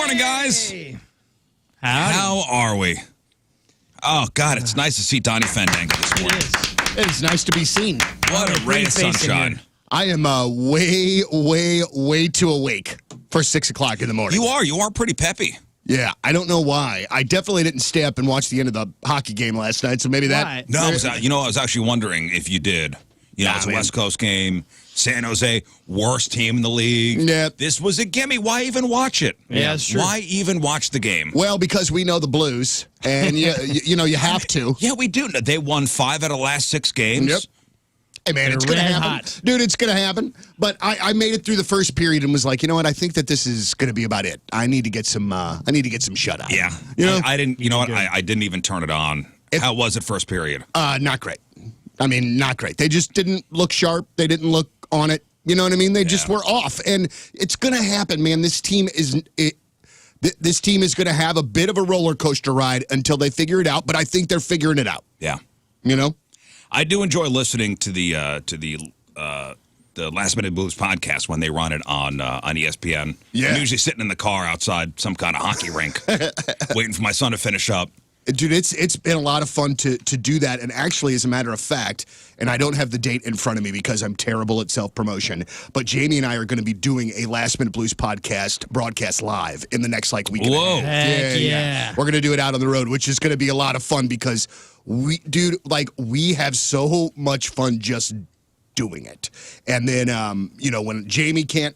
morning, guys. Howdy. How are we? Oh, God, it's nice to see Donnie Fandango this morning. It is nice to be seen. What a ray of sunshine. I am way too awake for 6 o'clock in the morning. You are pretty peppy. Yeah, I don't know why. I definitely didn't stay up and watch the end of the hockey game last night, so maybe that... Why? No, I was actually wondering if you did. It's a West Coast game. San Jose, worst team in the league. Yep. This was a gimme. Why even watch it? Yeah, that's true. Why even watch the game? Well, because we know the Blues, and you have to. Yeah, we do. They won 5 out of the last 6 games. Yep. Hey, man, it's going to red happen. hot. Dude, it's going to happen. But I made it through the first period and was like, you know what? I think that this is going to be about it. I need to get some shutout. Yeah. I didn't, I didn't even turn it on. How was it first period? Not great. I mean, not great. They just didn't look sharp. They didn't look on it. You know what I mean? They just were off. And it's going to happen, man. This team is going to have a bit of a roller coaster ride until they figure it out, but I think they're figuring it out. Yeah. You know? I do enjoy listening to the Last Minute Blues podcast when they run it on ESPN. Yeah. I'm usually sitting in the car outside some kind of hockey rink waiting for my son to finish up. Dude, it's been a lot of fun to do that. And actually, as a matter of fact, and I don't have the date in front of me because I'm terrible at self-promotion, but Jamie and I are going to be doing a Last Minute Blues podcast broadcast live in the next week and a Whoa. half. Heck yeah. We're going to do it out on the road, which is going to be a lot of fun because we have so much fun just doing it. And then, when Jamie can't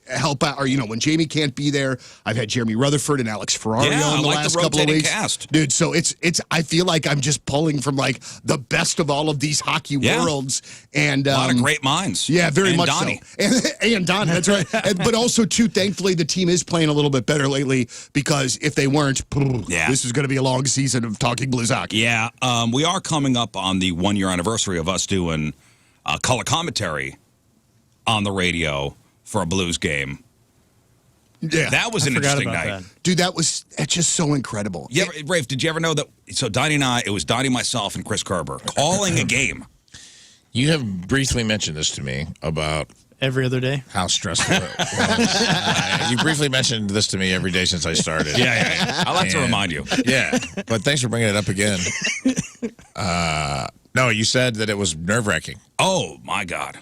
help out, or when Jamie can't be there, I've had Jeremy Rutherford and Alex Ferrario in the last couple of weeks. Cast. Dude, so it's I feel like I'm just pulling from the best of all of these hockey worlds, and a lot of great minds. Yeah, very much Donnie. so. And Donnie, that's right. But also too, thankfully, the team is playing a little bit better lately because if they weren't, this is going to be a long season of talking Blues hockey. Yeah, we are coming up on the 1-year anniversary of us doing color commentary on the radio for a Blues game. Yeah. That was an interesting night. That. Dude, it's just so incredible. Yeah, Rafe, did you ever know that? So Donnie and I, it was Donnie, myself, and Chris Kerber calling a game. You have briefly mentioned this to me about Every other day. how stressful it was. You briefly mentioned this to me every day since I started. Yeah. I like to remind you. Yeah, but thanks for bringing it up again. No, you said that it was nerve-wracking. Oh, my God.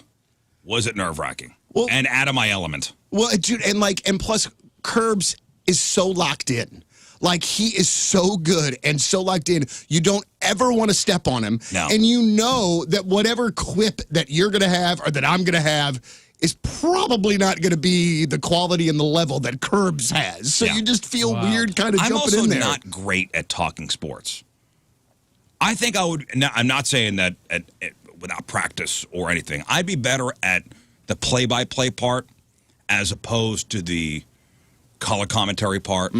Was it nerve-wracking? Well, and out of my element. Well, dude, and plus, Curbs is so locked in. He is so good and so locked in. You don't ever want to step on him. No. And you know that whatever quip that you're going to have or that I'm going to have is probably not going to be the quality and the level that Curbs has. So you just feel weird kind of jumping in there. I'm also not great at talking sports. I think I would, I'm not saying that without practice or anything, I'd be better at the play-by-play part as opposed to the color commentary part,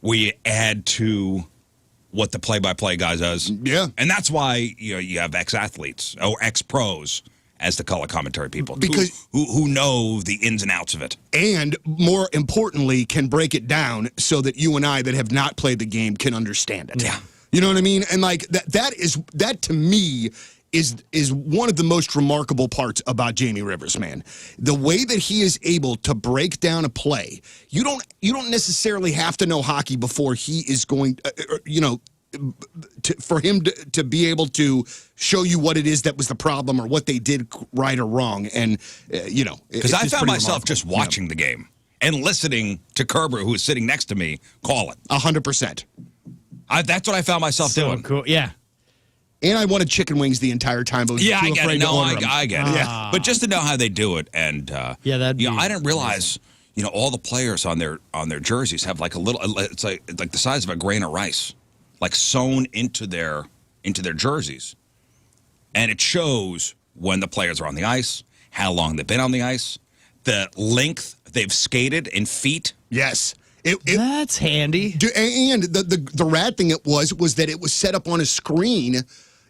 where you add to what the play-by-play guy does. Yeah. And that's why you have ex-athletes or ex-pros as the color commentary people, because who know the ins and outs of it. And more importantly, can break it down so that you and I that have not played the game can understand it. Yeah. You know what I mean? And that to me is one of the most remarkable parts about Jamie Rivers, man. The way that he is able to break down a play. You don't necessarily have to know hockey before he is going, for him to be able to show you what it is that was the problem or what they did right or wrong. And, because I found myself just watching the game and listening to Kerber, who was sitting next to me, call it. 100%. That's what I found myself doing. Cool. Yeah. And I wanted chicken wings the entire time. But was I too get afraid it. to No, order them. I get it. Yeah. But just to know how they do it, and that'd be I didn't realize, all the players on their jerseys have like a little, it's like the size of a grain of rice, like sewn into their jerseys, and it shows when the players are on the ice, how long they've been on the ice, the length they've skated in feet. Yes. That's handy. And the rad thing was that it was set up on a screen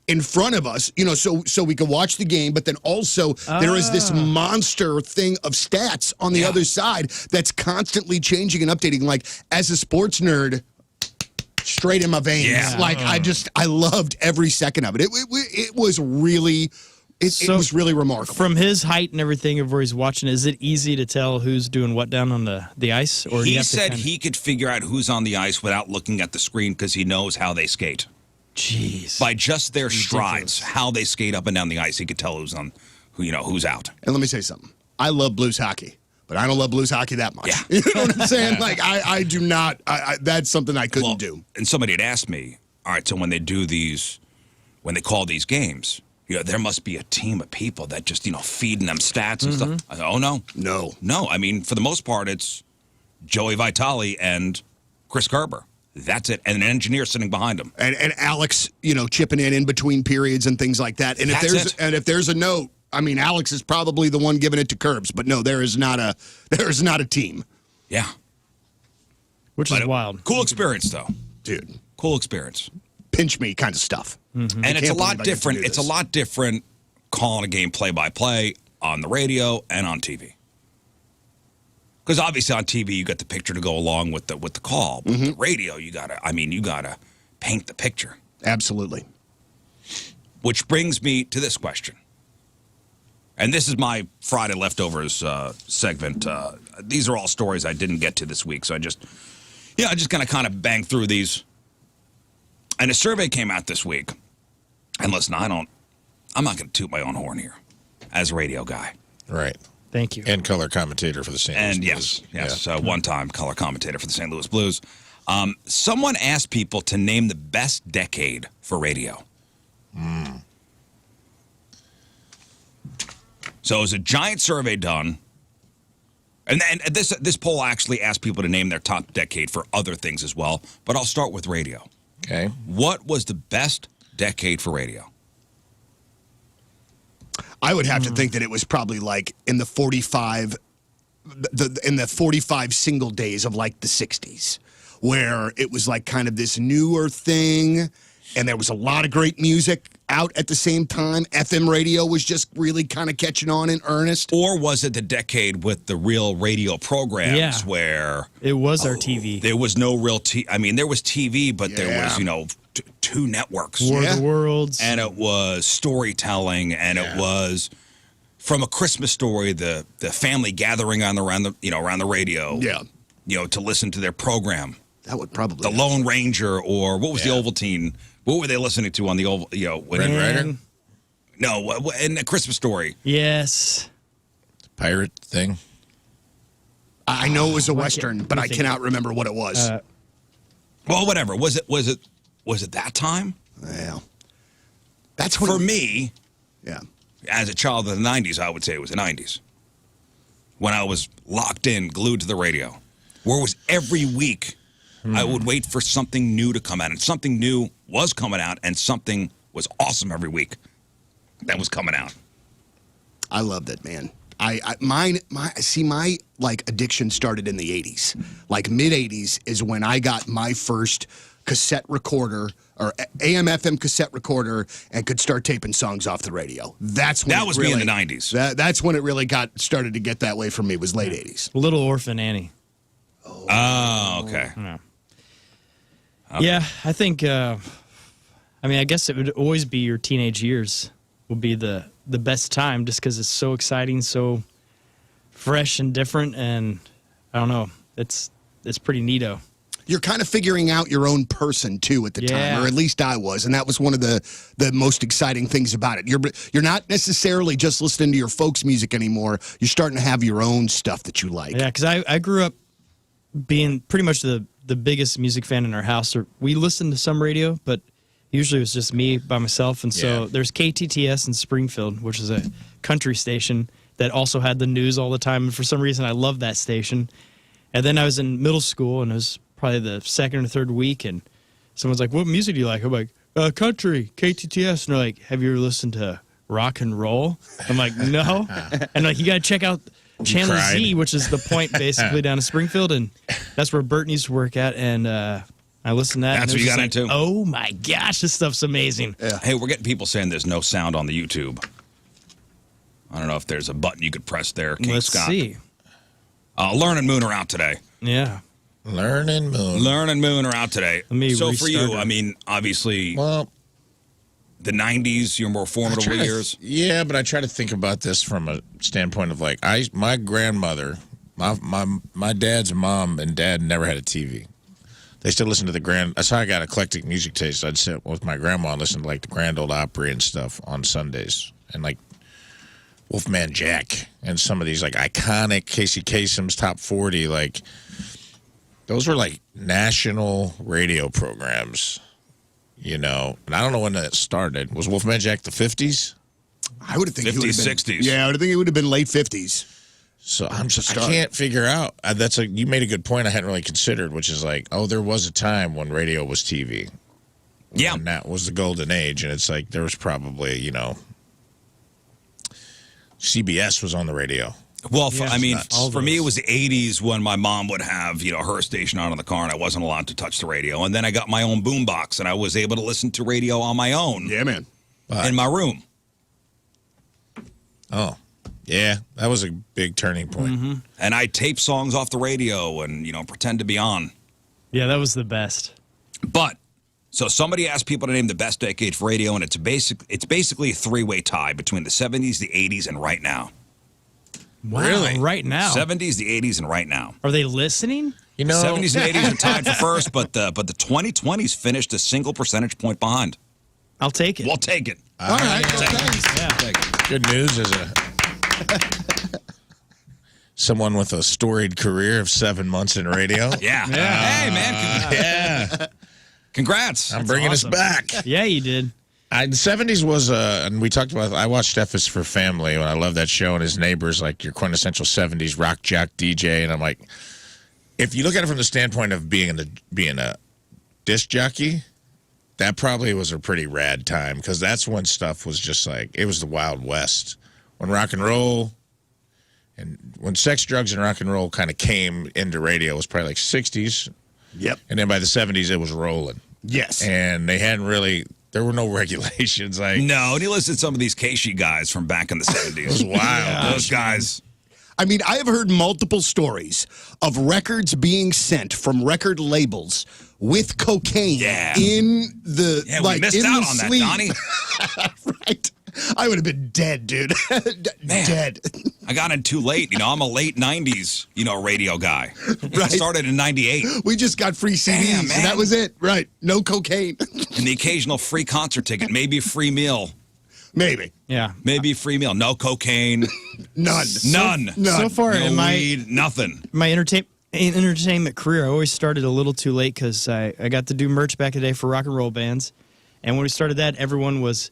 in front of us, so we could watch the game, but then also there is this monster thing of stats on the other side that's constantly changing and updating. Like, as a sports nerd, straight in my veins. Yeah. I loved every second of it. It was really, It was really remarkable. From his height and everything of where he's watching, is it easy to tell who's doing what down on the ice? Or do you He have to said kinda... he could figure out who's on the ice without looking at the screen because he knows how they skate. Jeez. By just their strides, how they skate up and down the ice, he could tell who's on, who's out. And let me say something. I love blues hockey, but I don't love blues hockey that much. Yeah. You know what I'm saying? Like, I do not. That's something I couldn't do. And somebody had asked me, all right, so when they call these games, there must be a team of people that just, feeding them stats and stuff. I said, oh, no. No. I mean, for the most part, it's Joey Vitale and Chris Kerber. That's it. And an engineer sitting behind him. And Alex, chipping in between periods and things like that. And if there's a note, I mean, Alex is probably the one giving it to Curbs, but no, there is not a team. Yeah. Which is wild. Cool experience, though. Dude. Cool experience. Pinch me kind of stuff. Mm-hmm. And it's a lot different. It's a lot different calling a game play-by-play on the radio and on TV. Because obviously on TV you got the picture to go along with the call, but the radio you gotta paint the picture. Absolutely. Which brings me to this question, and this is my Friday leftovers segment. These are all stories I didn't get to this week, so I'm just gonna kind of bang through these. And a survey came out this week, and listen, I'm not gonna toot my own horn here, as a radio guy. Right. Thank you. And color commentator for the St. Louis Blues. Yes. One-time color commentator for the St. Louis Blues. Someone asked people to name the best decade for radio. So it was a giant survey done. And this poll actually asked people to name their top decade for other things as well. But I'll start with radio. Okay. What was the best decade for radio? I would have to think that it was probably like in the 45 single days of like the 60s, where it was like kind of this newer thing, and there was a lot of great music out at the same time. FM radio was just really kind of catching on in earnest. Or was it the decade with the real radio programs where it was our TV? There was no real TV. I mean, there was TV, but there was, two networks. War of the Worlds. And it was storytelling, and it was from A Christmas Story, the family gathering around the radio. Yeah. To listen to their program. That would probably The Lone Ranger, or what was the Ovaltine? What were they listening to on the Oval? Red Ryder? No, in A Christmas Story. Yes. Pirate thing? I know it was a Western, but I cannot remember what it was. Well, whatever. Was it that time? Yeah. That's For me. Yeah. As a child of the 90s, I would say it was the 90s. When I was locked in, glued to the radio. Where it was every week, I would wait for something new to come out. And something new was coming out, and something was awesome every week that was coming out. I loved it, man. My addiction started in the 80s. Like mid 80s is when I got my first cassette recorder, or AM FM cassette recorder, and could start taping songs off the radio. That's when that was me in the 90s. That's when it really started to get that way for me, was late 80s. Little Orphan Annie. Oh, okay. Yeah, I think, I guess it would always be your teenage years will be the best time, just because it's so exciting, so fresh and different, and I don't know, it's pretty neato. You're kind of figuring out your own person, too, at the time, or at least I was, and that was one of the most exciting things about it. You're not necessarily just listening to your folks' music anymore. You're starting to have your own stuff that you like. Yeah, because I grew up being pretty much the biggest music fan in our house. We listened to some radio, but usually it was just me by myself. And so there's KTTS in Springfield, which is a country station that also had the news all the time. And for some reason, I loved that station. And then I was in middle school, and it was probably the second or third week, and someone's like, "What music do you like?" I'm like, "Country, KTTS." And they're like, "Have you ever listened to rock and roll?" I'm like, "No." And like, you got to check out Channel Z, which is the point basically down in Springfield, and that's where Bert used to work at, and I listened to that. That's what you got into? Oh my gosh, this stuff's amazing. Yeah. Hey, we're getting people saying there's no sound on the YouTube. I don't know if there's a button you could press there. King Let's Scott. see. Lern and Moon are out today. Yeah. Lern and Moon. Lern and Moon are out today. Let me so for you, restart it. I mean, obviously, Well, the 90s, your more formidable years? Yeah, but I try to think about this from a standpoint of like, my grandmother, my dad's mom and dad never had a TV. They still listen to that's how I got eclectic music taste. I'd sit with my grandma and listen to like the Grand Ole Opry and stuff on Sundays. And like Wolfman Jack and some of these like iconic Casey Kasem's Top 40, like those were like national radio programs, you know. And I don't know when that started. Was Wolfman Jack the 50s? I would have think 50s, 60s. Yeah, I would think it would have been late 50s. So I can't figure out. You made a good point I hadn't really considered, which is like, oh, there was a time when radio was TV. Yeah. And that was the golden age. And it's like there was probably, you know, CBS was on the radio. Well, for me, it was the 80s when my mom would have, you know, her station on in the car, and I wasn't allowed to touch the radio. And then I got my own boombox, and I was able to listen to radio on my own. Yeah, man. In my room. Oh. Yeah, that was a big turning point. Mm-hmm. And I tape songs off the radio and, you know, pretend to be on. Yeah, that was the best. But, so somebody asked people to name the best decade for radio, and it's basically a three-way tie between the 70s, the 80s, and right now. Wow, really? Right now? 70s, the 80s, and right now. Are they listening? You know, 70s and 80s are tied for first, but the 2020s finished a single percentage point behind. I'll take it. We'll take it. All right. Thanks. Yeah. Take it. good news as someone with a storied career of 7 months in radio. Yeah. Hey, man. Yeah. Congrats. I'm bringing us back. Yeah, you did. The 70s was, and we talked about, I watched F is for Family, and I love that show, and his neighbor's like your quintessential 70s rock jock DJ, and I'm like, if you look at it from the standpoint of being a disc jockey, that probably was a pretty rad time, because that's when stuff was just like, it was the Wild West. When rock and roll, and when sex, drugs, and rock and roll kind of came into radio, it was probably like 60s. Yep. And then by the 70s, it was rolling. Yes. And they hadn't really... There were no regulations. Like no, and he listed some of these Keishi guys from back in the 70s. It was wild. Yeah, those guys. I mean, I have heard multiple stories of records being sent from record labels with cocaine in the we missed out on sleeve. that, Donnie. Right. I would have been dead, dude. Dead. I got in too late. You know, I'm a late 90s, radio guy. Right. I started in 98. We just got free CDs, and that was it. Right. No cocaine. And the occasional free concert ticket, maybe a free meal. Maybe. Yeah. Maybe a free meal. No cocaine. None. None. So far no in my weed, nothing. My entertainment career, I always started a little too late because I got to do merch back in the day for rock and roll bands. And when we started that, everyone was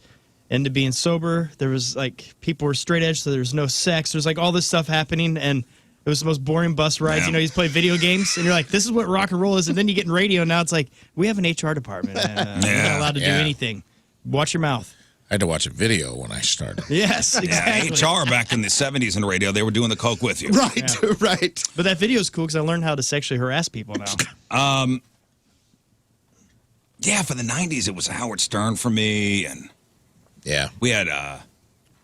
into being sober. There was people were straight edge, so there was no sex. There's all this stuff happening, and it was the most boring bus rides. Yeah. You play video games, and you're like, this is what rock and roll is. And then you get in radio, and now it's like, we have an HR department. And, you're not allowed to do anything. Watch your mouth. I had to watch a video when I started. Yes, exactly. Yeah, HR back in the 70s in radio, they were doing the coke with you. Right, right. But that video is cool because I learned how to sexually harass people now. Yeah, for the 90s, it was Howard Stern for me, and we had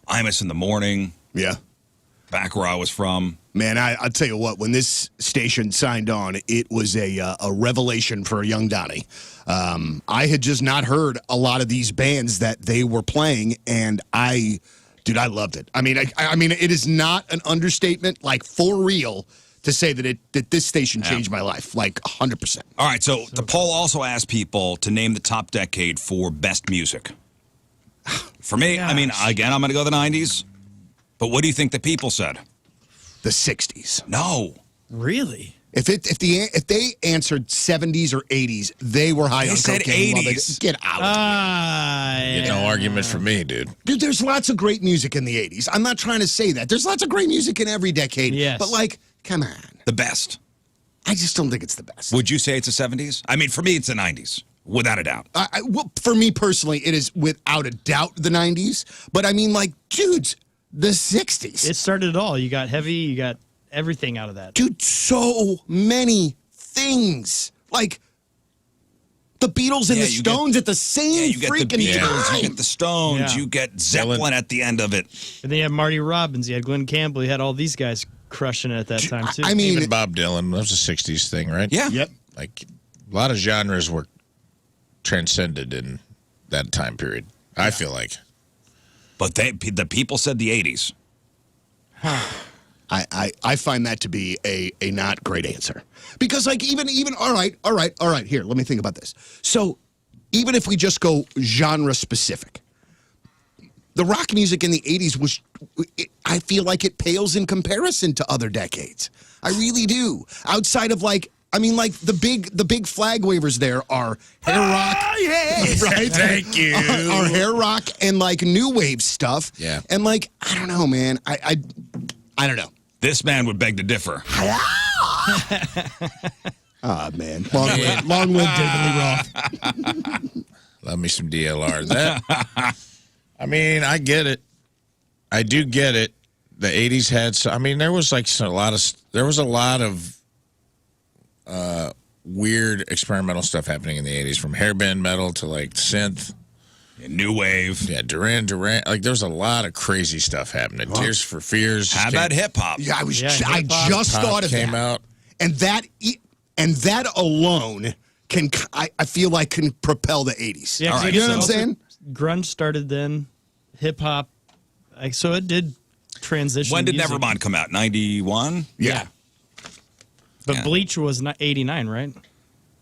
Imus in the Morning. Yeah. Back where I was from. Man, I'll tell you what, when this station signed on, it was a revelation for young Donnie. I had just not heard a lot of these bands that they were playing, and I loved it. I mean, it is not an understatement, for real, to say that this station changed my life, 100%. All right, so the poll also asked people to name the top decade for best music. For me, Gosh. I mean, again, I'm going to go the 90s. But what do you think the people said? The 60s. No. Really? If they answered 70s or 80s, they were high on said cocaine. 80s. Get out. Get no argument from me, dude. Dude, there's lots of great music in the 80s. I'm not trying to say that. There's lots of great music in every decade. Yes. But, come on. The best. I just don't think it's the best. Would you say it's the 70s? I mean, for me, it's the 90s. Without a doubt. Well, for me personally, it is without a doubt the 90s. But, I mean, dudes, the 60s. It started it all. You got heavy, you got everything out of that. Dude, so many things. The Beatles and the Stones at the same freaking the Beatles, time. you get the Stones, you get Zeppelin at the end of it. And then you had Marty Robbins, you had Glenn Campbell, you had all these guys crushing it at that time, too. I mean, even Bob Dylan, that was a 60s thing, right? Yeah. Yep. A lot of genres were transcended in that time period. I feel like. But the people said the 80s. I find that to be a not great answer. Because, like, even all right, here, let me think about this. So, even if we just go genre specific, the rock music in the 80s I feel like it pales in comparison to other decades. I really do. Outside of, like, I mean, like, the big flag wavers there are hair rock. Yes. Right? Thank you. Our hair rock and, like, new wave stuff. Yeah. And, like, I don't know, man. I don't know. This man would beg to differ. Man. Long live David Lee Roth. Love me some DLR. I mean, I get it. I do get it. The 80s had, I mean, there was like a lot of weird experimental stuff happening in the 80s, from hairband metal to like synth. New wave. Yeah, Duran. Like, there's a lot of crazy stuff happening. Well, Tears for Fears. How about hip hop? Yeah, I just thought of that. Came out. And that alone I feel like can propel the 80s. Yeah, right. You know what I'm saying? Grunge started then, hip hop. So it did transition. When did music. Nevermind come out? 91? Yeah. But Bleach was 89, right?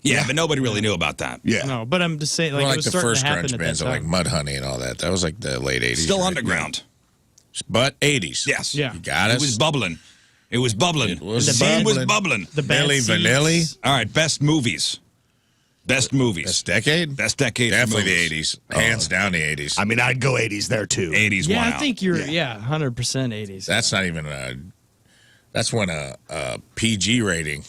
Yeah, but nobody really knew about that. Yeah. No, but I'm just saying, like, Well, it like was the starting first to happen grunge at bands that like time. Mudhoney and all that. That was like the late 80s. Still right? underground. But 80s. Yes. Yeah. You got us. It was bubbling. It was bubbling. It was the scene was bubbling. bubbling. The Bad Milli Seeds. Vanilli. All right, best movies. Best movies. Best decade? Best decade. Definitely movies. the 80s. Hands down the 80s. I mean, I'd go 80s there, too. 80s Yeah, won I think you're, Yeah. 100% 80s. That's not even that's when a PG rating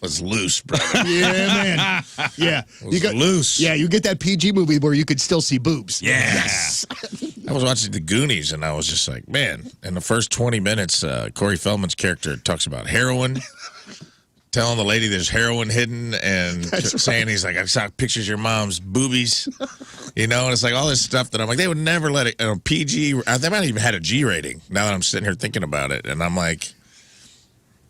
was loose, brother. Yeah, man. Yeah. It was loose. Yeah, you get that PG movie where you could still see boobs. Yeah. Yes. I was watching The Goonies, and I was just like, man, in the first 20 minutes, Corey Feldman's character talks about heroin, telling the lady there's heroin hidden, and saying he's like, I saw pictures of your mom's boobies, you know, and it's like all this stuff that I'm like, they would never let it, PG, they might have even had a G rating, now that I'm sitting here thinking about it, and I'm like,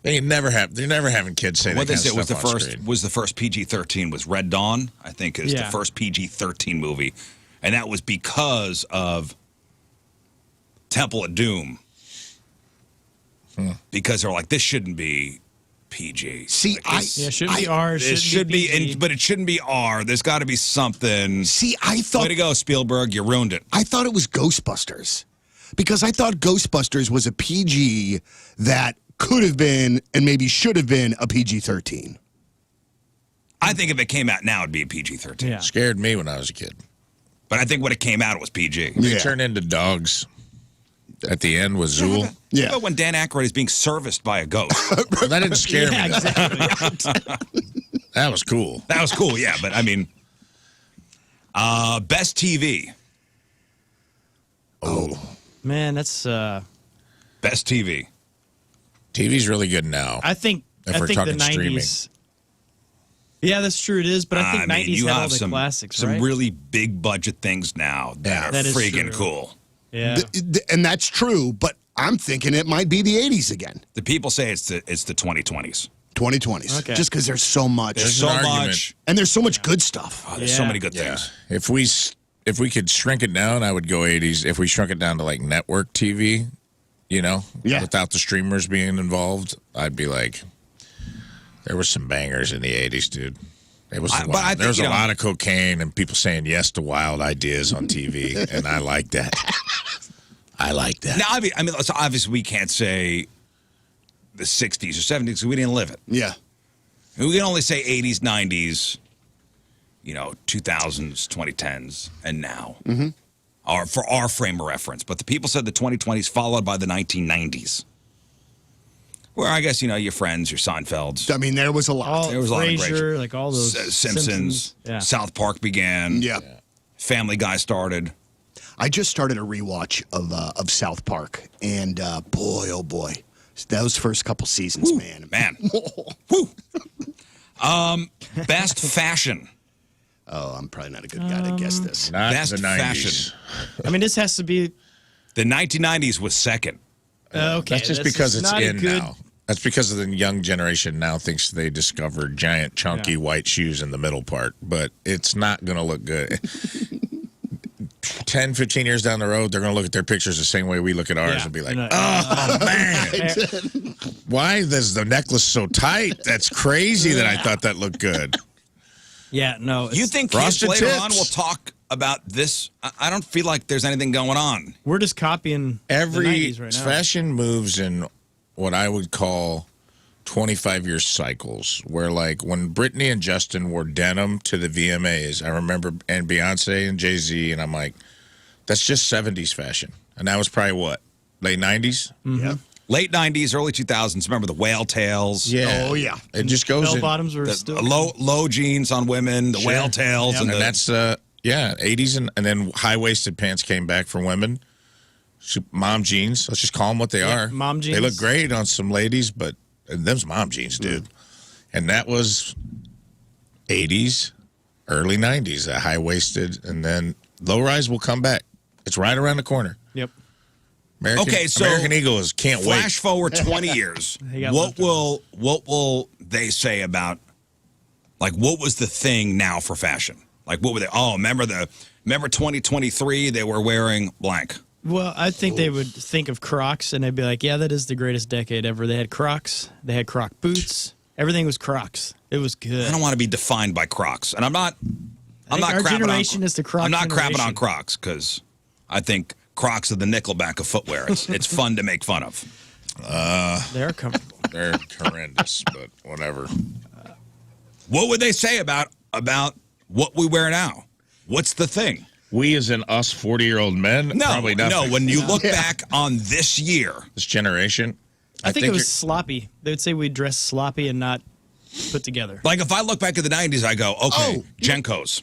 they're never having kids say What that they kind of said stuff on screen. was the first PG-13 was Red Dawn, I think, is the Yeah. first PG-13 movie, and that was because of Temple of Doom. Because they're like, this shouldn't be PG. See, like, it should be R. This should be, PG. but it shouldn't be R. There's got to be something. See, I thought... Way to go, Spielberg. You ruined it. I thought it was Ghostbusters. Because I thought Ghostbusters was a PG that could have been and maybe should have been a PG-13. I think if it came out now, it'd be a PG-13. Yeah. Scared me when I was a kid. But I think when it came out, it was PG. They Yeah. turned into dogs at the end with Zool. Yeah. How about when Dan Aykroyd is being serviced by a ghost? That didn't scare me. Yeah, though. exactly. That was cool. That was cool, yeah. But I mean, best TV. Man, that's, Best TV. TV's really good now. I think If we're the talking 90s. streaming. Yeah, that's true. It is, but I think 90s you had all have the some classics, some right? really big budget things now that are That is freaking true. cool. Yeah. And that's true, but I'm thinking it might be the 80s again. The people say it's the 2020s. 2020s. Okay. Just because there's so much. There's an so argument. much. And there's so much good stuff. Oh, there's so Yeah. many good Yeah. things. If we could shrink it down, I would go 80s. If we shrunk it down to like network TV, you know, without the streamers being involved, I'd be like, there were some bangers in the 80s, dude. It was But I wild. think, There was you a know- lot of cocaine and people saying yes to wild ideas on TV, and I like that. I like that. Now, I mean, so obviously we can't say the 60s or 70s because we didn't live it. Yeah. We can only say 80s, 90s, 2000s, 2010s, and now. For our frame of reference. But the people said the 2020s followed by the 1990s. Where I guess, your friends, your Seinfelds, I mean, there was a lot. There was a lot of great Frasier, like all those Simpsons, Yeah. South Park began. Yeah. Family Guy started. I just started a rewatch of South Park, and boy, oh boy, those first couple seasons, man. Woo. Best fashion. Oh, I'm probably not a good guy to guess this. Not Best the 90s. fashion. I mean, this has to be The 1990s was second. okay. That's just because it's not a in good, now. That's because of the young generation now thinks they discovered giant, chunky white shoes in the middle part, but it's not going to look good. 10, 15 years down the road, they're going to look at their pictures the same way we look at ours and be like, You're not- oh, man. Why is the necklace so tight? That's crazy that I thought that looked good. Yeah, no. You think kids Frosted later tips. on will talk about this? I don't feel like there's anything going on. we're just copying Every the 90s right now. fashion moves in what I would call 25-year cycles, where like when Britney and Justin wore denim to the VMAs, I remember, and Beyonce and Jay-Z, and I'm like, that's just 70s fashion. And that was probably what, late 90s? Yeah. Late 90s, early 2000s. Remember the whale tails? Yeah. Oh, yeah. It just goes Bell in. bottoms were The still low jeans on women, the whale tails, Yep. and And the, that's, 80s, and then high-waisted pants came back for women. Mom jeans. Let's just call them what they are. mom They jeans. look great on some ladies, but them's mom jeans, dude. And that was 80s, early 90s, that high-waisted, and then low-rise will come back. It's right around the corner. Yep. Okay, so American Eagle is can't flash wait. forward 20 years. They got what will they say about, like, what was the thing now for fashion? Like, what were they? Oh, remember 2023? They were wearing blank. Well, I think they would think of Crocs and they'd be like, yeah, that is the greatest decade ever. They had Crocs. They had Croc boots. Everything was Crocs. It was good. I don't want to be defined by Crocs, and I'm not. I'm think not our crapping generation on. is the Croc I'm not crapping generation. on Crocs because I think Crocs are the Nickelback of footwear. It's fun to make fun of. They're comfortable. They're horrendous, but whatever. What would they say about what we wear now? What's the thing? We as in us 40-year-old men? No, Probably nothing. no. When you look back on this year, This generation? I think it was you're- sloppy. They would say we dress sloppy and not put together. like if I look back at the 90s, I go, okay, Oh. Jenkos.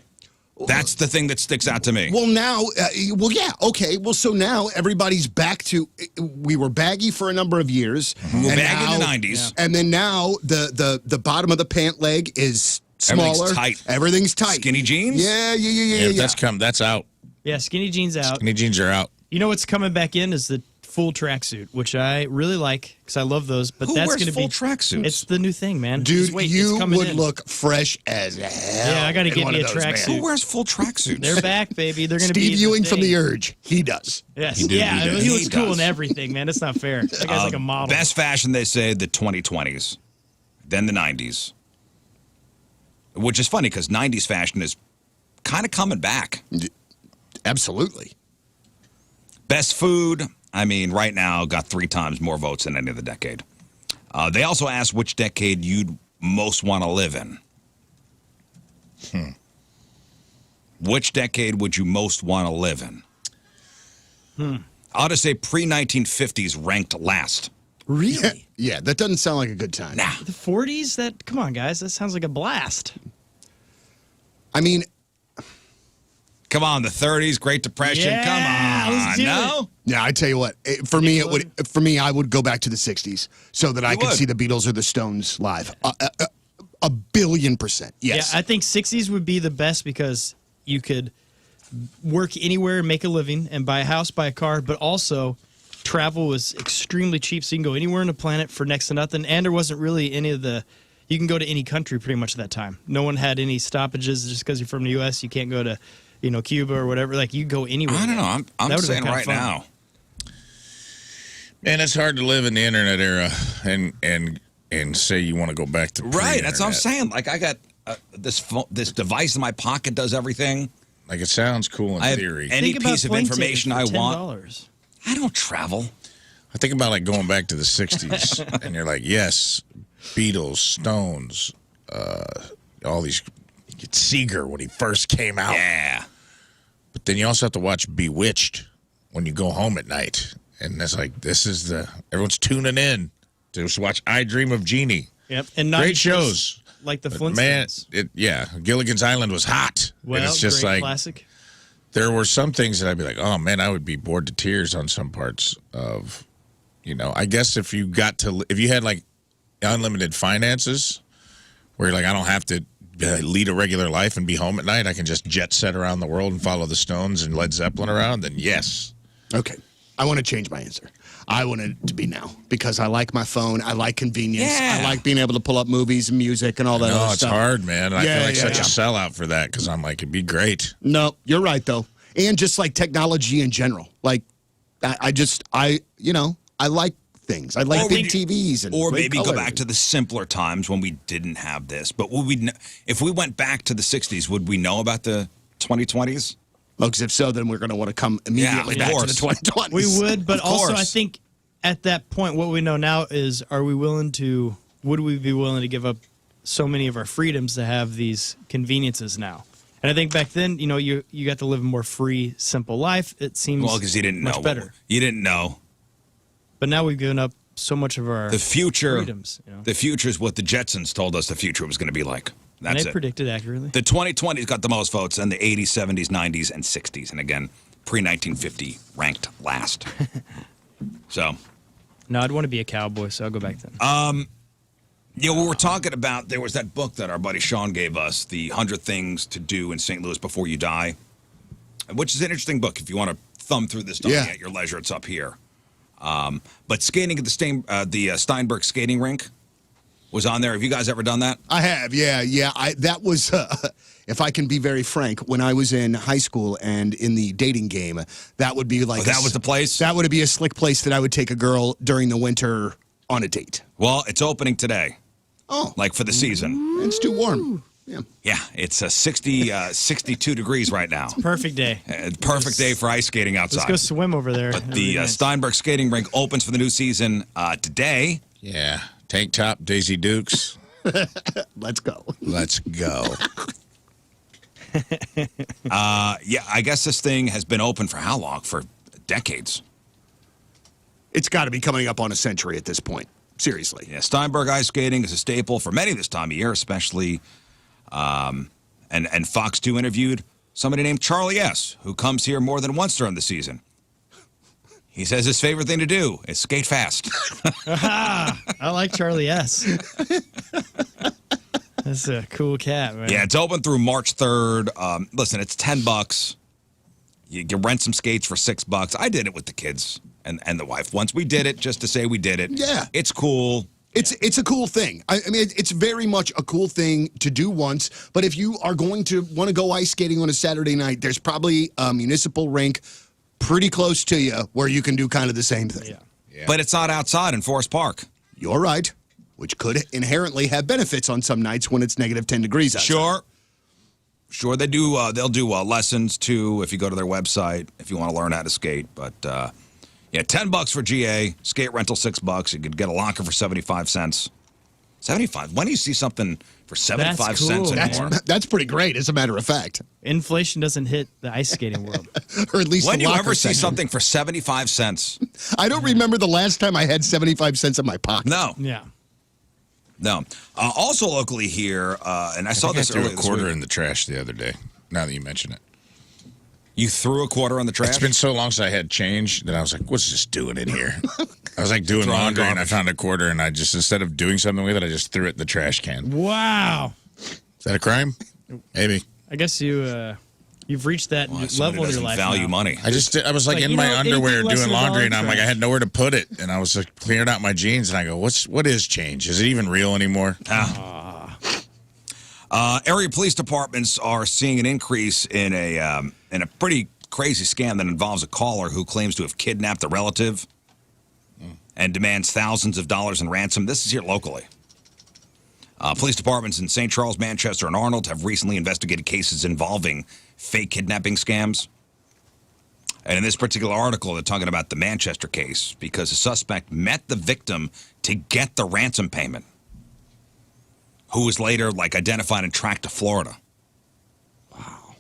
That's the thing that sticks out to me. Well, now, yeah, okay. Well, so now everybody's back to, we were baggy for a number of years. We were and baggy in the now- 90s. And then now the bottom of the pant leg is smaller. Everything's tight. Everything's tight. Skinny jeans? Yeah. Yeah, that's out. Yeah, skinny jeans out. Skinny jeans are out. You know what's coming back in is the full tracksuit, which I really like because I love those. But Who that's wears going to full be tracksuits? It's the new thing, man. Dude, Just wait, you it's coming would in. look fresh as hell. Yeah, I gotta in get one me of a those, man. tracksuit. Who wears full tracksuits? They're back, baby. They're going to be Steve the Ewing from thing. The Urge. He does. Yes, He yeah, does. he looks He cool does. in everything, man. It's not fair. That guy's like a model. Best fashion, they say, the 2020s, then the 90s. Which is funny because 90s fashion is kind of coming back. Absolutely. Best food, I mean, right now got 3 times more votes than any other decade. They also asked which decade you'd most want to live in. Which decade would you most want to live in? I'll just say pre-1950s ranked last. Really? Yeah, that doesn't sound like a good time. Nah. The 40s? That come on, guys. That sounds like a blast. I mean, Come on, the 30s, Great Depression. Yeah, Come let's on. do No? yeah, I tell you what. For me, I would go back to the '60s so that I could would? see the Beatles or the Stones live. A billion percent. Yes. Yeah, I think 60s would be the best because you could work anywhere, make a living, and buy a house, buy a car, but also travel was extremely cheap, so you can go anywhere on the planet for next to nothing, and there wasn't really any of the... You can go to any country pretty much at that time. No one had any stoppages just because you're from the U.S. You can't go to, Cuba or whatever. Like, you go anywhere. I don't know. I'm That would've saying been kinda right fun. now. Man, it's hard to live in the internet era and say you want to go back to Right. That's what I'm pre-internet. saying. Like, I got this device in my pocket does everything. Like, it sounds cool in I have theory. any Think about piece of plane information I tickets for want. $10. I don't travel. I think about, like, going back to the 60s, and you're like, yes, Beatles, Stones, all these... Seeger when he first came out. Yeah. But then you also have to watch Bewitched when you go home at night. And it's like, everyone's tuning in to just watch I Dream of Jeannie. Yep. And not Great just shows. like the But man, Flintstones. Gilligan's Island was hot. Well, and it's just great like, classic. there were some things that I'd be like, oh man, I would be bored to tears on some parts of, I guess if you had like unlimited finances where you're like, I don't have to lead a regular life and be home at night, I can just jet set around the world and follow the Stones and Led Zeppelin around, then yes. Okay. I want to change my answer. I want it to be now because I like my phone. I like convenience. Yeah. I like being able to pull up movies and music and all that No, other it's stuff. hard, man. I Yeah, feel like yeah, such yeah. a sellout for that because I'm like, it'd be great. No, you're right, though. And just like technology in general. Like, I like things. I like big TVs. And or maybe color. go back to the simpler times when we didn't have this. But if we went back to the 60s, would we know about the 2020s? Well, because if so, then we're going to want to come immediately back to the 2020s. We would, but also I think at that point, what we know now is, would we be willing to give up so many of our freedoms to have these conveniences now? And I think back then, you got to live a more free, simple life. It seems because you didn't much know better. You didn't know. But now we've given up so much of our freedoms. The future is what the Jetsons told us the future was going to be like. That's and they it. predicted accurately. The 2020s got the most votes, and the 80s, 70s, 90s, and 60s. And again, pre-1950 ranked last. So. No, I'd want to be a cowboy, so I'll go back then. We were talking about, there was that book that our buddy Sean gave us, The 100 Things to Do in St. Louis Before You Die, which is an interesting book. If you want to thumb through this stuff at your leisure, it's up here. But skating at the Steinberg skating rink was on there. Have you guys ever done that? I have, yeah. That was, if I can be very frank, when I was in high school and in the dating game, that would be like... that was the place? That would be a slick place that I would take a girl during the winter on a date. Well, it's opening today. Oh. Like for the season. It's too warm. Yeah, it's 62 degrees right now. Perfect day. Perfect day for ice skating outside. Let's go swim over there. But the Steinberg skating rink opens for the new season today. Yeah. Tank top, Daisy Dukes. Let's go. Let's go. I guess this thing has been open for how long? For decades. It's got to be coming up on a century at this point. Seriously. Yeah, Steinberg ice skating is a staple for many this time of year, especially. And Fox 2 interviewed somebody named Charlie S., who comes here more than once during the season. He says his favorite thing to do is skate fast. I like Charlie S. That's a cool cat, man. Yeah, it's open through March 3rd. Listen, it's $10. You can rent some skates for $6. I did it with the kids and the wife once. We did it just to say we did it. Yeah. It's cool. It's a cool thing. I mean, it's very much a cool thing to do once. But if you are going to want to go ice skating on a Saturday night, there's probably a municipal rink pretty close to you where you can do kind of the same thing. Yeah. But it's not outside in Forest Park. You're right, which could inherently have benefits on some nights when it's negative 10 degrees outside. Sure, they do. They'll do lessons too if you go to their website if you want to learn how to skate. But yeah, $10 for GA skate rental, $6. You could get a locker for 75 cents. 75. When do you see something for 75 cents anymore? That's pretty great, as a matter of fact. Inflation doesn't hit the ice skating world. Or at least when the do you locker ever see section. something for 75 cents? I don't remember the last time I had 75 cents in my pocket. No. Yeah. No. Also locally here, and I saw this threw earlier a this quarter week. in the trash the other day, now that you mention it. You threw a quarter on the trash? It's been so long since I had change that I was like, what's this doing in here? I was like doing Throwing laundry and I garbage. found a quarter and I just, instead of doing something with it, I just threw it in the trash can. Wow. Is that a crime? Maybe. I guess you've reached that level in your life value now. money. I was like in my underwear doing laundry and I'm like, I had nowhere to put it. And I was like clearing out my jeans and I go, what is change? Is it even real anymore? Area police departments are seeing an increase in a pretty crazy scam that involves a caller who claims to have kidnapped a relative and demands thousands of dollars in ransom. This is here locally. Police departments in St. Charles, Manchester, and Arnold have recently investigated cases involving fake kidnapping scams. And in this particular article, they're talking about the Manchester case because the suspect met the victim to get the ransom payment, who was later identified and tracked to Florida. Wow.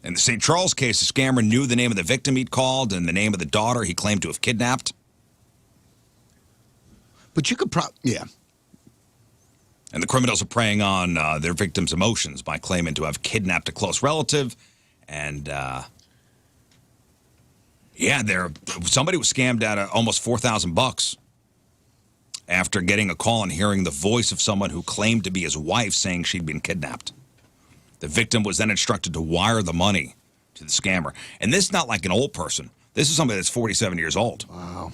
In the St. Charles case, the scammer knew the name of the victim he'd called and the name of the daughter he claimed to have kidnapped. But you could yeah. And the criminals are preying on their victim's emotions by claiming to have kidnapped a close relative. And, somebody was scammed out of almost $4,000 after getting a call and hearing the voice of someone who claimed to be his wife saying she'd been kidnapped. The victim was then instructed to wire the money to the scammer. And this is not like an old person. This is somebody that's 47 years old. Wow.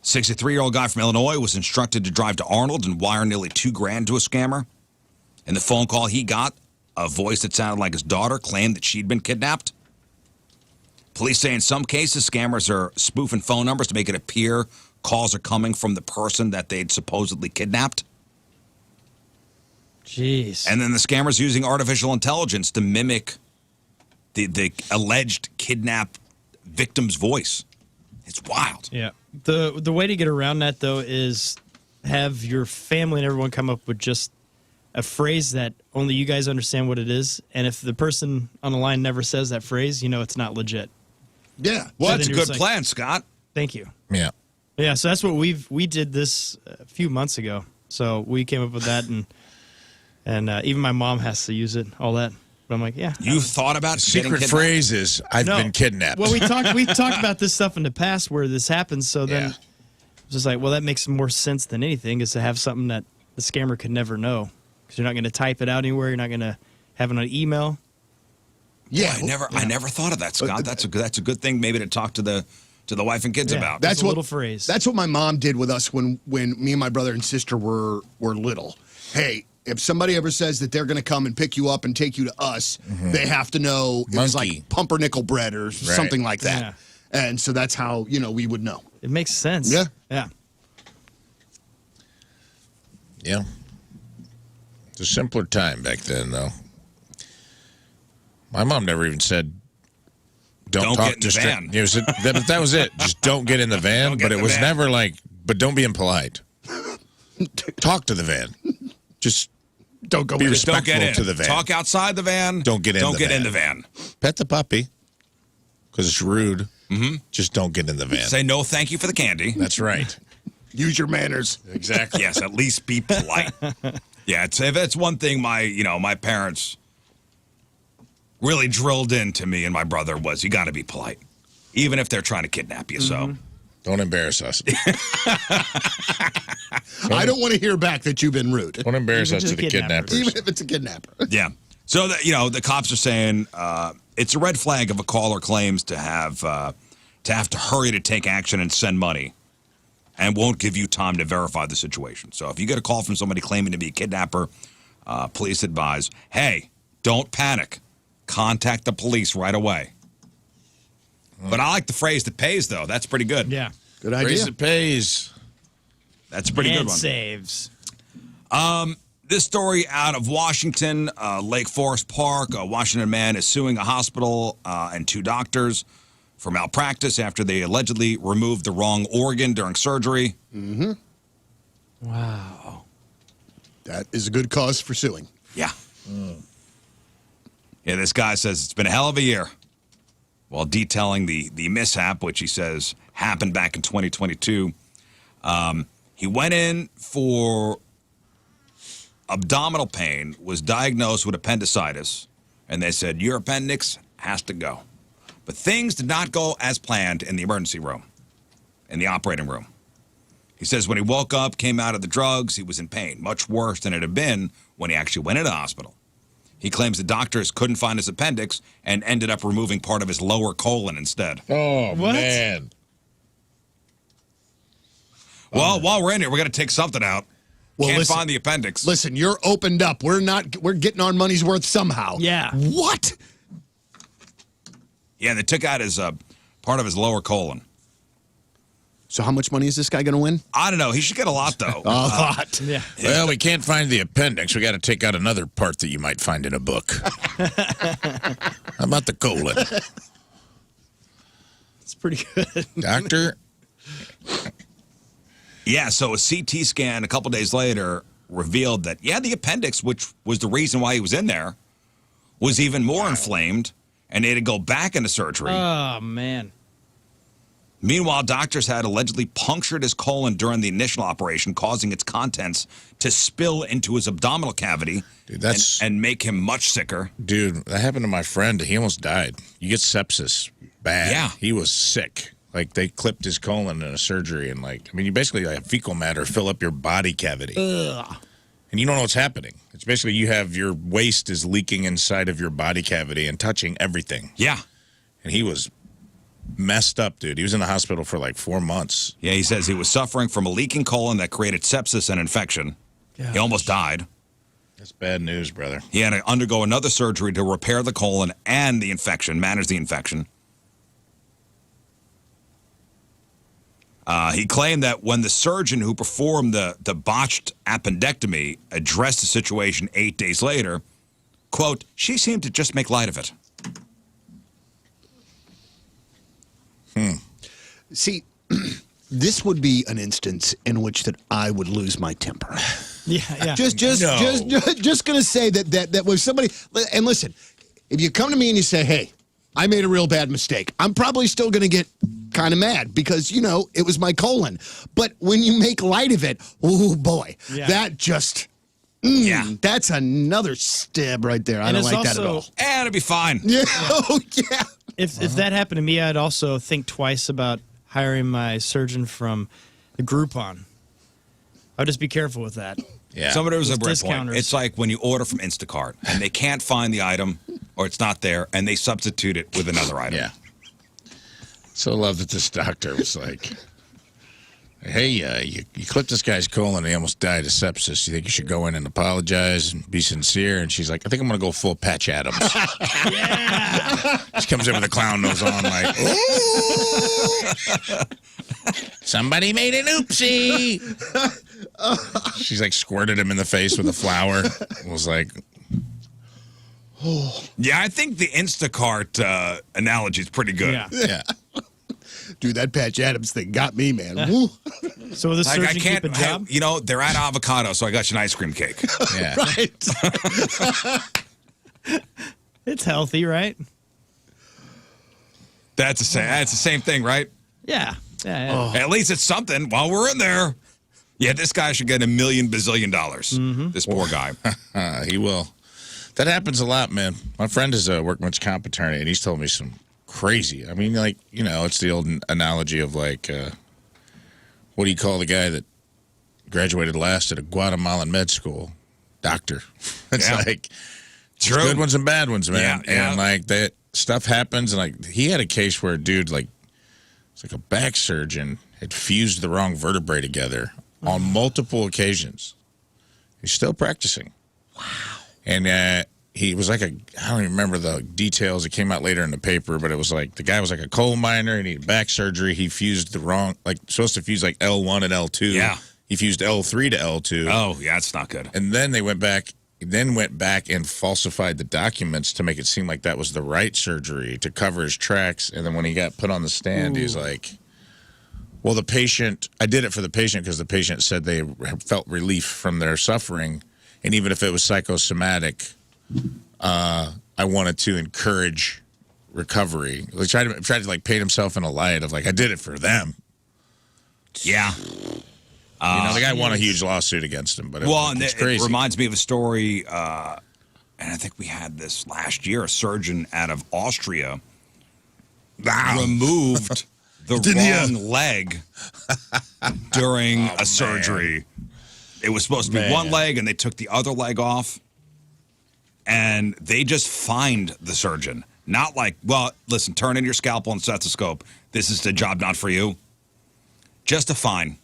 63-year-old guy from Illinois was instructed to drive to Arnold and wire nearly $2,000 to a scammer. And the phone call he got a voice that sounded like his daughter claimed that she'd been kidnapped. Police say in some cases, scammers are spoofing phone numbers to make it appear calls are coming from the person that they'd supposedly kidnapped. Jeez. And then the scammers using artificial intelligence to mimic the alleged kidnap victim's voice. It's wild. Yeah. The way to get around that, though, is have your family and everyone come up with just a phrase that only you guys understand what it is. And if the person on the line never says that phrase, you know it's not legit. Yeah. Well, So that's a then you're good just plan, Scott. Thank you. Yeah. Yeah, so that's what we did this a few months ago. So we came up with that, and even my mom has to use it, all that. But I'm like, yeah. You thought about getting Secret kidnapped? phrase is, I've been kidnapped. Well, we've talked about this stuff in the past where this happens. So then it's just like, well, that makes more sense than anything is to have something that the scammer could never know because you're not going to type it out anywhere. You're not going to have it on email. Yeah. Boy, I never thought of that, Scott. That's a good thing maybe to talk to the wife and kids about. That's a what little phrase. That's what my mom did with us when me and my brother and sister were little. Hey, if somebody ever says that they're going to come and pick you up and take you to us, they have to know it was like pumpernickel bread or something like that. Yeah. And so that's how, we would know. It makes sense. Yeah. Yeah. Yeah. It's a simpler time back then, though. My mom never even said, don't talk get in the van. That was it. Just don't get in the van. But it was never like, but don't be impolite. Talk to the van. Just don't go be in. respectful Don't get in. to the van. Talk outside the van. Don't get in Don't the get van. in the van. Pet the puppy because it's rude. Mm-hmm. Just don't get in the van. Say no thank you for the candy. That's right. Use your manners. Exactly. Yes, at least be polite. Yeah, it's one thing my parents really drilled into me and my brother was you got to be polite, even if they're trying to kidnap you. So don't embarrass us. I don't want to hear back that you've been rude. Don't embarrass Even us to to the the kidnappers. kidnappers. Even if it's a kidnapper. yeah, so the cops are saying it's a red flag if a caller claims to have to hurry to take action and send money, and won't give you time to verify the situation. So if you get a call from somebody claiming to be a kidnapper, police advise, hey, don't panic. Contact the police right away. But I like the phrase that pays, though. That's pretty good. Yeah. Good idea. Phrase that pays. That's a pretty and good one. saves. This story out of Washington, Lake Forest Park. A Washington man is suing a hospital and 2 doctors for malpractice after they allegedly removed the wrong organ during surgery. Mm-hmm. Wow. That is a good cause for suing. Yeah. Yeah, this guy says it's been a hell of a year. While detailing the mishap, which he says happened back in 2022, he went in for abdominal pain, was diagnosed with appendicitis, and they said, your appendix has to go. But things did not go as planned in the emergency room, in the operating room. He says when he woke up, came out of the drugs, he was in pain, much worse than it had been when he actually went into the hospital. He claims the doctors couldn't find his appendix and ended up removing part of his lower colon instead. Oh, What? man. Well, while we're in here, we're going to take something out. Well, Can't listen- find the appendix. Listen, you're opened up. We're getting our money's worth somehow. Yeah. What? Yeah, they took out his part of his lower colon. So how much money is this guy going to win? I don't know. He should get a lot, though. A lot. Yeah. Well, we can't find the appendix. We got to take out another part that you might find in a book. How about the colon? It's pretty good. Doctor? Yeah, so a CT scan a couple days later revealed that, the appendix, which was the reason why he was in there, was even more inflamed, and they had to go back into surgery. Oh, man. Meanwhile, doctors had allegedly punctured his colon during the initial operation, causing its contents to spill into his abdominal cavity. Dude, that's- and make him much sicker. Dude, that happened to my friend. He almost died. You get sepsis bad. Yeah. He was sick. Like, they clipped his colon in a surgery, and, you basically have fecal matter fill up your body cavity. Ugh. And you don't know what's happening. It's basically you have your waste is leaking inside of your body cavity and touching everything. Yeah. And he was messed up, dude. He was in the hospital for 4 months. Yeah, he says he was suffering from a leaking colon that created sepsis and infection. He almost died. That's bad news, brother. He had to undergo another surgery to repair the colon and the infection, manage the infection. He claimed that when the surgeon who performed the botched appendectomy addressed the situation 8 days later, quote, she seemed to just make light of it. See, this would be an instance in which that I would lose my temper. Yeah. Just gonna say that was somebody. And listen, if you come to me and you say, "Hey, I made a real bad mistake," I'm probably still gonna get kind of mad because it was my colon. But when you make light of it, oh boy, that just. That's another stab right there. I don't like that at all. It'll be fine. Yeah. Oh, yeah. If that happened to me, I'd also think twice about hiring my surgeon from the Groupon. I'd just be careful with that. Yeah. Somebody was a great point. Discounters. It's like when you order from Instacart and they can't find the item or it's not there and they substitute it with another item. Yeah. So I love that this doctor was like, hey, you clipped this guy's colon and he almost died of sepsis. You think you should go in and apologize and be sincere? And she's like, I think I'm going to go full Patch Adams. Yeah. She comes in with a clown nose on like, ooh. Somebody made an oopsie. She's like squirted him in the face with a flower. It was like, Yeah, I think the Instacart analogy is pretty good. Yeah. Dude, that Patch Adams thing got me, man. Woo. So will the Like, surgeon keep a job? they're at avocado, so I got you an ice cream cake. yeah. Right. It's healthy, right? That's the same thing, right? Yeah. At least it's something while we're in there. Yeah, this guy should get $1 million bazillion. This poor guy. He will. That happens a lot, man. My friend is a workman's comp attorney, and he's told me some crazy. I mean, like, it's the old analogy of like, what do you call the guy that graduated last at a Guatemalan med school? Doctor. It's like, True. good ones and bad ones, man. Yeah. And like that stuff happens. And like, he had a case where a dude, like, it's like a back surgeon had fused the wrong vertebrae together on multiple occasions. He's still practicing. Wow. And he was like I don't even remember the details. It came out later in the paper, but it was like the guy was like a coal miner and he had back surgery. He fused the wrong, like supposed to fuse like L1 and L2. Yeah. He fused L3 to L2. Oh, yeah, it's not good. And then they went back and falsified the documents to make it seem like that was the right surgery to cover his tracks. And then when he got put on the stand, he was like, well, I did it for the patient because the patient said they felt relief from their suffering. And even if it was psychosomatic, I wanted to encourage recovery. He tried to like paint himself in a light of like, I did it for them. Yeah. The guy won a huge lawsuit against him, but it's crazy. It reminds me of a story, and I think we had this last year. A surgeon out of Austria removed the wrong leg during a surgery. It was supposed to be one leg, and they took the other leg off. And they just fined the surgeon. Not like, well, listen, turn in your scalpel and stethoscope. This is the job not for you. Just a fine.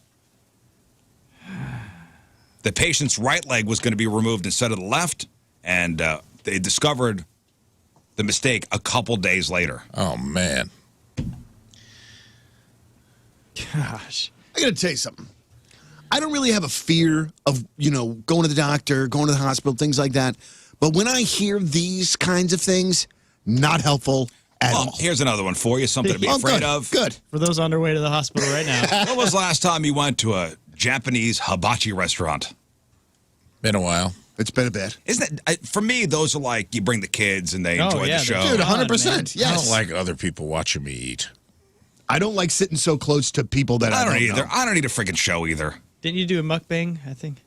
The patient's right leg was going to be removed instead of the left, and they discovered the mistake a couple days later. Oh, man. Gosh. I got to tell you something. I don't really have a fear of, going to the doctor, going to the hospital, things like that. But when I hear these kinds of things, not helpful at all. Here's another one for you, something to be afraid of. Good. For those on their way to the hospital right now. When was the last time you went to a Japanese hibachi restaurant? Been a while. It's been a bit. Isn't it? For me, those are like you bring the kids and they enjoy the show. Dude, 100%. Yes. I don't like other people watching me eat. I don't like sitting so close to people that I don't either. know. I don't need a freaking show either. Didn't you do a mukbang, I think?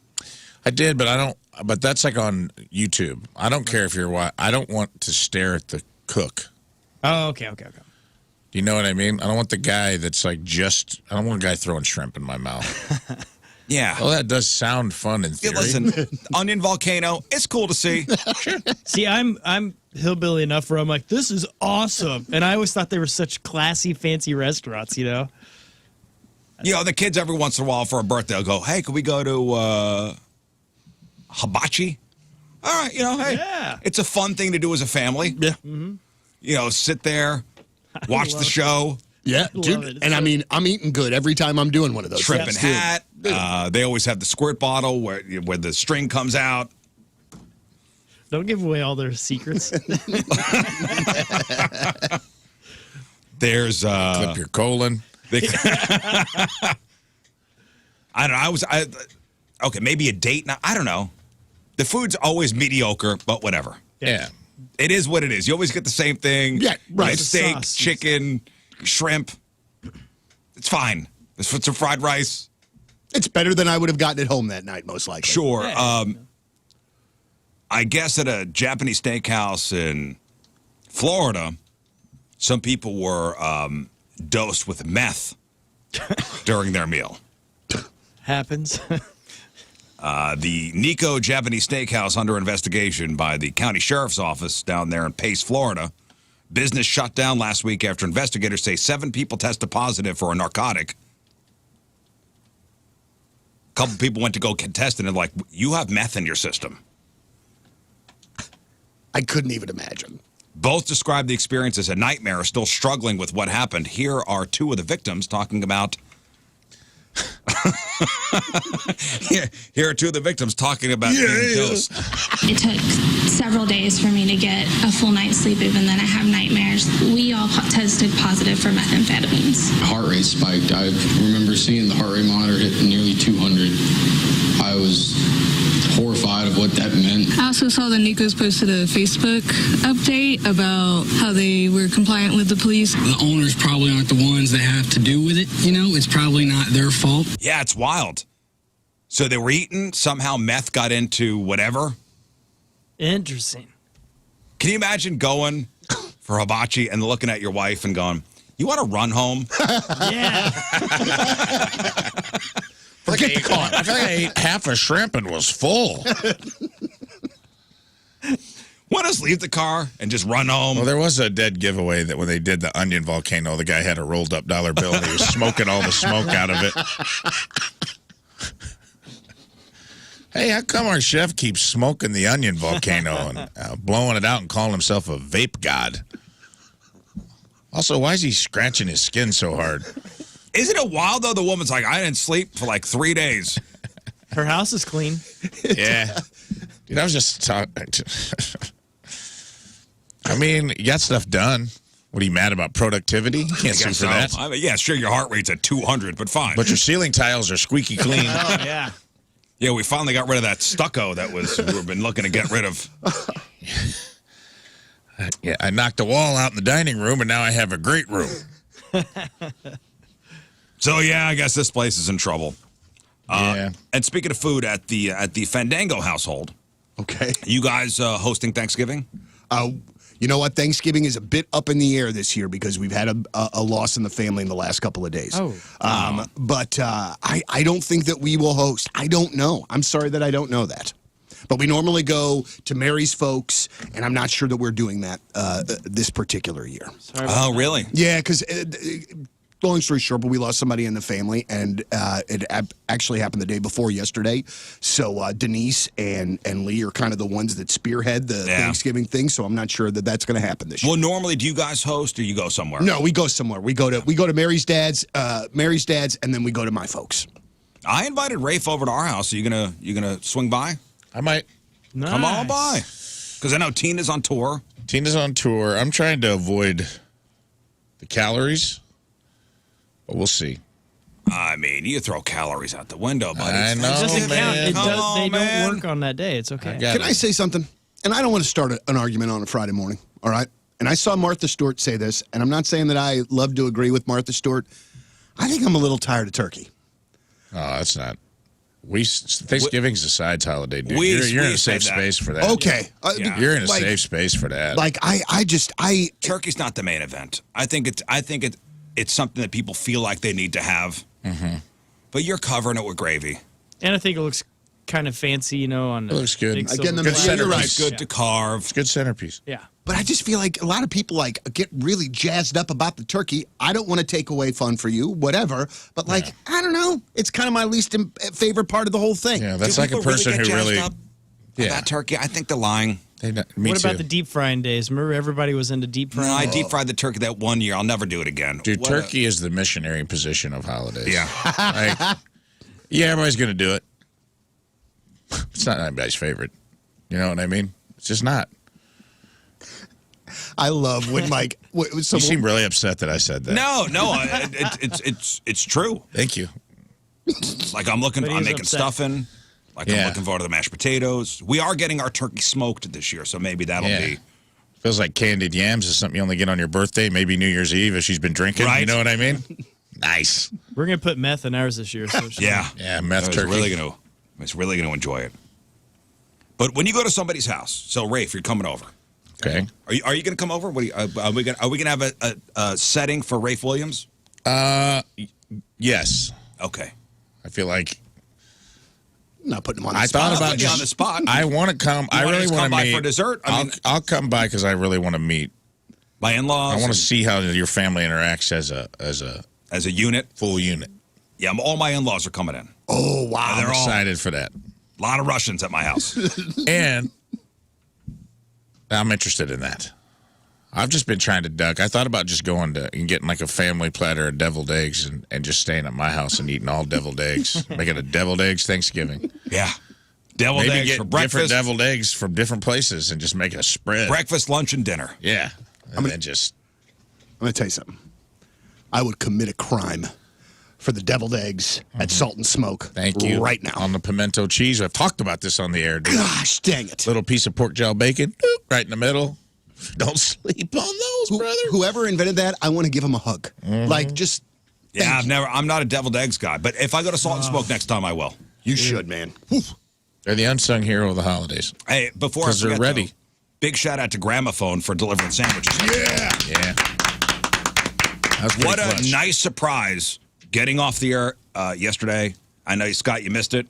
I did, but I don't. But that's like on YouTube. I don't care if you're. I don't want to stare at the cook. Oh, okay. Do you know what I mean? I don't want the guy that's like just. I don't want a guy throwing shrimp in my mouth. Yeah. Well, that does sound fun in theory. Listen, onion volcano. It's cool to see. See, I'm hillbilly enough where I'm like, this is awesome, and I always thought they were such classy, fancy restaurants. The kids every once in a while for a birthday will go, hey, can we go to Habachi? All right, hey, it's a fun thing to do as a family. Yeah. Sit there, watch the show. Yeah, dude. And I mean, I'm eating good every time I'm doing one of those. Shrimp and hat. They always have the squirt bottle where the string comes out. Don't give away all their secrets. There's clip your colon. I don't know. Okay, maybe a date now. I don't know. The food's always mediocre, but whatever. Yeah. It is what it is. You always get the same thing. Yeah, right. Steak, Sauce. chicken, shrimp. It's fine. Let's put some fried rice. It's better than I would have gotten at home that night, most likely. Sure. Yeah. I guess at a Japanese steakhouse in Florida, some people were dosed with meth during their meal. Happens. The Nico Japanese Steakhouse under investigation by the county sheriff's office down there in Pace, Florida. Business shut down last week after investigators say 7 people tested positive for a narcotic. A couple people went to go test it and like, you have meth in your system. I couldn't even imagine. Both described the experience as a nightmare, still struggling with what happened. Here are 2 of the victims talking about... Here are 2 of the victims talking about being dosed. It took several days for me to get a full night's sleep, even then I have nightmares. We all tested positive for methamphetamines. Heart rate spiked. I remember seeing the heart rate monitor hit nearly 200. I was horrified of what that meant. I also saw that Nico's posted a Facebook update about how they were compliant with the police. The owners probably aren't the ones that have to do with it. It's probably not their fault. Yeah, it's wild. So they were eating, somehow meth got into whatever. Interesting. Can you imagine going for hibachi and looking at your wife and going, you want to run home? Yeah. Forget the car. I feel like I ate half a shrimp and was full. Want us leave the car and just run home? Well, there was a dead giveaway that when they did the onion volcano, the guy had a rolled up dollar bill and he was smoking all the smoke out of it. Hey, how come our chef keeps smoking the onion volcano and blowing it out and calling himself a vape god? Also, why is he scratching his skin so hard? Isn't it wild, though? The woman's like, I didn't sleep for like 3 days. Her house is clean. Yeah. Dude, I was just talking. I mean, you got stuff done. What, are you mad about productivity? You can't sue for that. I mean, yeah, sure, your heart rate's at 200, but fine. But your ceiling tiles are squeaky clean. Oh, yeah. Yeah, we finally got rid of that stucco that we've been looking to get rid of. Yeah, I knocked the wall out in the dining room, and now I have a great room. So, yeah, I guess this place is in trouble. Yeah. And speaking of food, at the Fandango household, Okay. you guys hosting Thanksgiving? You know what? Thanksgiving is a bit up in the air this year because we've had a loss in the family in the last couple of days. But I don't think that we will host. I don't know. I'm sorry that I don't know that. But we normally go to Mary's folks, and I'm not sure that we're doing that this particular year. Oh, really? Yeah, because long story short, but we lost somebody in the family, and it actually happened the day before yesterday. So Denise and Lee are kind of the ones that spearhead the Thanksgiving thing. So I'm not sure that that's going to happen this year. Well, normally, do you guys host or you go somewhere? No, we go somewhere. We go to Mary's dad's, and then we go to my folks. I invited Rafe over to our house. Are you gonna swing by? I might. Nice. Come on by. Because I know Tina's on tour. Tina's on tour. I'm trying to avoid the calories, but we'll see. I mean, you throw calories out the window, buddy. I know, It doesn't count. man. They man. don't work on that day. It's okay. Can I say something? And I don't want to start an argument on a Friday morning, all right? And I saw Martha Stewart say this, and I'm not saying that I love to agree with Martha Stewart. I think I'm a little tired of turkey. Oh, that's not. Thanksgiving's a sides holiday, dude. We You're in a safe said that. space for that. Okay. You're in a safe space for that. Like, Turkey's not the main event. I think it's something that people feel like they need to have. Mm-hmm. But you're covering it with gravy. And I think it looks kind of fancy, on It looks good. big Again, silver the plate. yeah, you're right. It's good to carve. It's a good centerpiece. Yeah. But I just feel like a lot of people get really jazzed up about the turkey. I don't want to take away fun for you, whatever. But I don't know. It's kind of my least favorite part of the whole thing. Yeah, that's Do like a people person get who jazzed really. up? for that turkey. I think they're lying. What about the deep frying days? Remember, everybody was into deep frying? No, I deep fried the turkey that one year. I'll never do it again. Dude, turkey is the missionary position of holidays. Yeah. Like, yeah, everybody's going to do it. It's not anybody's favorite. You know what I mean? It's just not. I love when Mike. You seem really upset that I said that. No, it's true. Thank you. Like I'm making stuffing. Like I'm looking forward to the mashed potatoes. We are getting our turkey smoked this year, so maybe that'll be. Feels like candied yams is something you only get on your birthday, maybe New Year's Eve if she's been drinking. Right. You know what I mean? Nice. We're gonna put meth in ours this year. So yeah, meth turkey. It's really gonna enjoy it. But when you go to somebody's house, so Rafe, you're coming over. Okay. Are you going to come over? What are we going to have a setting for Rafe Williams? Yes. Okay. I feel like I'm not putting him on the spot. spot. I thought about on the spot. I want to come. I really want to meet for dessert. I'll come by because I really want to meet my in-laws. I want to see how your family interacts as a unit, full unit. Yeah, all my in-laws are coming in. Oh wow, I'm excited for that. A lot of Russians at my house, and I'm interested in that. I've just been trying to duck. I thought about just going and getting like a family platter of deviled eggs and just staying at my house and eating all deviled eggs. Making a deviled eggs Thanksgiving. Yeah. Deviled Maybe eggs get for breakfast. Different deviled eggs from different places and just make it a spread. Breakfast, lunch, and dinner. Yeah. I'm going to tell you something. I would commit a crime for the deviled eggs at Salt and Smoke. Thank you. Right now. On the pimento cheese. I've talked about this on the air, dude. Gosh, dang it. Little piece of pork gel bacon, right in the middle. Don't sleep on those, brother. Whoever invented that, I want to give him a hug. Like, just. Yeah, I'm not a deviled eggs guy, but if I go to Salt and Smoke next time, I will. You should, man. They're the unsung hero of the holidays. Hey, before I forget, they're ready. Though, big shout out to Gramophone for delivering sandwiches. Yeah. What a nice surprise getting off the air yesterday. I know, Scott, you missed it.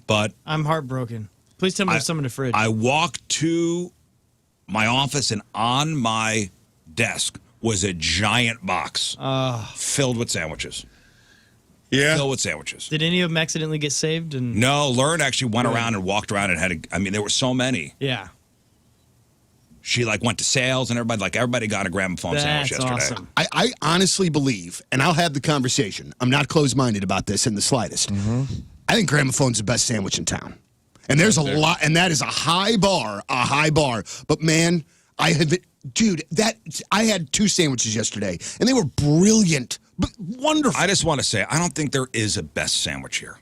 But I'm heartbroken. Please tell me there's some in the fridge. I walked to my office, and on my desk was a giant box filled with sandwiches. Yeah. Filled with sandwiches. Did any of them accidentally get saved? And No, Lern actually went around and walked around and there were so many. Yeah. She went to sales and everybody got a Gramophone sandwich yesterday. Awesome. I honestly believe, and I'll have the conversation, I'm not closed-minded about this in the slightest. I think Gramophone's the best sandwich in town. And there's a lot, and that is a high bar. But man, I had 2 sandwiches yesterday, and they were brilliant, but wonderful. I just want to say, I don't think there is a best sandwich here.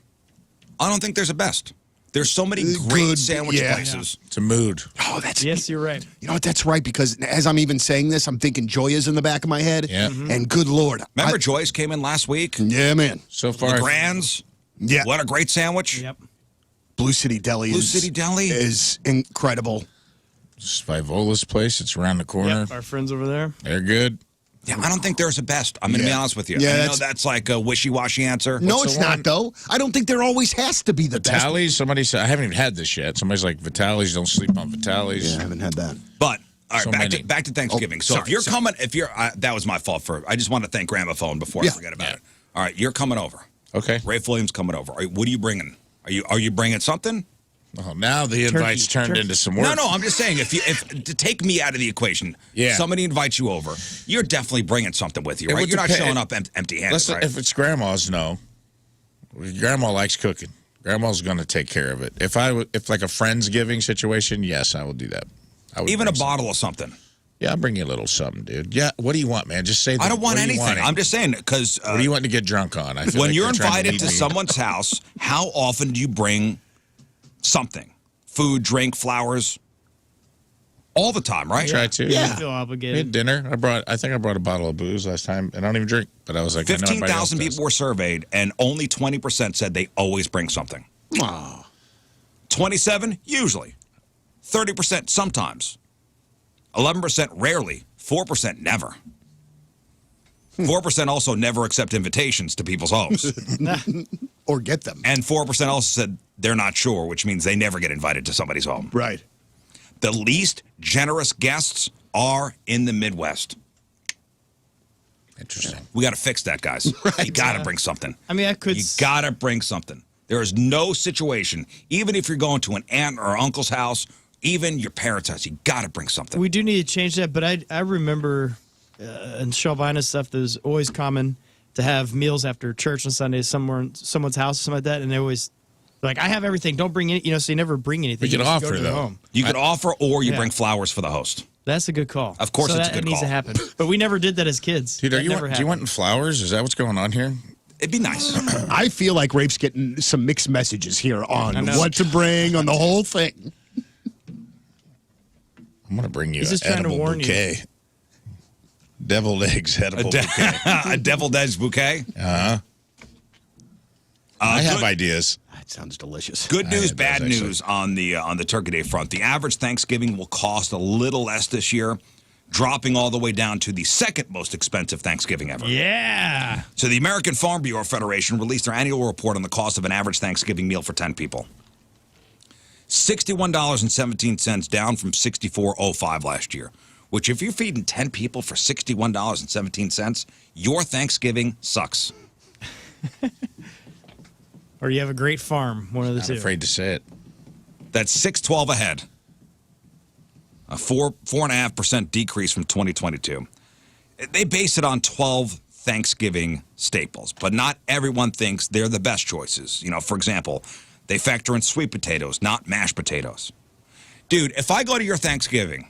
I don't think there's a best. There's so many great sandwich places. It's a mood. Oh, Yes, you're right. You know what? That's right, because as I'm even saying this, I'm thinking Joya's in the back of my head. Yeah. And good Lord. Remember Joyce came in last week? Yeah, man. So far. The Grands. Yeah. What a great sandwich. Yep. Blue City Deli is incredible. Vivola's place. It's around the corner. Yep, our friends over there. They're good. Yeah, I don't think there's a best. I'm going to be honest with you. Yeah, I know that's like a wishy-washy answer. No, it's not, though. I don't think there always has to be the best. Vitalis, somebody said, I haven't even had this yet. Somebody's like, Vitalis, don't sleep on Vitalis. Yeah, I haven't had that. But, all right, back to Thanksgiving. So sorry, if you're coming, that was my fault I just want to thank Gramophone before I forget about it. All right, you're coming over. Okay. Rafe Williams coming over. What are you bringing? Are you bringing something? Oh, now the invite's turned into some work. No, I'm just saying, if to take me out of the equation, somebody invites you over, you're definitely bringing something with you, right? You're not showing up empty-handed, right? If it's grandma's, no. Grandma likes cooking. Grandma's going to take care of it. If like a Friendsgiving situation, yes, I will do that. Even a bottle of something. Yeah, I'll bring you a little something, dude. Yeah, what do you want, man? Just say that. I don't want anything. I'm just saying, because... what do you want to get drunk on? When you're invited to someone's house, how often do you bring something? Food, drink, flowers? All the time, right? I try to. Yeah. I feel obligated. Dinner. I think I brought a bottle of booze last time, and I don't even drink. But I was like, 15,000 people were surveyed, and only 20% said they always bring something. 27, usually. 30%, sometimes. 11%, rarely. 4%, never. 4% also never accept invitations to people's homes. Or get them. And 4% also said they're not sure, which means they never get invited to somebody's home. Right. The least generous guests are in the Midwest. Interesting. We got to fix that, guys. Right. You got to bring something. I mean, You got to bring something. There is no situation, even if you're going to an aunt or uncle's house, even your parents' house, you got to bring something. We do need to change that, but I remember in Shelvina stuff, there's always common to have meals after church on Sundays somewhere in someone's house or something like that, and they always like, I have everything, don't bring any, so you never bring anything. You can just go offer, to their though. home. You could offer, or you bring flowers for the host. That's a good call. Of course, it's a good that needs call. to happen. But we never did that as kids. Dude, That do never you want flowers? Is that what's going on here? It'd be nice. I feel like Rafe's getting some mixed messages here on I know. what to bring, on the whole thing. I'm going to bring you He's an just trying to edible warn you. bouquet. Deviled eggs edible bouquet. A deviled eggs bouquet? Uh-huh. I have good- ideas. That sounds delicious. Good news, it bad does, news on the Turkey Day front. The average Thanksgiving will cost a little less this year, dropping all the way down to the second most expensive Thanksgiving ever. Yeah. So the American Farm Bureau Federation released their annual report on the cost of an average Thanksgiving meal for 10 people. $61.17, down from $64.05 last year, which if you're feeding 10 people for $61.17, your Thanksgiving sucks. Or you have a great farm, one of the I'm two. afraid to say it. That's $6.12 ahead. A 4.5% decrease from 2022. They base it on 12 Thanksgiving staples, but not everyone thinks they're the best choices. For example, they factor in sweet potatoes, not mashed potatoes. Dude, if I go to your Thanksgiving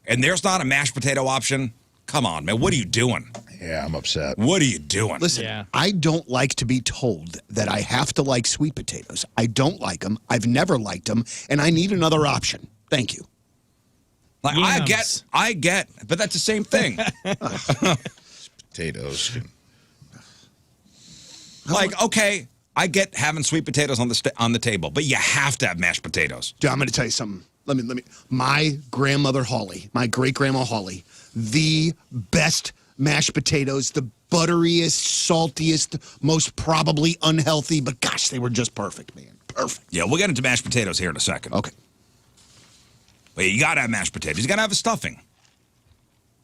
and there's not a mashed potato option, come on, man, what are you doing? Yeah, I'm upset. What are you doing? Listen, Yeah. I don't like to be told that I have to like sweet potatoes. I don't like them. I've never liked them, and I need another option. Thank you. Like, Yams. I get, but that's the same thing. Potatoes. Like, okay, I get having sweet potatoes on the table, but you have to have mashed potatoes. Dude, I'm going to tell you something. Let me. My grandmother Holly, my great grandma Holly, the best mashed potatoes, the butteriest, saltiest, most probably unhealthy, but gosh, they were just perfect, man. Perfect. Yeah, we'll get into mashed potatoes here in a second. Okay. But you got to have mashed potatoes. You got to have a stuffing.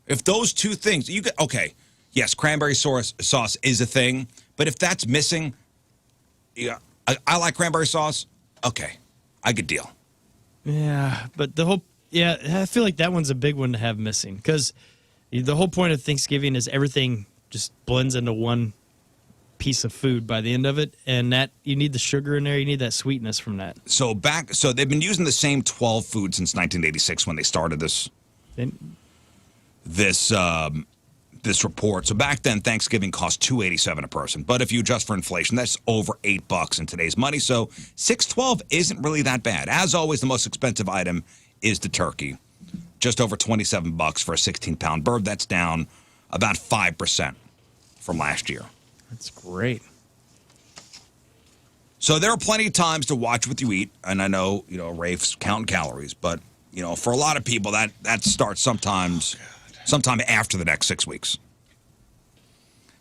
If those two things, okay, yes, cranberry sauce is a thing, but if that's missing, yeah, I like cranberry sauce. Okay, I could deal. Yeah, but I feel like that one's a big one to have missing because the whole point of Thanksgiving is everything just blends into one piece of food by the end of it, and that you need the sugar in there, you need that sweetness from that. So they've been using the same 12 foods since 1986 when they started this report. So back then, Thanksgiving cost $2.87 a person, but if you adjust for inflation, that's over $8 in today's money. So $6.12 isn't really that bad. As always, the most expensive item is the turkey, just over $27 for a 16-pound bird. That's down about 5% from last year. That's great. So there are plenty of times to watch what you eat, and I know Rafe's counting calories, but for a lot of people that starts sometime after the next 6 weeks.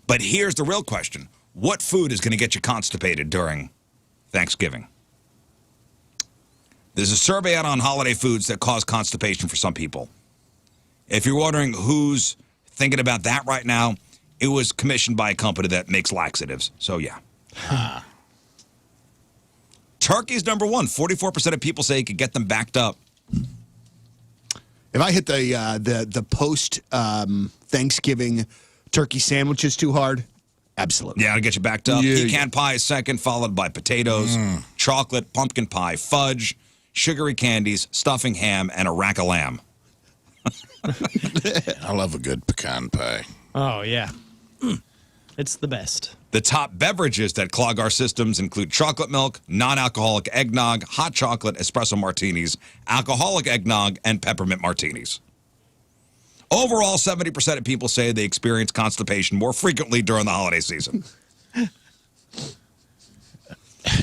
But here's the real question: what food is going to get you constipated during Thanksgiving? There's a survey out on holiday foods that cause constipation for some people. If you're wondering who's thinking about that right now, it was commissioned by a company that makes laxatives. So, yeah. Turkey's number one. 44% of people say it could get them backed up. If I hit the post Thanksgiving turkey sandwiches too hard, absolutely. Yeah, it'll get you backed up. Yeah, Pecan pie is second, followed by potatoes, chocolate, pumpkin pie, fudge, sugary candies, stuffing, ham, and a rack of lamb. I love a good pecan pie. Oh, yeah. It's the best. The top beverages that clog our systems include chocolate milk, non-alcoholic eggnog, hot chocolate, espresso martinis, alcoholic eggnog, and peppermint martinis. Overall, 70% of people say they experience constipation more frequently during the holiday season.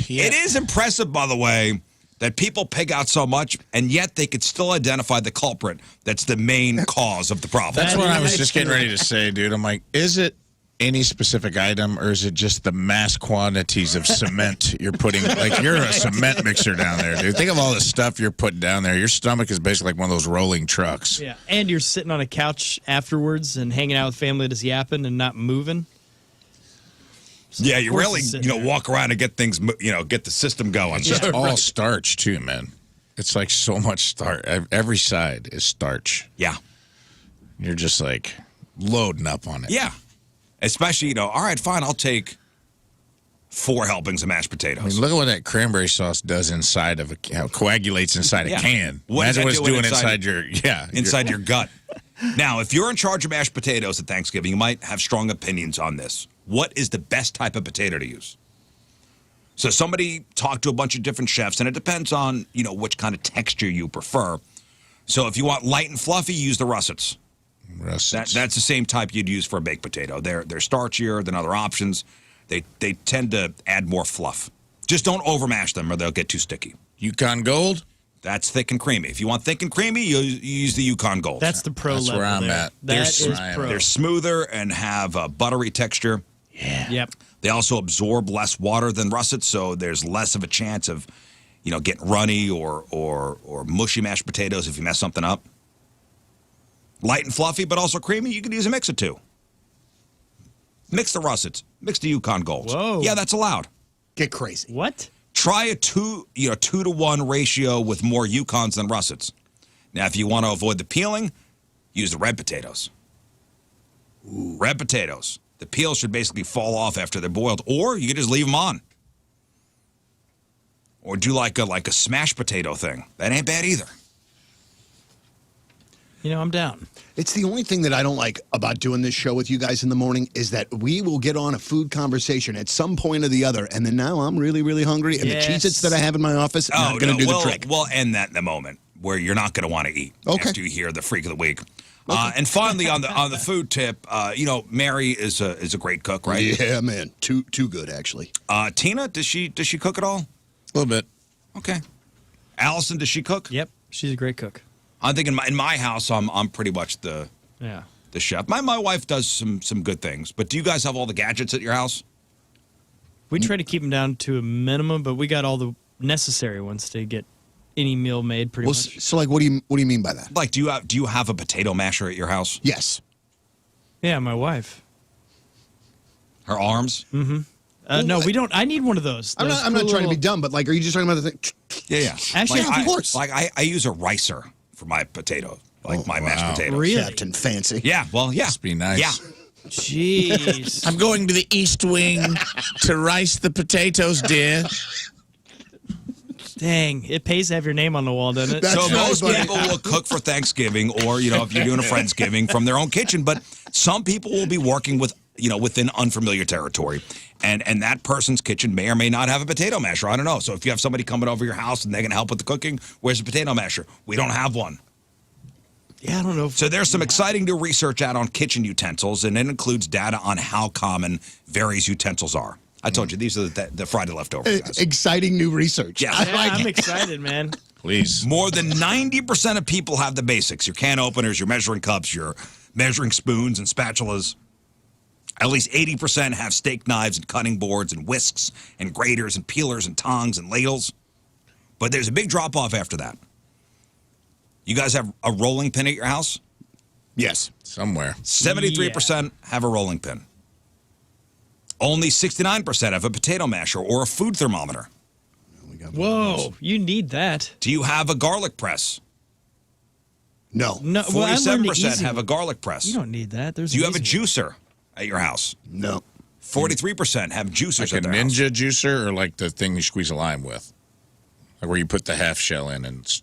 Yeah. It is impressive, by the way, that people pig out so much, and yet they could still identify the culprit that's the main cause of the problem. That's what I was just getting ready to say, dude. I'm like, is it any specific item, or is it just the mass quantities of cement you're putting? Like, you're a cement mixer down there, dude. Think of all the stuff you're putting down there. Your stomach is basically like one of those rolling trucks. Yeah, and you're sitting on a couch afterwards and hanging out with family just yapping and not moving. Yeah, you Of course really, it's sitting there. walk around and get things, get the system going. It's just all starch, too, man. It's like so much starch. Every side is starch. Yeah. You're just like loading up on it. Yeah. Especially, all right, fine, I'll take 4 helpings of mashed potatoes. I mean, look at what that cranberry sauce does inside of how it coagulates inside a can. What is Imagine that what it's doing doing inside your inside your gut. Now, if you're in charge of mashed potatoes at Thanksgiving, you might have strong opinions on this. What is the best type of potato to use? So somebody talked to a bunch of different chefs, and it depends on, which kind of texture you prefer. So if you want light and fluffy, use the russets. That's the same type you'd use for a baked potato. They're starchier than other options. They tend to add more fluff. Just don't overmash them or they'll get too sticky. Yukon Gold? That's thick and creamy. If you want thick and creamy, you use the Yukon Gold. That's the pro That's level where I'm there. at. That is pro. They're smoother and have a buttery texture. Yeah. Yep. They also absorb less water than russets, so there's less of a chance of, getting runny or mushy mashed potatoes if you mess something up. Light and fluffy, but also creamy, you could use a mix of 2. Mix the russets. Mix the Yukon Golds. Whoa. Yeah, that's allowed. Get crazy. What? Try a 2-to-1 ratio with more Yukons than russets. Now, if you want to avoid the peeling, use the red potatoes. Ooh. Red potatoes. The peel should basically fall off after they're boiled, or you can just leave them on. Or do like a smashed potato thing. That ain't bad either. I'm down. It's the only thing that I don't like about doing this show with you guys in the morning is that we will get on a food conversation at some point or the other, and then now I'm really, really hungry, and Yes. the Cheez-Its that I have in my office are not going to do the trick. We'll end that in a moment where you're not going to want to eat after you hear the freak of the week. And finally, on the food tip, Mary is a great cook, right? Yeah, man, too good actually. Tina, does she cook at all? A little bit. Okay. Allison, does she cook? Yep. She's a great cook. I think in my house, I'm pretty much the chef. My wife does some good things, but do you guys have all the gadgets at your house? We try to keep them down to a minimum, but we got all the necessary ones to get any meal made pretty much. So like, what do you mean by that? Like, do you have a potato masher at your house? Yes. Yeah, my wife. Her arms? Mm-hmm. No, we don't. I need one of those. I'm not trying to be dumb, but like, are you just talking about the thing? Yeah. Actually, of course. I use a ricer for my potato, my mashed potatoes. Really? Captain Fancy. Yeah, well, yeah. Must be nice. Yeah. Jeez. I'm going to the East Wing to rice the potatoes, dear. Dang, it pays to have your name on the wall, doesn't it? That's So right, most buddy. people will cook for Thanksgiving or, if you're doing a Friendsgiving from their own kitchen, but some people will be working with, within unfamiliar territory. And that person's kitchen may or may not have a potato masher. I don't know. So if you have somebody coming over your house and they can help with the cooking, where's the potato masher? We don't have one. Yeah, I don't know. So there's some exciting new research out on kitchen utensils, and it includes data on how common various utensils are. I told you, these are the Friday leftovers, guys. Exciting new research. Yeah. I'm excited, man. Please. More than 90% of people have the basics. Your can openers, your measuring cups, your measuring spoons and spatulas. At least 80% have steak knives and cutting boards and whisks and graters and peelers and tongs and ladles. But there's a big drop-off after that. You guys have a rolling pin at your house? Yes. Somewhere. 73% have a rolling pin. Only 69% have a potato masher or a food thermometer. Whoa, you need that. Do you have a garlic press? No. No, well, I learned the 47% easy have a one. garlic press. You don't need that. There's Do you have a an easy one. juicer at your house? No. 43% have juicers Like at a their house. ninja juicer or like the thing you squeeze a lime with? Like where you put the half shell in and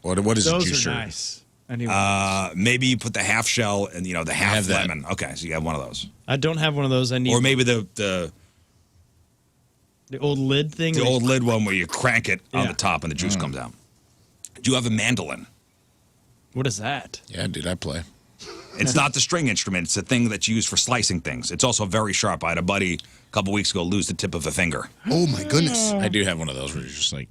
what is Those a juicer? are nice. Anyway, Maybe you put the half shell and the half have that. lemon. Okay, so you have one of those. I don't have one of those. I need Or maybe the old lid thing. old lid one where you crank it on Yeah. the top and the juice comes out. Do you have a mandolin? What is that? Yeah, dude, I play. It's not the string instrument. It's the thing that's used for slicing things. It's also very sharp. I had a buddy a couple weeks ago lose the tip of a finger. Oh my goodness. I do have one of those where you're just like,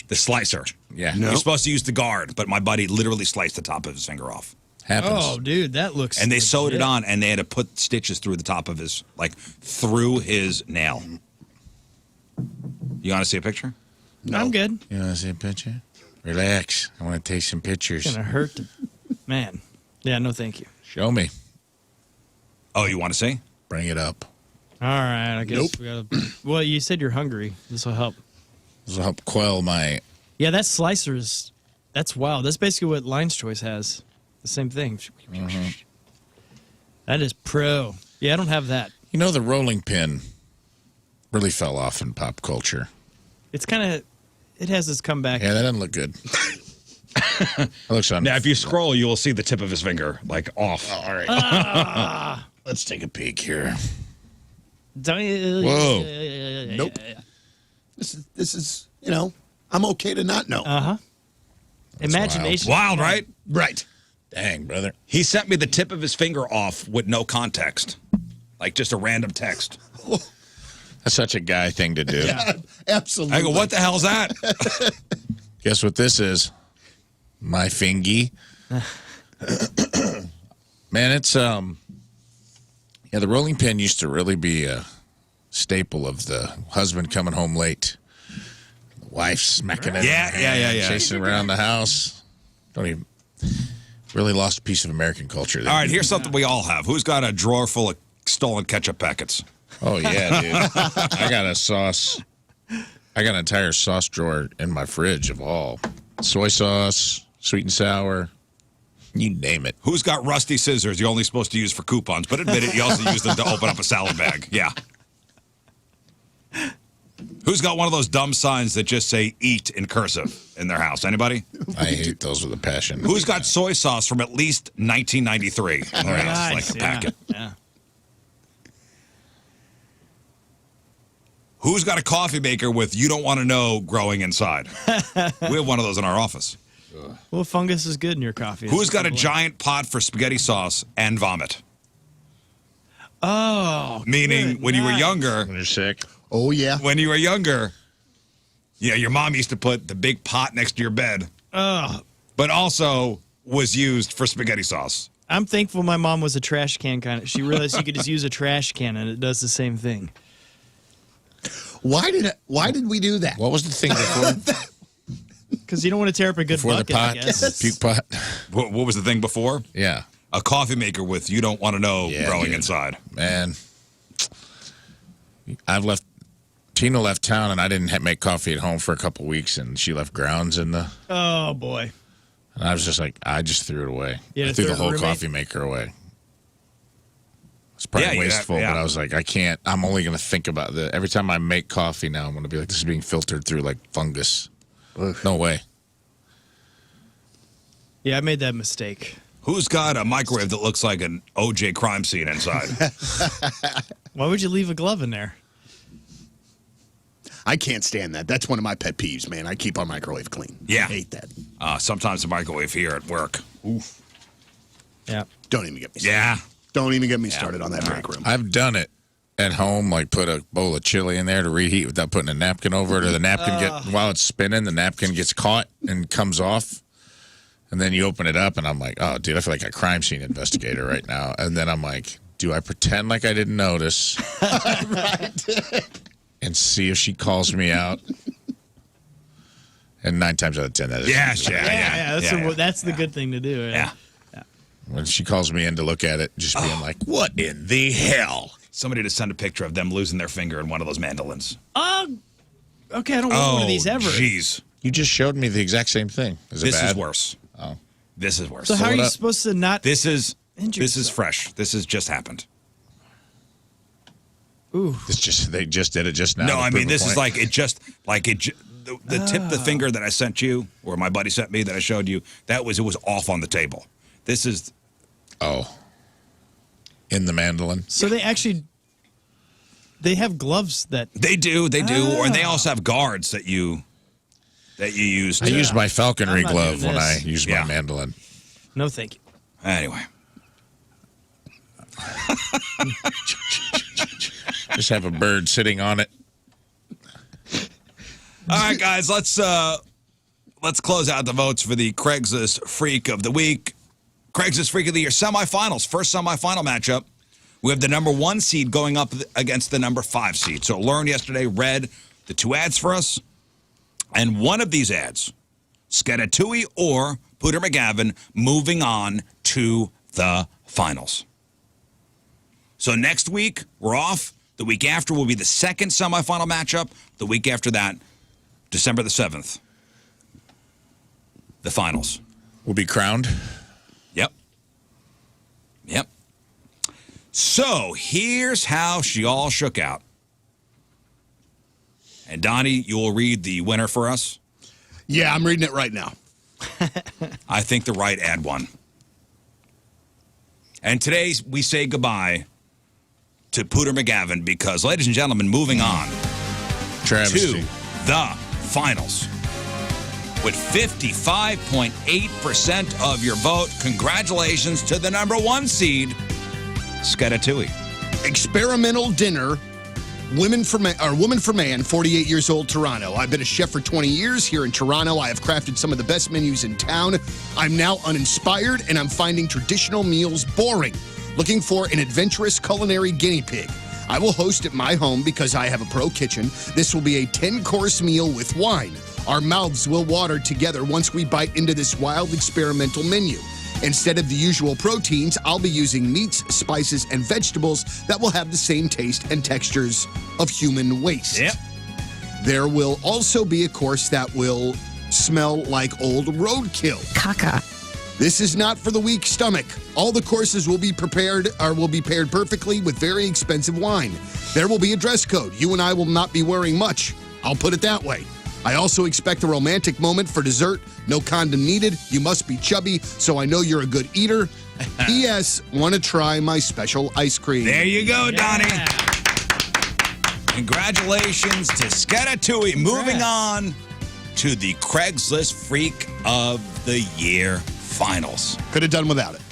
The slicer. yeah, You're supposed to use the guard, but my buddy literally sliced the top of his finger off. happens. Oh, dude, that looks. And they sewed it legit. on, and they had to put stitches through the top of his, through his nail. You want to see a picture? No. I'm good. You want to see a picture? Relax. I want to take some pictures. It's gonna hurt. Man. Yeah, no, thank you. Show me. Oh, you want to see? Bring it up. All right, I guess Nope. we gotta. Well, you said you're hungry. This will help. This will help quell my. Yeah, that slicer is. That's wild. That's basically what Lion's Choice has. The same thing. That is pro. Yeah, I don't have that. You know, the rolling pin really fell off in pop culture. It's kind of. It has its comeback. Yeah, that doesn't look good. It looks on. Now, if you scroll, you will see the tip of his finger, like, off. Oh, all right. Let's take a peek here. Whoa. Nope. This is, I'm okay to not know. Imagination. Wild, right? Right. Dang, brother. He sent me the tip of his finger off with no context. Like, just a random text. That's such a guy thing to do. Yeah, absolutely. I go, what the hell's that? Guess what this is? My fingy. Man, it's yeah, the rolling pin used to really be a staple of the husband coming home late, the wife smacking it, Yeah. chasing around the house. Don't even really lost a piece of American culture there. All right, here's something we all have. Who's got a drawer full of stolen ketchup packets? Oh yeah, dude. I got an entire sauce drawer in my fridge of all soy sauce, sweet and sour. You name it. Who's got rusty scissors you're only supposed to use for coupons, but admit it, you also use them to open up a salad bag? Yeah. Who's got one of those dumb signs that just say eat in cursive in their house? Anybody? I hate those with a passion. Who's got soy sauce from at least 1993 in their house, like a packet? Yeah. Who's got a coffee maker with you don't want to know growing inside? We have one of those in our office. Well, fungus is good in your coffee. Who's got a giant pot for spaghetti sauce and vomit? Oh, Meaning, good, when you were nice. younger, When you're sick. Oh, yeah. when you were younger, yeah, your mom used to put the big pot next to your bed, Oh, but also was used for spaghetti sauce. I'm thankful my mom was a trash can kind of. She realized you could just use a trash can and it does the same thing. Why did we do that? What was the thing before? Because you don't want to tear up a good Before the bucket, I pot? guess. Puke pot? What was the thing before? Yeah. A coffee maker with you don't want to know Yeah, growing dude. inside. Man. Tina left town and I didn't make coffee at home for a couple weeks and she left grounds in the. Oh, boy. And I was just like, I just threw it away. You had I to threw throw the it whole roommate? coffee maker away. It's probably Yeah, wasteful, yeah. but I was like, I can't. I'm only going to think about every time I make coffee now, I'm going to be like, this is being filtered through like fungus. No way. Yeah, I made that mistake. Who's got a microwave that looks like an OJ crime scene inside? Why would you leave a glove in there? I can't stand that. That's one of my pet peeves, man. I keep our microwave clean. Yeah. I hate that. Sometimes the microwave here at work. Oof. Yeah. Don't even get me started. Yeah. Don't even get me started on that break room. I've done it at home, like put a bowl of chili in there to reheat without putting a napkin over it, or the napkin while it's spinning, the napkin gets caught and comes off. And then you open it up, and I'm like, oh, dude, I feel like a crime scene investigator right now. And then I'm like, do I pretend like I didn't notice? Right. And see if she calls me out? And 9 times out of 10, that is. Yeah, that's the good thing to do. Yeah. When she calls me in to look at it, just being like, what in the hell? Somebody to send a picture of them losing their finger in one of those mandolins. Okay, I don't want one of these ever. Jeez. You just showed me the exact same thing. Is it This bad? is worse. Oh. This is worse. So how are it you up. supposed to not? This is Injure this is yourself. fresh. This has just happened. Ooh. They just did it just now. No, to I prove mean a this is point. like the tip of the finger that I sent you, or my buddy sent me that I showed you. It was off on the table. This is in the mandolin. So they have gloves that. they do, and they also have guards that you use. I To, use my falconry I'm not glove doing when I this. use Yeah. my mandolin. No, thank you. anyway. Just have a bird sitting on it. All right, guys, let's close out the votes for the Craigslist Freak of the Week. Craigslist Freak of the Year semifinals. First semifinal matchup. We have the number 1 seed going up against the number 5 seed. So Lern yesterday read the 2 ads for us. And one of these ads, Skedatui or Pooter McGavin, moving on to the finals. So next week, we're off. The week after will be the second semifinal matchup. The week after that, December the 7th, the finals. Will be crowned. Yep. So here's how she all shook out. And Donnie, you will read the winner for us. Yeah, I'm reading it right now. I think the right ad won. And today we say goodbye to Pooter McGavin because, ladies and gentlemen, moving on Travesty. to the finals. With 55.8% of your vote, congratulations to the number 1 seed, Skedatui. Experimental dinner, woman for man, 48 years old, Toronto. I've been a chef for 20 years here in Toronto. I have crafted some of the best menus in town. I'm now uninspired, and I'm finding traditional meals boring. Looking for an adventurous culinary guinea pig. I will host at my home because I have a pro kitchen. This will be a 10-course meal with wine. Our mouths will water together once we bite into this wild experimental menu. Instead of the usual proteins, I'll be using meats, spices, and vegetables that will have the same taste and textures of human waste. Yep. There will also be a course that will smell like old roadkill. Caca. This is not for the weak stomach. All the courses will be paired perfectly with very expensive wine. There will be a dress code. You and I will not be wearing much. I'll put it that way. I also expect a romantic moment for dessert. No condom needed. You must be chubby, so I know you're a good eater. P.S. Want to try my special ice cream. There you go, Donnie. Congratulations to Skedatui. Moving on to the Craigslist Freak of the Year finals. Could have done without it.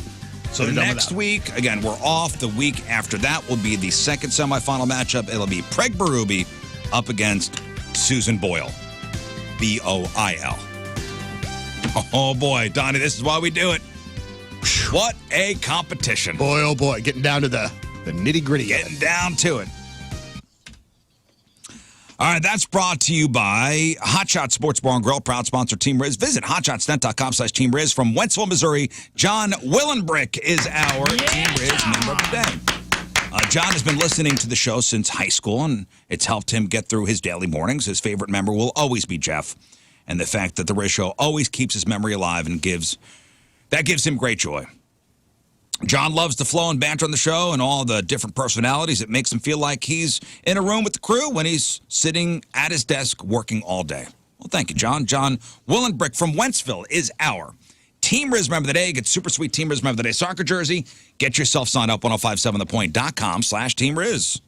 So next week, again, we're off. The week after that will be the second semifinal matchup. It'll be Preg Berube up against Susan Boyle. Boil. Oh, boy, Donnie, this is why we do it. What a competition. Boy, oh, boy, getting down to the nitty-gritty. Getting down to it. All right, that's brought to you by Hot Shot Sports Bar and Grill, proud sponsor Team Rizz. Visit hotshotsnet.com/Team Rizz. From Wentzville, Missouri, John Willenbrick is our Team Rizz member of the day. John has been listening to the show since high school, and it's helped him get through his daily mornings. His favorite member will always be Jeff, and the fact that the Rizz Show always keeps his memory alive and gives him great joy. John loves the flow and banter on the show and all the different personalities. It makes him feel like he's in a room with the crew when he's sitting at his desk working all day. Well, thank you, John. John Willenbrick from Wentzville is our Team Rizz member of the day. Get super sweet Team Rizz member of the day soccer jersey. Get yourself signed up 1057thepoint.com/Team Rizz.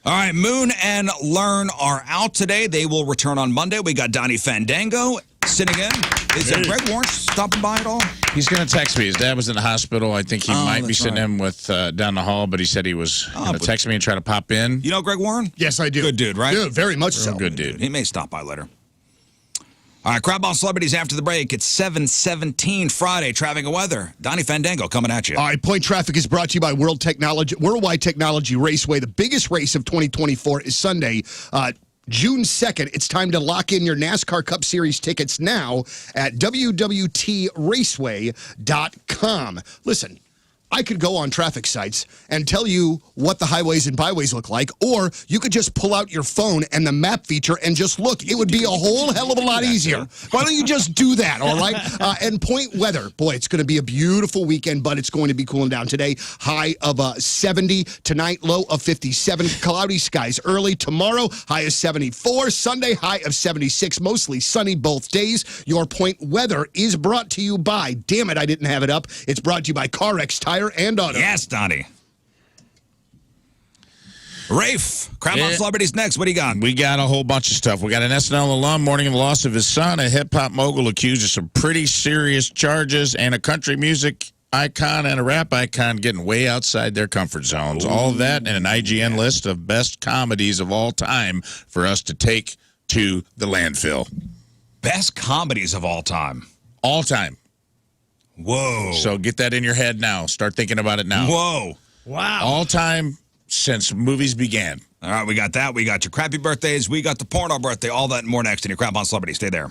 All right, Moon and Lern are out today. They will return on Monday. We got Donnie Fandango sitting in. Is Greg Warren stopping by at all? He's going to text me. His dad was in the hospital. I think he might be sitting in with down the hall, but he said he was going to text me and try to pop in. You know Greg Warren? Yes, I do. Good dude, right? Yeah, very much so. Good dude. He may stop by later. All right, Crab Ball Celebrities after the break. It's 7:17 Friday, traffic and weather. Donnie Fandango coming at you. All right, Point Traffic is brought to you by Worldwide Technology Raceway. The biggest race of 2024 is Sunday, June 2nd. It's time to lock in your NASCAR Cup Series tickets now at www.raceway.com. Listen, I could go on traffic sites and tell you what the highways and byways look like, or you could just pull out your phone and the map feature and just look. It would be a whole hell of a lot easier. Why don't you just do that, all right? And point weather. Boy, it's going to be a beautiful weekend, but it's going to be cooling down today. High of 70. Tonight, low of 57. Cloudy skies early. Tomorrow, high of 74. Sunday, high of 76. Mostly sunny both days. Your point weather is brought to you by, damn it, I didn't have it up. It's brought to you by CarX Tire and Auto. Yes, Donnie. Rafe, Crab Ball Celebrities next. What do you got? We got a whole bunch of stuff. We got an SNL alum mourning the loss of his son, a hip-hop mogul accused of some pretty serious charges, and a country music icon and a rap icon getting way outside their comfort zones. Ooh. All of that and an IGN list of best comedies of all time for us to take to the landfill. Best comedies of all time. All time. Whoa. So get that in your head now. Start thinking about it now. Whoa. Wow. All time since movies began. All right, we got that. We got your crappy birthdays. We got the porno birthday. All that and more next in your Crab on Celebrity. Stay there.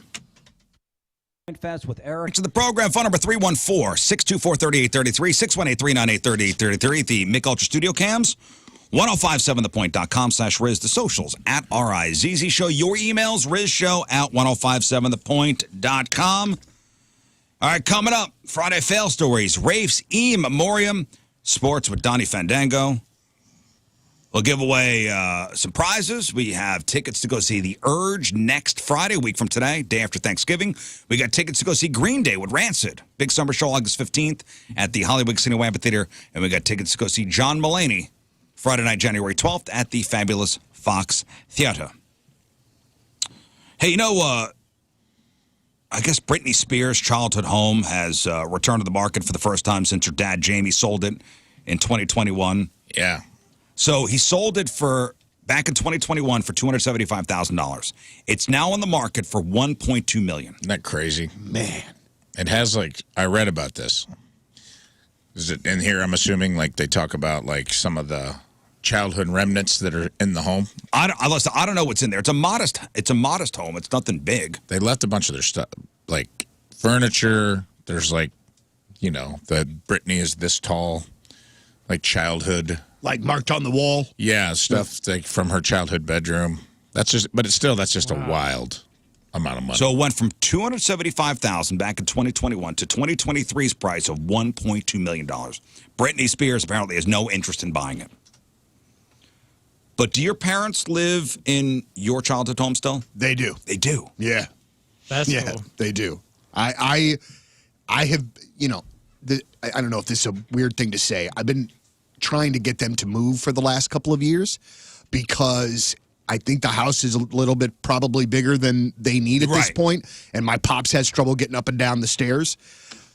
Fest with Eric. To the program, phone number 314-624-3833, 618-398-3833. The Mick Ultra Studio Cams, 1057thepoint.com/Rizz. The socials at RIZZ Show. Your emails, RizzShow at 1057thepoint.com. All right, coming up, Friday Fail Stories, Rafe's E Memoriam, Sports with Donnie Fandango. We'll give away some prizes. We have tickets to go see The Urge next Friday, a week from today, day after Thanksgiving. We got tickets to go see Green Day with Rancid. Big summer show August 15th at the Hollywood Casino Amphitheater. And we got tickets to go see John Mulaney Friday night, January 12th at the fabulous Fox Theater. Hey, you know, I guess Britney Spears' childhood home has returned to the market for the first time since her dad, Jamie, sold it in 2021. Yeah. So he sold it back in 2021 for $275,000. It's now on the market for $1.2 million. Isn't that crazy? Man. It has, I read about this. Is it in here? I'm assuming, they talk about, some of the childhood remnants that are in the home. I don't know what's in there. It's a modest home. It's nothing big. They left a bunch of their stuff, furniture. There's, the Britney is this tall, childhood. Marked on the wall. Yeah, stuff from her childhood bedroom. That's just a wild amount of money. So it went from $275,000 back in 2021 to 2023's price of $1.2 million. Britney Spears apparently has no interest in buying it. But do your parents live in your childhood home still? They do. They do. Yeah. That's cool. They do. I have, I don't know if this is a weird thing to say. I've been trying to get them to move for the last couple of years because I think the house is a little bit probably bigger than they need at this point, and my pops has trouble getting up and down the stairs.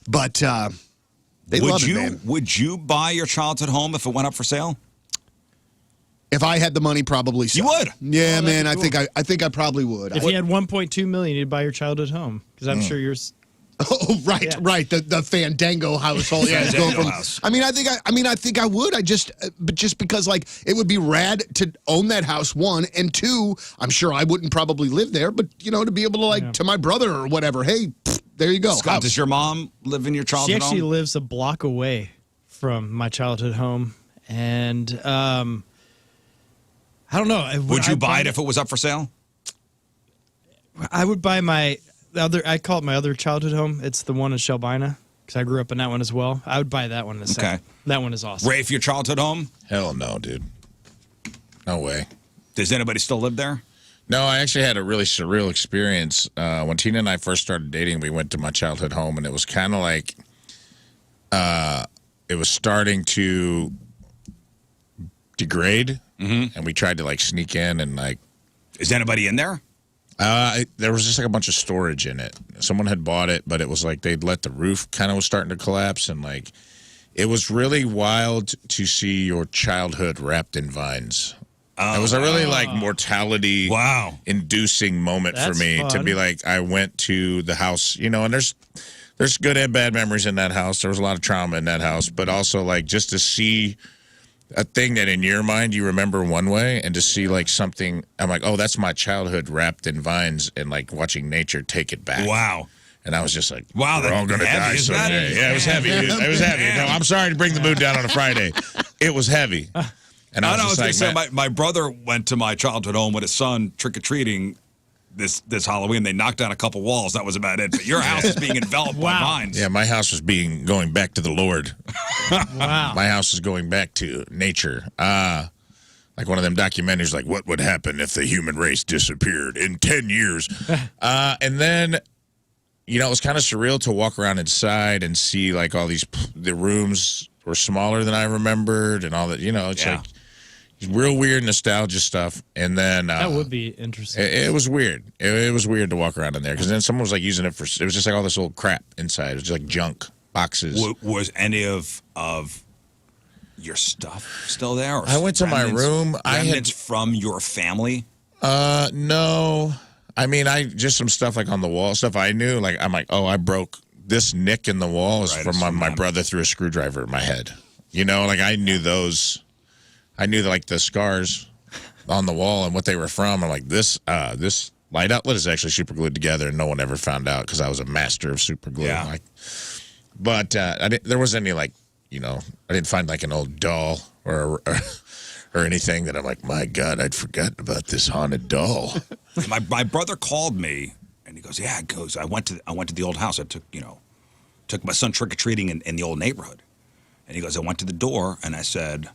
But they love it, man. Would you buy your childhood home if it went up for sale? If I had the money, probably so. You would? Yeah, man. Cool. I think I probably would. If you had $1.2 million, you'd buy your childhood home because I'm sure yours. Oh, right, yeah. Right. The Fandango household. Yeah, house. I think I would. But just because it would be rad to own that house, one, and two, I'm sure I wouldn't probably live there, but to be able to to my brother or whatever. Hey, there you go. Scott, does your mom live in your childhood home? She actually lives a block away from my childhood home, and I don't know. Would you buy it if it was up for sale? I would buy I call it my other childhood home. It's the one in Shelbina because I grew up in that one as well. I would buy that one in a second. Okay. That one is awesome. Rafe, your childhood home? Hell no, dude. No way. Does anybody still live there? No, I actually had a really surreal experience. When Tina and I first started dating, we went to my childhood home, and it was kind of it was starting to degrade, and we tried to sneak in and Is anybody in there? There was just a bunch of storage in it. Someone had bought it, but it was they'd let the roof kind of was starting to collapse, and it was really wild to see your childhood wrapped in vines. It was a really mortality inducing moment for me to be I went to the house, and there's good and bad memories in that house. There was a lot of trauma in that house, but also just to see a thing that in your mind you remember one way, and to see something, I'm oh, that's my childhood wrapped in vines, and watching nature take it back. Wow. And I was just wow, we're all going to die someday. Yeah, it was heavy, dude. It was heavy. No, I'm sorry to bring the mood down on a Friday. It was heavy. And I was just my brother went to my childhood home with his son trick-or-treating this Halloween. They knocked down a couple walls. That was about it. But your house is being enveloped by vines. Yeah, my house was going back to the Lord. Wow. My house is going back to nature. Like one of them documentaries, what would happen if the human race disappeared in 10 years? And then, it was kind of surreal to walk around inside and see all the rooms were smaller than I remembered and all that. It's real weird nostalgia stuff. And then that would be interesting. It was weird. It was weird to walk around in there because then someone was using it for. It was just all this old crap inside. It was just junk boxes. Was any of your stuff still there? Or I went to my room. Remnants from your family? No. I mean, just some stuff on the wall, stuff I knew. I'm I broke this nick in the wall is from my brother threw a screwdriver in my head. I knew those. I knew the scars on the wall and what they were from. I'm this light outlet is actually super glued together, and no one ever found out because I was a master of super glue. Yeah. But there wasn't any, like, you know, I didn't find like an old doll or anything that I'm like, my God, I'd forgotten about this haunted doll. My brother called me, and he goes, yeah, I went to the old house. I took my son trick-or-treating in the old neighborhood. And he goes, I went to the door, and I said,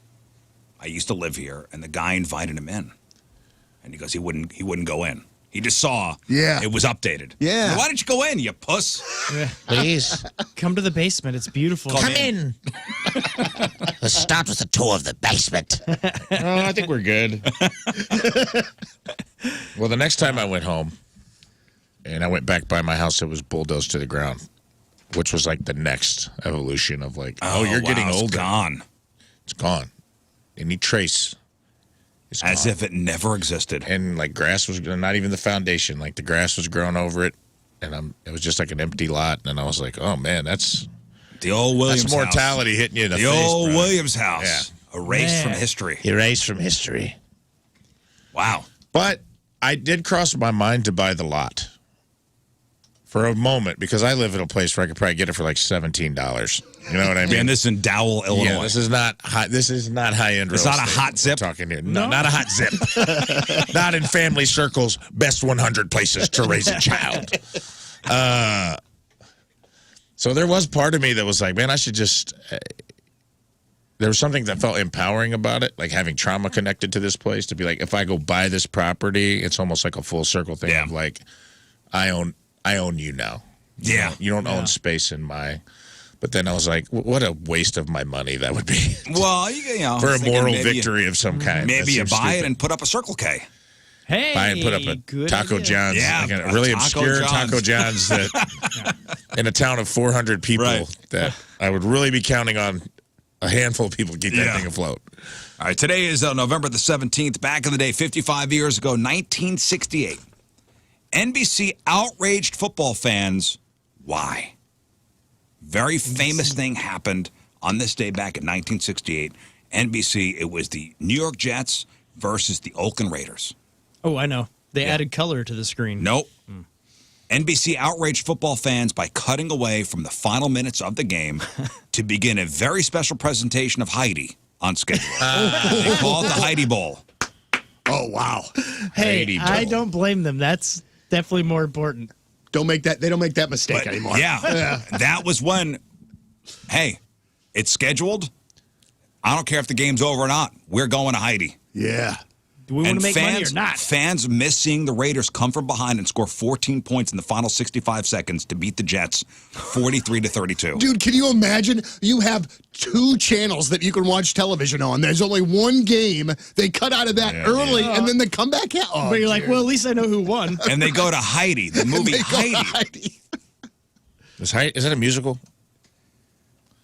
I used to live here, and the guy invited him in. And he goes, he wouldn't go in. He just saw it was updated. Yeah. Well, why didn't you go in, you puss? Please. Come to the basement. It's beautiful. Come in. Let's start with a tour of the basement. I think we're good. Well, the next time I went home, and I went back by my house, it was bulldozed to the ground, which was like the next evolution of like, you're getting older. It's gone. It's gone. Any trace is gone. As if it never existed. And like grass was not even the foundation. Like the grass was growing over it, and it was just like an empty lot. And I was like, oh man, that's the old Williams that's mortality house. hitting you in the face. The old bro. Williams house. Yeah. Erased from history. Erased from history. Wow. But I did cross my mind to buy the lot for a moment because I live in a place where I could probably get it for like $17. You know what I mean? And this is in Dowell, Illinois. Yeah, this is not high. This is not high end. It's not a hot zip. Talking here, no, not a hot zip. Not in family circles. Best 100 places to raise a child. So there was part of me that was like, man, I should just. There was something that felt empowering about it, like having trauma connected to this place. To be like, if I go buy this property, it's almost like a full circle thing of like, I own you now. Yeah. You don't own space in my. But then I was like, what a waste of my money that would be. Well, you know. For a moral victory of some kind. Maybe you buy it and put up a Circle K. Hey, buy and put up a Taco John's. Yeah, like a really obscure Taco John's that in a town of 400 people that I would really be counting on a handful of people to keep that thing afloat. All right, today is November the 17th. Back in the day, 55 years ago, 1968. NBC outraged football fans. Why? Very famous thing happened on this day back in 1968. NBC, it was the New York Jets versus the Oakland Raiders. Oh, I know. They added color to the screen. Nope. NBC outraged football fans by cutting away from the final minutes of the game to begin a very special presentation of Heidi on schedule. They call it the Heidi Bowl. Oh, wow. Hey, Heidi Bowl. I don't blame them. That's definitely more important. They don't make that mistake anymore. Yeah. That was when, hey, it's scheduled. I don't care if the game's over or not. We're going to Heidi. Yeah. Do we want to make money or not? Fans miss seeing the Raiders come from behind and score 14 points in the final 65 seconds to beat the Jets 43-32. Dude, can you imagine? You have 2 channels that you can watch television on. There's only one game. They cut out of that early, and then the comeback. But you're like, well, at least I know who won. And they go to Heidi, the movie Heidi. Is that a musical?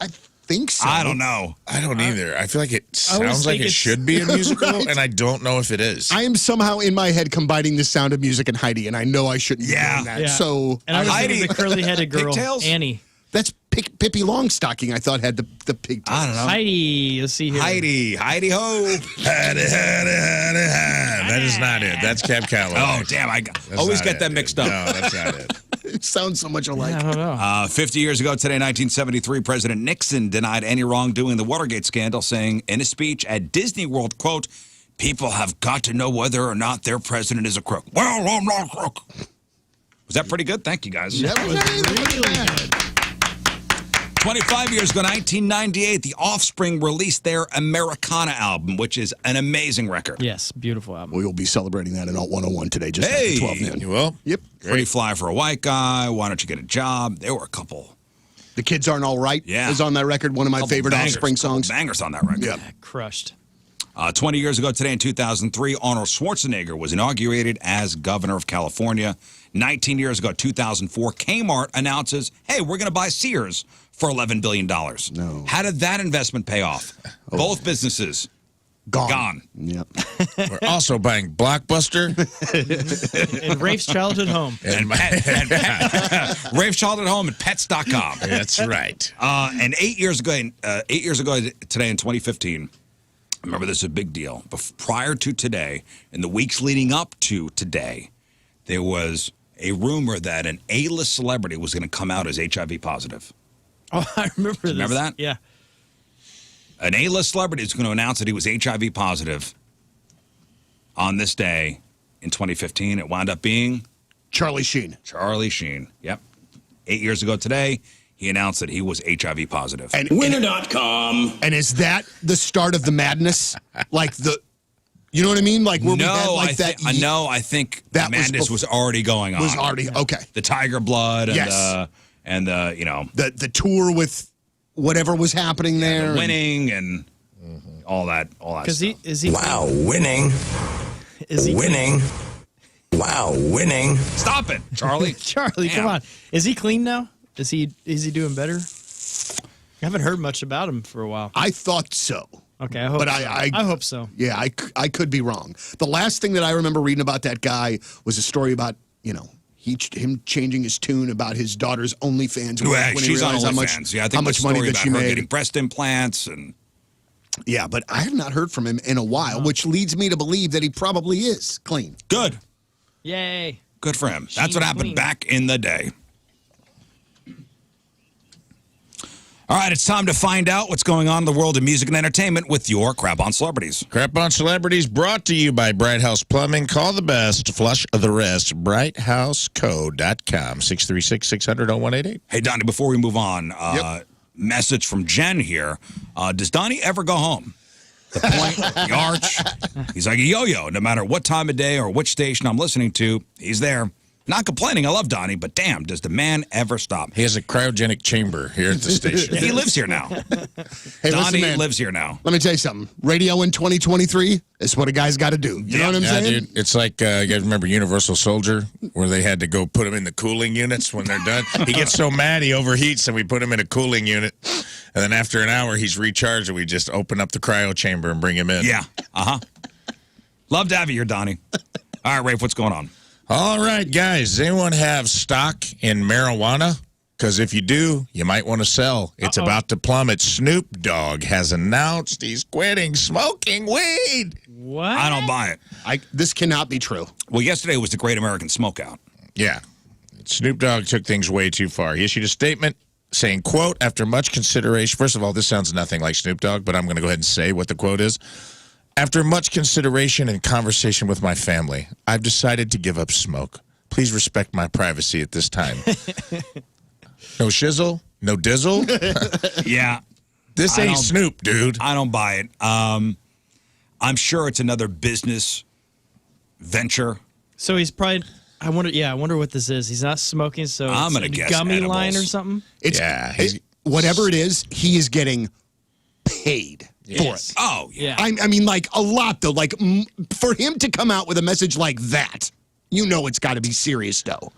I think so. I don't know. I don't either. I feel like it sounds like it should be a musical, Right. and I don't know if it is. I am somehow in my head combining the Sound of Music and Heidi, and I know I shouldn't be doing that. Yeah. So And I was Heidi. thinking the curly-headed girl, Pigtails? Annie. that's Pippi Longstocking, I thought had the pigtails. I don't know. Heidi, let's see here. Heidi ho. Howdy. That is not it. That's Cab Calloway. Oh, damn. I That's always not get it, that dude. mixed up. No, that's not it. It sounds so much alike. I don't know. 50 years ago today, 1973, President Nixon denied any wrongdoing in the Watergate scandal, saying in a speech at Disney World, quote, people have got to know whether or not their president is a crook. Well, I'm not a crook. Was that pretty good? Thank you, guys. That was really good. 25 years ago, 1998, The Offspring released their Americana album, which is an amazing record. Yes, beautiful album. We will be celebrating that in Alt 101 today, just Hey! after 12 noon. You will? Yep. Pretty Fly for a White Guy, Why Don't You Get a Job? There were a couple. The Kids Aren't All Right is on that record, one of my favorite bangers, Offspring songs. couple bangers on that record. Yeah. Crushed. 20 years ago today in 2003, Arnold Schwarzenegger was inaugurated as governor of California. 19 years ago, 2004, Kmart announces, hey, we're going to buy Sears for $11 billion. No. How did that investment pay off? Both businesses gone. Yep. We're also buying Blockbuster. In Rafe's childhood home. And Rafe's Childhood Home and Pets.com. That's right. And 8 years ago today in 2015, remember this is a big deal. Prior to today, in the weeks leading up to today, there was a rumor that an A-list celebrity was going to come out as HIV positive. Oh, I remember this. Remember that? Yeah. An A-list celebrity is going to announce that he was HIV positive on this day in 2015. It wound up being Charlie Sheen. Charlie Sheen. Yep. 8 years ago today, he announced that he was HIV positive. And Winner.com. And is that the start of the madness? Like you know what I mean? Like where we had like that. No, I think that the madness was already going on. Was already okay. The Tiger Blood and Yes. The tour with whatever was happening there, the winning and all that Because stuff. is he Wow, winning. is he Winning. Wow, winning. Stop it, Charlie. Charlie, Damn. come on. Is he clean now? Is he doing better? I haven't heard much about him for a while. I thought so. Okay, I hope. But so. I hope so. Yeah, I could be wrong. The last thing that I remember reading about that guy was a story about him changing his tune about his daughter's OnlyFans Well, when he she's on realized OnlyFans. Yeah, I think how the much money story that about she her made. getting breast implants and Yeah, but I have not heard from him in a while, which leads me to believe that he probably is clean. good. Yay. Good for him. That's Sheen what happened clean. back in the day. All right, it's time to find out what's going on in the world of music and entertainment with your Crap on Celebrities. Crap on Celebrities brought to you by Bright House Plumbing. Call the best, flush the rest. BrightHouseCo.com, 636-600-0188. Hey, Donnie, before we move on, message from Jen here. Does Donnie ever go home? The point, the arch. He's like a yo-yo. No matter what time of day or which station I'm listening to, he's there. Not complaining. I love Donnie, but damn, does the man ever stop? He has a cryogenic chamber here at the station. He lives here now. Hey, Donnie listen, man, lives here now. let me tell you something. Radio in 2023 is what a guy's got to do. You know what I'm Yeah, saying? dude. It's like, you guys remember Universal Soldier, where they had to go put him in the cooling units when they're done? He gets so mad he overheats, and we put him in a cooling unit. And then after an hour, he's recharged, and we just open up the cryo chamber and bring him in. Yeah. Love to have you here, Donnie. All right, Rafe, what's going on? All right, guys. Does anyone have stock in marijuana? Because if you do, you might want to sell. It's about to plummet. Snoop Dogg has announced he's quitting smoking weed. What? I don't buy it. This cannot be true. Well, yesterday was the Great American Smokeout. Yeah. Snoop Dogg took things way too far. He issued a statement saying, quote, after much consideration. First of all, this sounds nothing like Snoop Dogg, but I'm going to go ahead and say what the quote is. After much consideration and conversation with my family, I've decided to give up smoke. Please respect my privacy at this time. No shizzle, no dizzle. Yeah. This I ain't don't- Snoop, dude. I don't buy it. I'm sure it's another business venture. So he's probably. I wonder what this is. He's not smoking, so I'm it's gonna a guess gummy edibles. line or something. Yeah, Whatever it is, he is getting paid for Yes. it. Oh, yeah. Yeah. I mean, like a lot though. Like for him to come out with a message like that, it's got to be serious though.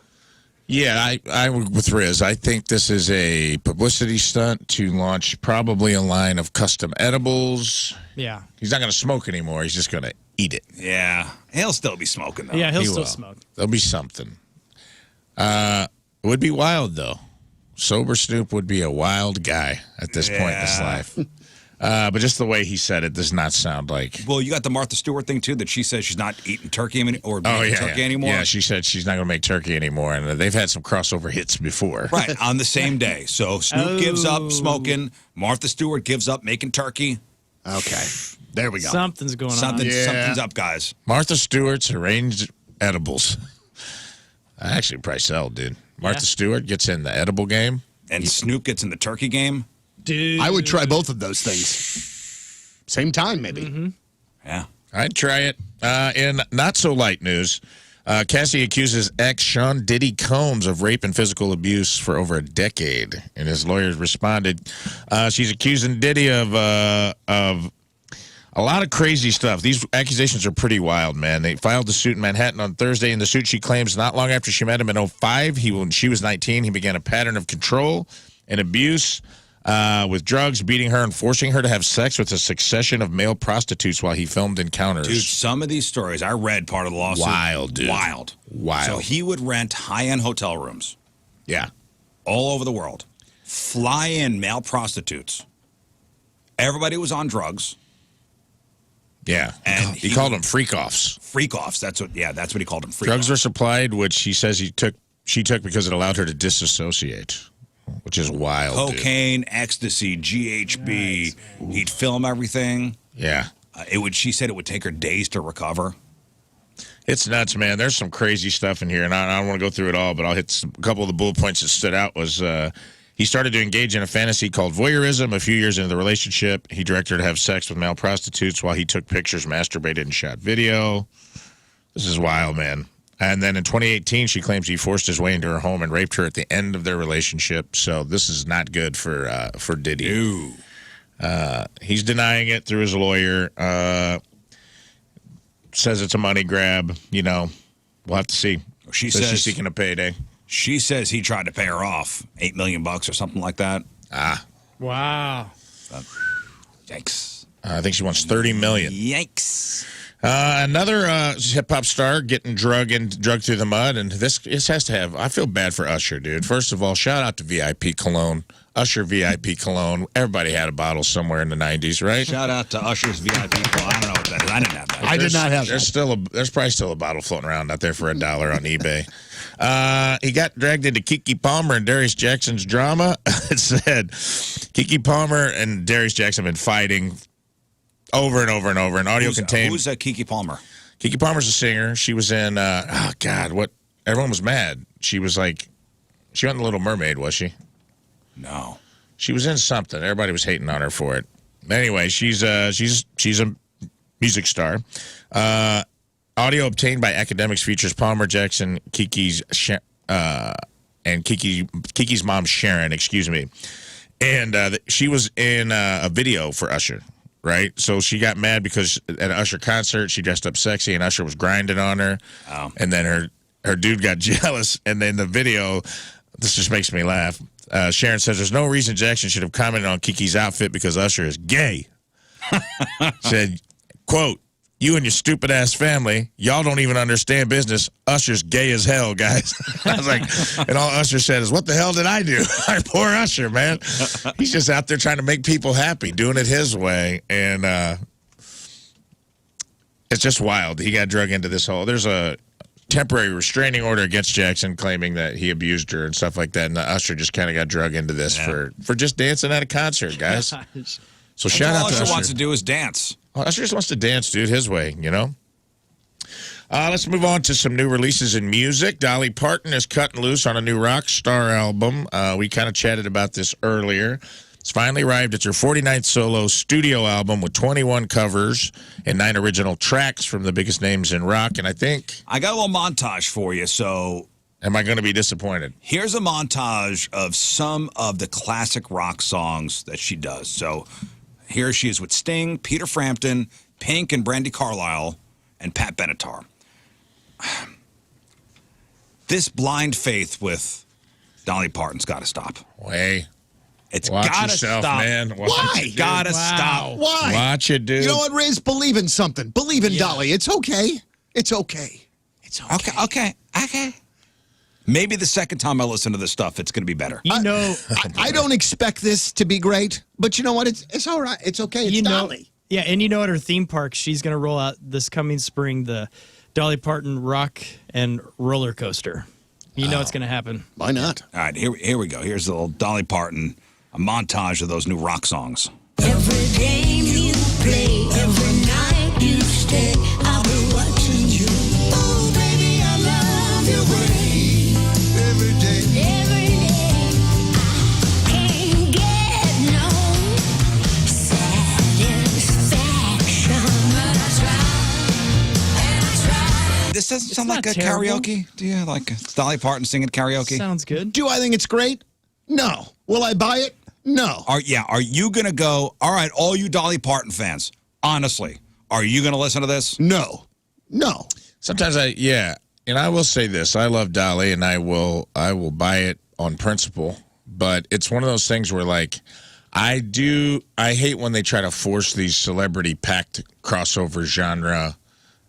Yeah, I with Rizz. I think this is a publicity stunt to launch probably a line of custom edibles. Yeah. He's not going to smoke anymore. He's just going to eat it. Yeah. He'll still be smoking, though. Yeah, he'll He still will. smoke. There'll be something. It would be wild, though. Sober Snoop would be a wild guy at this point in his Yeah. life. But just the way he said it does not sound like... Well, you got the Martha Stewart thing, too, that she says she's not eating turkey or making turkey anymore. Yeah, she said she's not going to make turkey anymore, and they've had some crossover hits before. Right, on the same day. So Snoop gives up smoking. Martha Stewart gives up making turkey. Okay, there we go. Something's going on. Something's up, guys. Martha Stewart's arranged edibles. I actually probably sell, dude. Martha Yeah. Stewart gets in the edible game. And Snoop gets in the turkey game. Dude. I would try both of those things. Same time, maybe. Yeah. I'd try it. In not so light news, Cassie accuses ex Sean Diddy Combs of rape and physical abuse for over a decade, and his lawyers responded. She's accusing Diddy of a lot of crazy stuff. These accusations are pretty wild, man. They filed the suit in Manhattan on Thursday. In the suit, she claims not long after she met him in 2005, when she was 19, he began a pattern of control and abuse. With drugs, beating her, and forcing her to have sex with a succession of male prostitutes while he filmed encounters. Dude, some of these stories, I read part of the lawsuit. Wild, dude. Wild. So he would rent high-end hotel rooms Yeah. all over the world, fly in male prostitutes. Everybody was on drugs. Yeah, And he called them freak-offs. Freak-offs. That's what he called them. Drugs were supplied, which he says she took because it allowed her to disassociate, which is wild. Cocaine, ecstasy, GHB. Nice. He'd film everything. Yeah. She said it would take her days to recover. It's nuts, man. There's some crazy stuff in here, and I don't want to go through it all, but I'll hit a couple of the bullet points that stood out. Was he started to engage in a fantasy called voyeurism a few years into the relationship. He directed her to have sex with male prostitutes while he took pictures, masturbated, and shot video. This is wild, man. And then in 2018, she claims he forced his way into her home and raped her at the end of their relationship. So this is not good for Diddy. Ew. He's denying it through his lawyer. Says it's a money grab. You know, we'll have to see. She says she's seeking a payday. She says he tried to pay her off $8 million or something like that. Wow. Yikes. I think she wants $30 million. Yikes. Another hip hop star getting drugged through the mud, and this has to have. I feel bad for Usher, dude. First of all, shout out to VIP Cologne, Usher VIP Cologne. Everybody had a bottle somewhere in the '90s, right? Shout out to Usher's VIP Cologne. I don't know what that is. I didn't have that. I did not have that. There's probably still a bottle floating around out there for $1 on eBay. He got dragged into Keke Palmer and Darius Jackson's drama. It said Keke Palmer and Darius Jackson have been fighting over and over and over. An audio contained. Who's Keke Palmer? Keke Palmer's a singer. She was in, what? Everyone was mad. She was like, she wasn't the Little Mermaid, was she? No. She was in something. Everybody was hating on her for it. Anyway, she's a music star. Audio obtained by academics features Palmer, Jackson, Kiki's mom, Sharon, excuse me. And she was in a video for Usher. Right, so she got mad because at an Usher concert, she dressed up sexy, and Usher was grinding on her. Oh. And then her dude got jealous, and then the video, this just makes me laugh. Sharon says, "There's no reason Jackson should have commented on Kiki's outfit because Usher is gay." Said, quote, "You and your stupid ass family, y'all don't even understand business. Usher's gay as hell, guys." I was like, and all Usher said is, "What the hell did I do?" Poor Usher, man. He's just out there trying to make people happy, doing it his way. And it's just wild. He got drug into this whole, there's a temporary restraining order against Jackson claiming that he abused her and stuff like that. And Usher just kind of got drug into this for just dancing at a concert, guys. So shout out to Usher. All Usher wants to do is dance. Well, Usher just wants to dance, dude, his way, you know? Let's move on to some new releases in music. Dolly Parton is cutting loose on a new rock star album. We kind of chatted about this earlier. It's finally arrived. It's her 49th solo studio album with 21 covers and 9 original tracks from the biggest names in rock. And I think I got a little montage for you, so am I going to be disappointed? Here's a montage of some of the classic rock songs that she does. So here she is with Sting, Peter Frampton, Pink, and Brandi Carlile, and Pat Benatar. This blind faith with Dolly Parton's got to stop. It's got to stop, man. Why? Got to stop. Why? Watch it, dude. You know what, Rizz? Believe in something. Believe in Dolly. It's okay. It's okay. It's okay. Okay. Maybe the second time I listen to this stuff, it's going to be better. You know, I don't expect this to be great, but you know what? It's all right. It's okay. It's Dolly. Yeah, and you know, at her theme park, she's going to roll out this coming spring the Dolly Parton Rock and Roller Coaster. You know it's going to happen. Why not? All right, here we go. Here's a little Dolly Parton, a montage of those new rock songs. Every game you play, every night you stay, I'll be watching you. Oh, baby, I love your way. Every day. I can't get no satisfaction, but I try. This doesn't sound like a karaoke. Do you like Dolly Parton singing karaoke? Sounds good. Do I think it's great? No. Will I buy it? No. Are you going to go, all right, all you Dolly Parton fans, honestly, are you going to listen to this? No. Sometimes and I will say this, I love Dolly and I will buy it on principle, but it's one of those things where like I hate when they try to force these celebrity packed crossover genre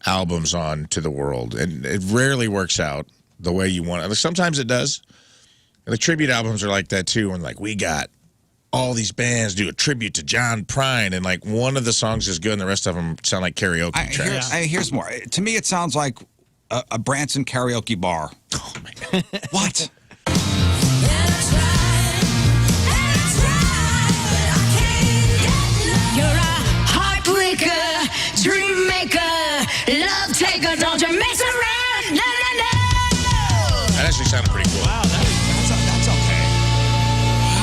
albums on to the world, and it rarely works out the way you want it. Sometimes it does. And the tribute albums are like that too, and like we got all these bands do a tribute to John Prine, and like one of the songs is good, and the rest of them sound like karaoke tracks. Here's more. To me, it sounds like a Branson karaoke bar. Oh my God. What? You're a heartbreaker, dream maker, love taker. Don't you mess around? No, no, no. That actually sounded pretty cool. Wow, that's okay.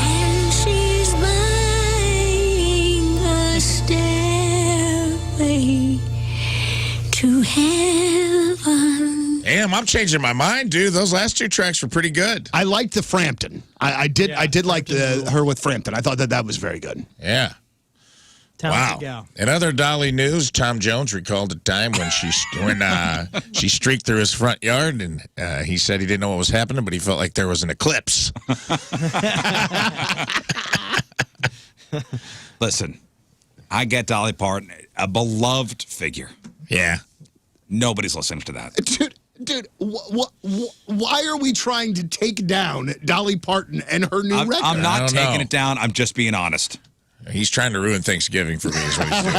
And she's buying a stairway to heaven. Damn, I'm changing my mind, dude. Those last two tracks were pretty good. I liked the Frampton. I did like her with Frampton. I thought that was very good. Yeah. Talented Wow. gal. In other Dolly news, Tom Jones recalled a time when she streaked through his front yard, and he said he didn't know what was happening, but he felt like there was an eclipse. Listen, I get Dolly Parton, a beloved figure. Yeah. Nobody's listening to that. Dude, why are we trying to take down Dolly Parton and her new record? I'm I not don't taking know. it down. I'm just being honest. He's trying to ruin Thanksgiving for me, is what he's doing.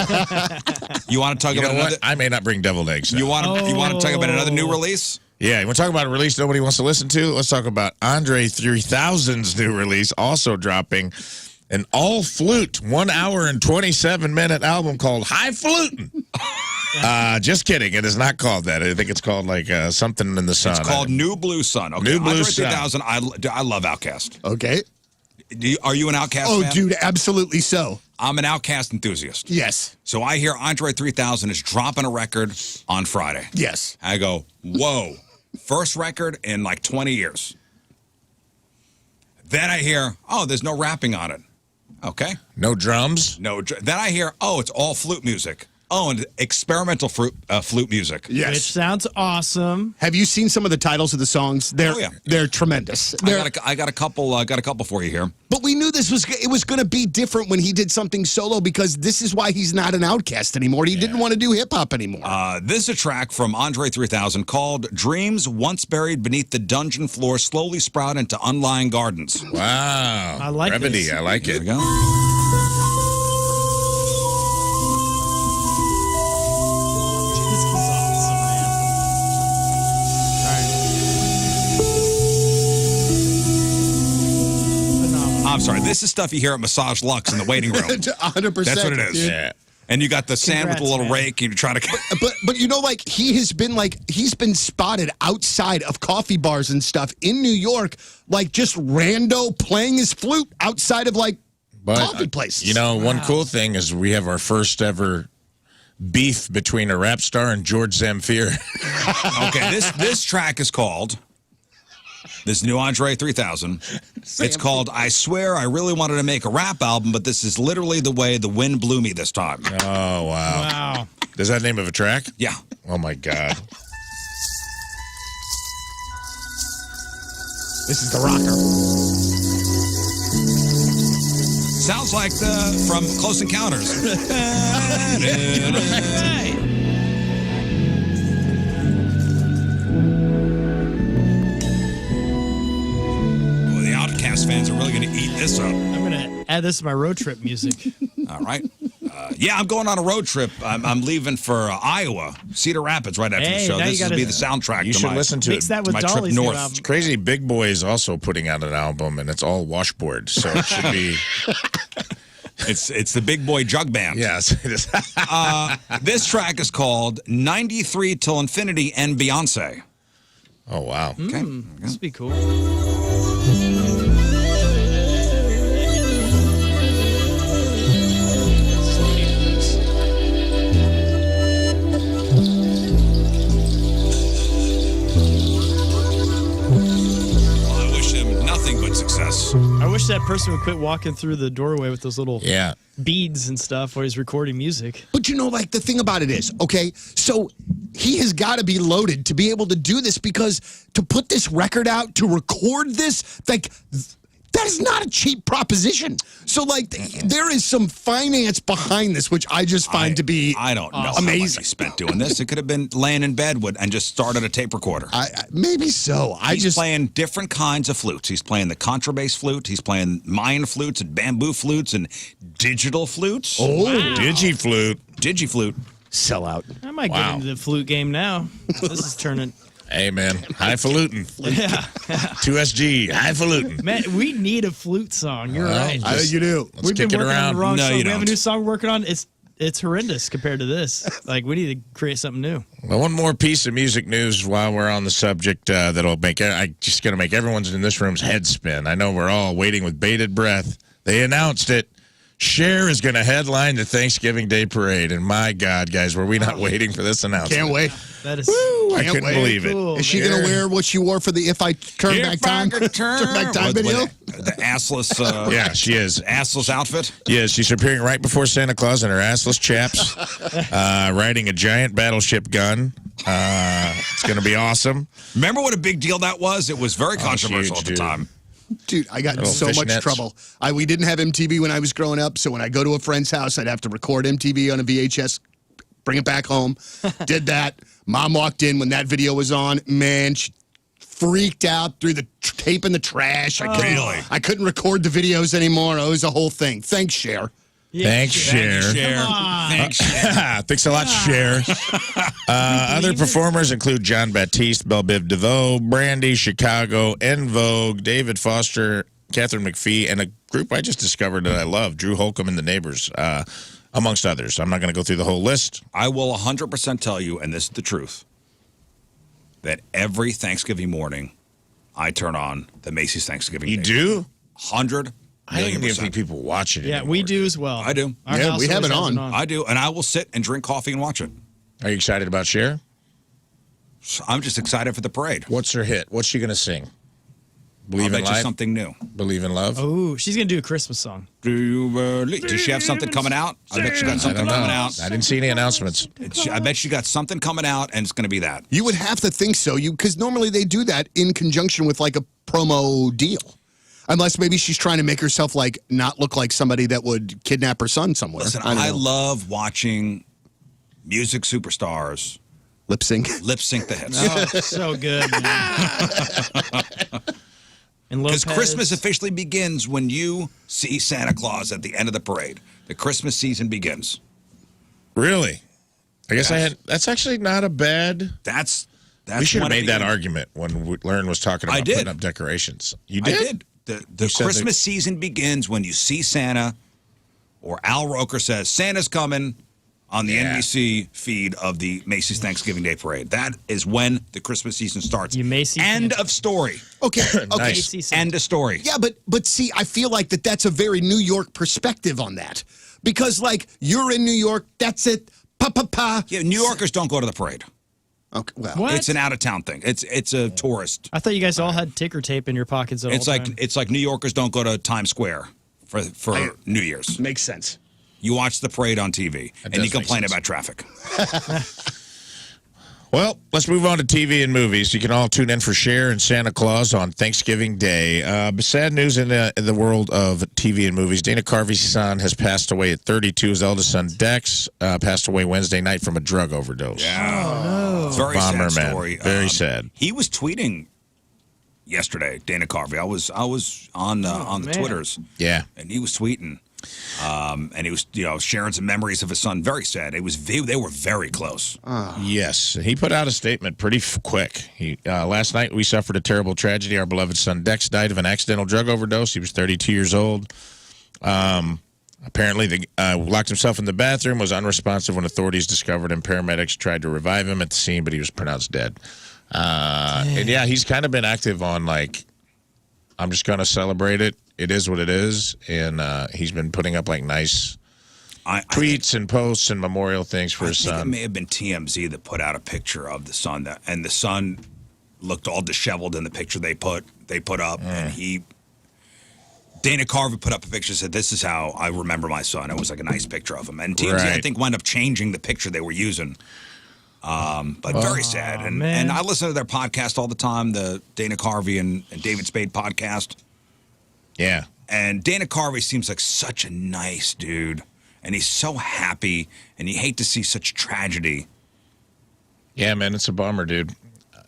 You want to talk You about know another? what? I may not bring deviled eggs now. You want to talk about another new release? Yeah, you want to talk about a release nobody wants to listen to? Let's talk about Andre 3000's new release, also dropping an all-flute, 1 hour and 27-minute album called High Flutin'. Just kidding. It is not called that. I think it's called like something in the sun. It's called New Blue Sun. Okay. New Blue Andre Sun. 3000, I love Outkast. Okay. Are you an Outkast Oh, fan? dude, absolutely so. I'm an Outkast enthusiast. Yes. So I hear Andre 3000 is dropping a record on Friday. Yes. I go, whoa, first record in like 20 years. Then I hear, oh, there's no rapping on it. Okay. No drums? Then I hear, oh, it's all flute music. Oh, and experimental flute music. Yes. Which sounds awesome. Have you seen some of the titles of the songs? They're tremendous. I got a couple for you here. But we knew it was going to be different when he did something solo, because this is why he's not an Outkast anymore. He didn't want to do hip hop anymore. This is a track from Andre 3000 called "Dreams Once Buried Beneath the Dungeon Floor Slowly Sprout into Unlying Gardens." Wow. I like Brevity. this. I like Here it. we go. This is awesome, man. Phenomenal. I'm sorry. This is stuff you hear at Massage Lux in the waiting room. 100%. That's what it is. Yeah. And you got the sand with the Congrats, little man. rake, and you're trying to. But you know, like he's been spotted outside of coffee bars and stuff in New York, like just rando playing his flute outside of like coffee places. You know, one cool thing is we have our first ever beef between a rap star and George Zamfir. Okay, this track is called. This new Andre 3000. It's called "I Swear I Really Wanted to Make a Rap Album, but this is literally the way the wind blew me this time." Oh, wow. Wow. Is that the name of a track? Yeah. Oh, my God. This is the rocker. Sounds like from Close Encounters. Well, the Outkast fans are really going to eat this up. I'm going to add this to my road trip music. All right. Yeah, I'm going on a road trip. I'm leaving for Iowa, Cedar Rapids, right after the Hey, show. now you This will gotta- be the soundtrack. You to should my, listen to Mix it. that with my trip Dolly's new north. album. It's crazy. Big Boy is also putting out an album, and it's all washboard, so it should be... It's the Big Boy Jug Band. Yes, it is. This track is called 93 Till Infinity and Beyonce. Oh, wow. Okay. This would be cool. Well, I wish him nothing but success. I wish that person would quit walking through the doorway with those little Yeah. beads and stuff while he's recording music. But you know, like the thing about it is, okay, so he has got to be loaded to be able to do this, because to put this record out, to record this, like That is not a cheap proposition. So, like, there is some finance behind this, which I just find to be I don't know how much he spent doing this. It could have been laying in bed and just started a tape recorder. Maybe so. He's playing different kinds of flutes. He's playing the contrabass flute. He's playing Mayan flutes and bamboo flutes and digital flutes. Oh, wow. Digiflute. Sell out. I might get into the flute game now. This is turning. Hey, man. Highfalutin. Yeah. 2SG. Highfalutin. Man, we need a flute song. You're right. I think you do. Let's kick it around. On the wrong No, song. you We have a don't. new song we're working on. It's horrendous compared to this. Like, we need to create something new. Well, one more piece of music news while we're on the subject that'll make just going to make everyone's in this room's head spin. I know we're all waiting with bated breath. They announced it. Cher is going to headline the Thanksgiving Day Parade, and my God, guys, were we not waiting for this announcement? Can't wait. That is. Woo, I Can't couldn't wait. believe it. Cool. Is she going to wear what she wore for the If I Turn Back Time video? The assless. Yeah, she is. Assless outfit. Yes, she's appearing right before Santa Claus in her assless chaps, riding a giant battleship gun. It's going to be awesome. Remember what a big deal that was? It was very controversial huge, at the dude. time. Dude, I got in Little so much fishnets. trouble. We didn't have MTV when I was growing up, so when I go to a friend's house, I'd have to record MTV on a VHS, bring it back home. Did that. Mom walked in when that video was on. Man, she freaked out, threw the tape in the trash. I couldn't record the videos anymore. It was a whole thing. Thanks, Cher. Yeah, Thanks, Cher. Thanks, Cher. Thanks a lot, Cher. Other performers include John Baptiste, Belle Biv DeVoe, Brandy, Chicago, En Vogue, David Foster, Catherine McPhee, and a group I just discovered that I love, Drew Holcomb and the Neighbors, amongst others. I'm not going to go through the whole list. I will 100% tell you, and this is the truth, that every Thanksgiving morning, I turn on the Macy's Thanksgiving You Day. do? 100 I don't even million think percent. people watch it Yeah, anymore. we do as well. I do. Our Yeah, house we have always it has on. I do, and I will sit and drink coffee and watch it. Are you excited about Cher? So I'm just excited for the parade. What's her hit? What's she going to sing? I'll Believe in bet you Life? something new. Believe in Love? Oh, she's going to do a Christmas song. Do you believe? Does she have something coming out? I bet she got I something don't know. coming out. I didn't see any announcements. I bet she got something coming out, and it's going to be that. You would have to think so, because normally they do that in conjunction with like a promo deal. Unless maybe she's trying to make herself like not look like somebody that would kidnap her son somewhere. Listen, I don't I know. love watching music superstars Lip sync. lip sync the hits. Oh, so good, man. And Because Lopez. Christmas officially begins when you see Santa Claus at the end of the parade. The Christmas season begins. Really? I guess that's actually not a bad. That's We should have when it made that begins. argument when Lern was talking about I did. putting up decorations. You I did? did. The said Christmas season begins when you see Santa, or Al Roker says, Santa's coming on the Yeah. NBC feed of the Macy's Thanksgiving Day Parade. That is when the Christmas season starts. You may see End Santa. of story. Okay. Okay. Nice. End of story. Yeah, but see, I feel like that's a very New York perspective on that. Because, like, you're in New York, that's it. Pa, pa, pa. Yeah, New Yorkers don't go to the parade. Okay, well. What? It's an out-of-town thing. It's a tourist. I thought you guys all had ticker tape in your pockets at It's all like time. it's like New Yorkers don't go to Times Square for New Year's. Makes sense. You watch the parade on TV, and you does make complain sense. about traffic. Well, let's move on to TV and movies. You can all tune in for Cher and Santa Claus on Thanksgiving Day. Sad news in the world of TV and movies. Dana Carvey's son has passed away at 32. His eldest son, Dex, passed away Wednesday night from a drug overdose. Yeah. Oh, no. It's a very Bummer, sad man. story. Very sad. He was tweeting yesterday, Dana Carvey. I was on the man. Twitters, Yeah. and he was tweeting. And he was, sharing some memories of his son. Very sad. They were very close. Yes, he put out a statement pretty quick. Last night we suffered a terrible tragedy. Our beloved son Dex died of an accidental drug overdose. He was 32 years old. Apparently, locked himself in the bathroom, was unresponsive when authorities discovered him. Paramedics tried to revive him at the scene, but he was pronounced dead. And yeah, he's kind of been active on like, I'm just going to celebrate it. It is what it is. And he's been putting up like nice tweets and posts and memorial things for his I think son. it may have been TMZ that put out a picture of the son, and the son looked all disheveled in the picture they put up, and Dana Carvey put up a picture and said, "This is how I remember my son." It was like a nice picture of him, and TMZ I Right. think wound up changing the picture they were using. But very sad, and man. I listen to their podcast all the time, the Dana Carvey and David Spade podcast. Yeah. And Dana Carvey seems like such a nice dude. And he's so happy, and you hate to see such tragedy. Yeah, man, it's a bummer, dude.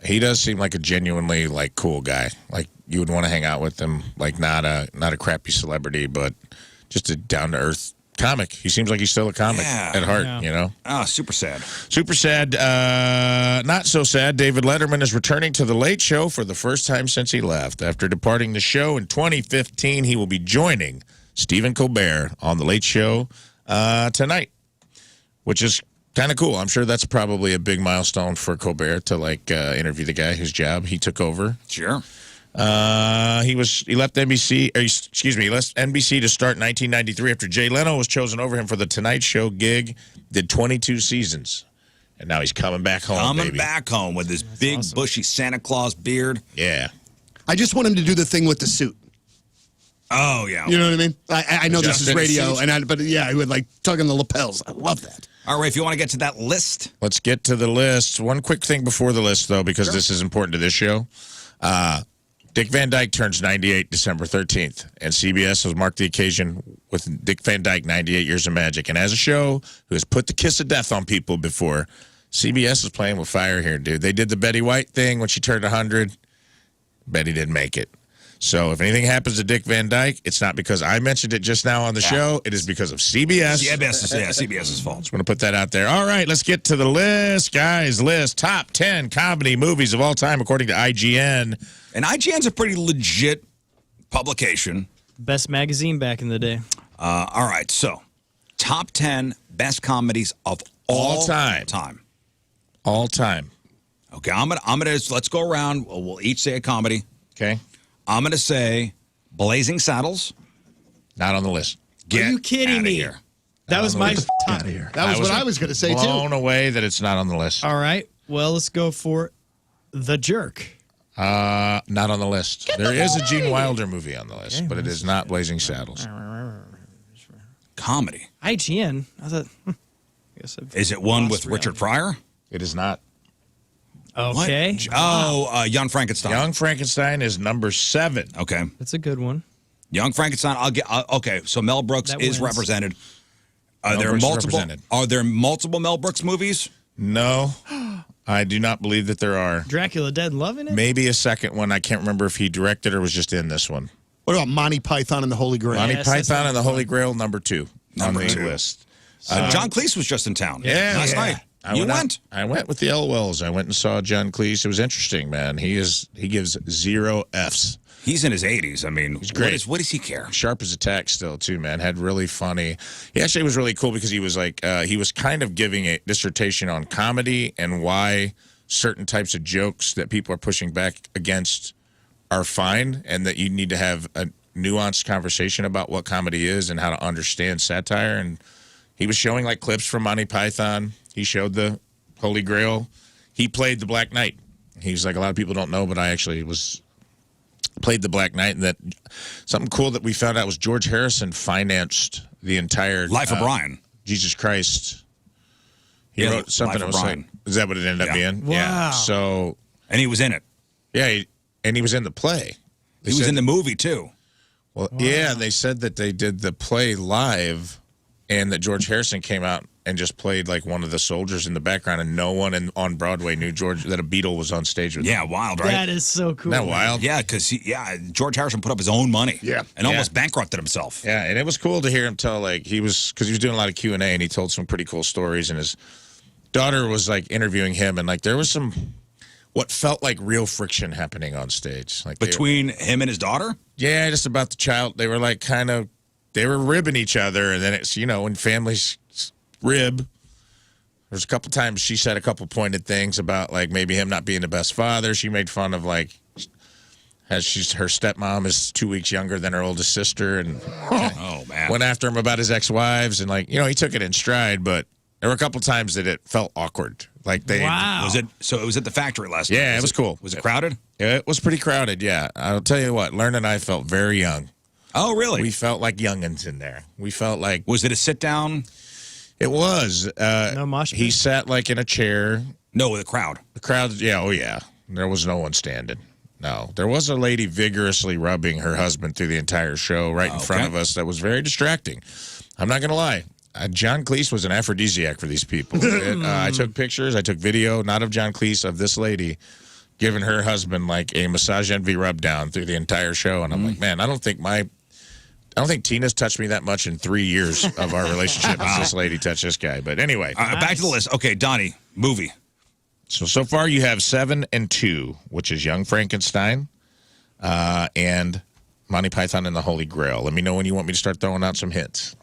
He does seem like a genuinely like cool guy. Like you would want to hang out with him. Like not a crappy celebrity, but just a down to earth comic. He seems like he's still a comic at heart. Yeah. You know. Ah, super sad. Super sad. Not so sad. David Letterman is returning to The Late Show for the first time since he left. After departing the show in 2015, he will be joining Stephen Colbert on The Late Show tonight, which is kind of cool. I'm sure that's probably a big milestone for Colbert to interview the guy whose job he took over. Sure. He left NBC. He left NBC to start in 1993 after Jay Leno was chosen over him for the Tonight Show gig. Did 22 seasons, and now he's coming back home. Coming back home with his big bushy Santa Claus beard. Yeah. I just want him to do the thing with the suit. Oh yeah. You know what I mean? I know this is Justin radio, suits? but yeah, he would like tug on the lapels. I love that. All right, if you want to get to that list. Let's get to the list. One quick thing before the list, though, because this is important to this show. Dick Van Dyke turns 98 December 13th, and CBS has marked the occasion with Dick Van Dyke, 98 Years of Magic. And as a show who has put the kiss of death on people before, CBS is playing with fire here, dude. They did the Betty White thing when she turned 100. Betty didn't make it. So if anything happens to Dick Van Dyke, it's not because I mentioned it just now on the show. It is because of CBS. CBS's fault. Just want to put that out there. All right, let's get to the list, guys. List top 10 comedy movies of all time according to IGN. And IGN's a pretty legit publication. Best magazine back in the day. All right, so top 10 best comedies of all time. All time. Okay, I'm gonna let's go around. We'll each say a comedy. Okay. I'm gonna say Blazing Saddles. Not on the list. Get Are you kidding outta me? here. That was my Out of here. That was what I was going to say too. Blown away that it's not on the list. All right. Well, let's go for The Jerk. Not on the list. There is a Gene Wilder movie on the list, but it is not Blazing Saddles. Comedy. IGN. I thought. I guess Is it one with lost Richard reality. Pryor? It is not. Okay. What? Oh, Young Frankenstein. Young Frankenstein is number 7. Okay. That's a good one. Young Frankenstein. Okay. So Mel Brooks That is wins. represented. Are Mel there Brooks is multiple? represented. Are there multiple Mel Brooks movies? No, I do not believe that there are. Dracula Dead and Loving It? Maybe a second one. I can't remember if he directed or was just in this one. What about Monty Python and the Holy Grail? Monty Yes, that's Python and the Holy Grail, number 2 Number on the 2. list. John Cleese was just in town. Yeah, last yeah. night. I You out- went? I went with the LOLs. I went and saw John Cleese. It was interesting, man. He gives 0 Fs. He's in his 80s. I mean, he's great. What does he care? Sharp as a tack still, too, man. Had really funny. He actually was really cool because he was he was kind of giving a dissertation on comedy and why certain types of jokes that people are pushing back against are fine, and that you need to have a nuanced conversation about what comedy is and how to understand satire. And he was showing like clips from Monty Python. He showed the Holy Grail. He played the Black Knight. He's like, a lot of people don't know, but I actually played the Black Knight, and that something cool that we found out was George Harrison financed the entire Life of Brian. Jesus Christ. He Yeah, wrote something Life that of was Brian. like, is that what it ended up being? Wow. Yeah. So, And he was in it. yeah, and he was in the play. He was in the movie, too. Well, yeah, they said that they did the play live, and that George Harrison came out and just played like one of the soldiers in the background, and no one on Broadway knew that a Beatle was on stage with him. Yeah, wild, right? That is so cool. Isn't that wild? Yeah, because George Harrison put up his own money. Yeah. And almost bankrupted himself. Yeah, and it was cool to hear him tell, like, because he was doing a lot of Q&A, and he told some pretty cool stories, and his daughter was, like, interviewing him, and, like, there was what felt like real friction happening on stage. Like Between him and his daughter? Yeah, just about the child. They were, like, they were ribbing each other, and then it's, when families rib. There's a couple times she said a couple pointed things about, like, maybe him not being the best father. She made fun of, like, her stepmom is 2 weeks younger than her oldest sister, and Oh, man. went after him about his ex-wives, and, like, he took it in stride, but there were a couple times that it felt awkward. Like, Wow. So it was at the factory last night? Yeah, it was cool. Was it crowded? It was pretty crowded, yeah. I'll tell you what, Lern and I felt very young. Oh, really? We felt like youngins in there. We felt like... Was it a sit-down? It was. No mosh pit? He sat, like, in a chair. No, with a crowd. The crowd, yeah, oh, yeah. There was no one standing. No. There was a lady vigorously rubbing her husband through the entire show right in front of us that was very distracting. I'm not going to lie. John Cleese was an aphrodisiac for these people. I took pictures. I took video, not of John Cleese, of this lady giving her husband like a massage envy rub down through the entire show. And I'm like, man, I don't think Tina's touched me that much in 3 years of our relationship as this lady touched this guy. But anyway. Back to the list. Okay, Donnie, movie. So far you have 7 and 2, which is Young Frankenstein and Monty Python and the Holy Grail. Let me know when you want me to start throwing out some hints.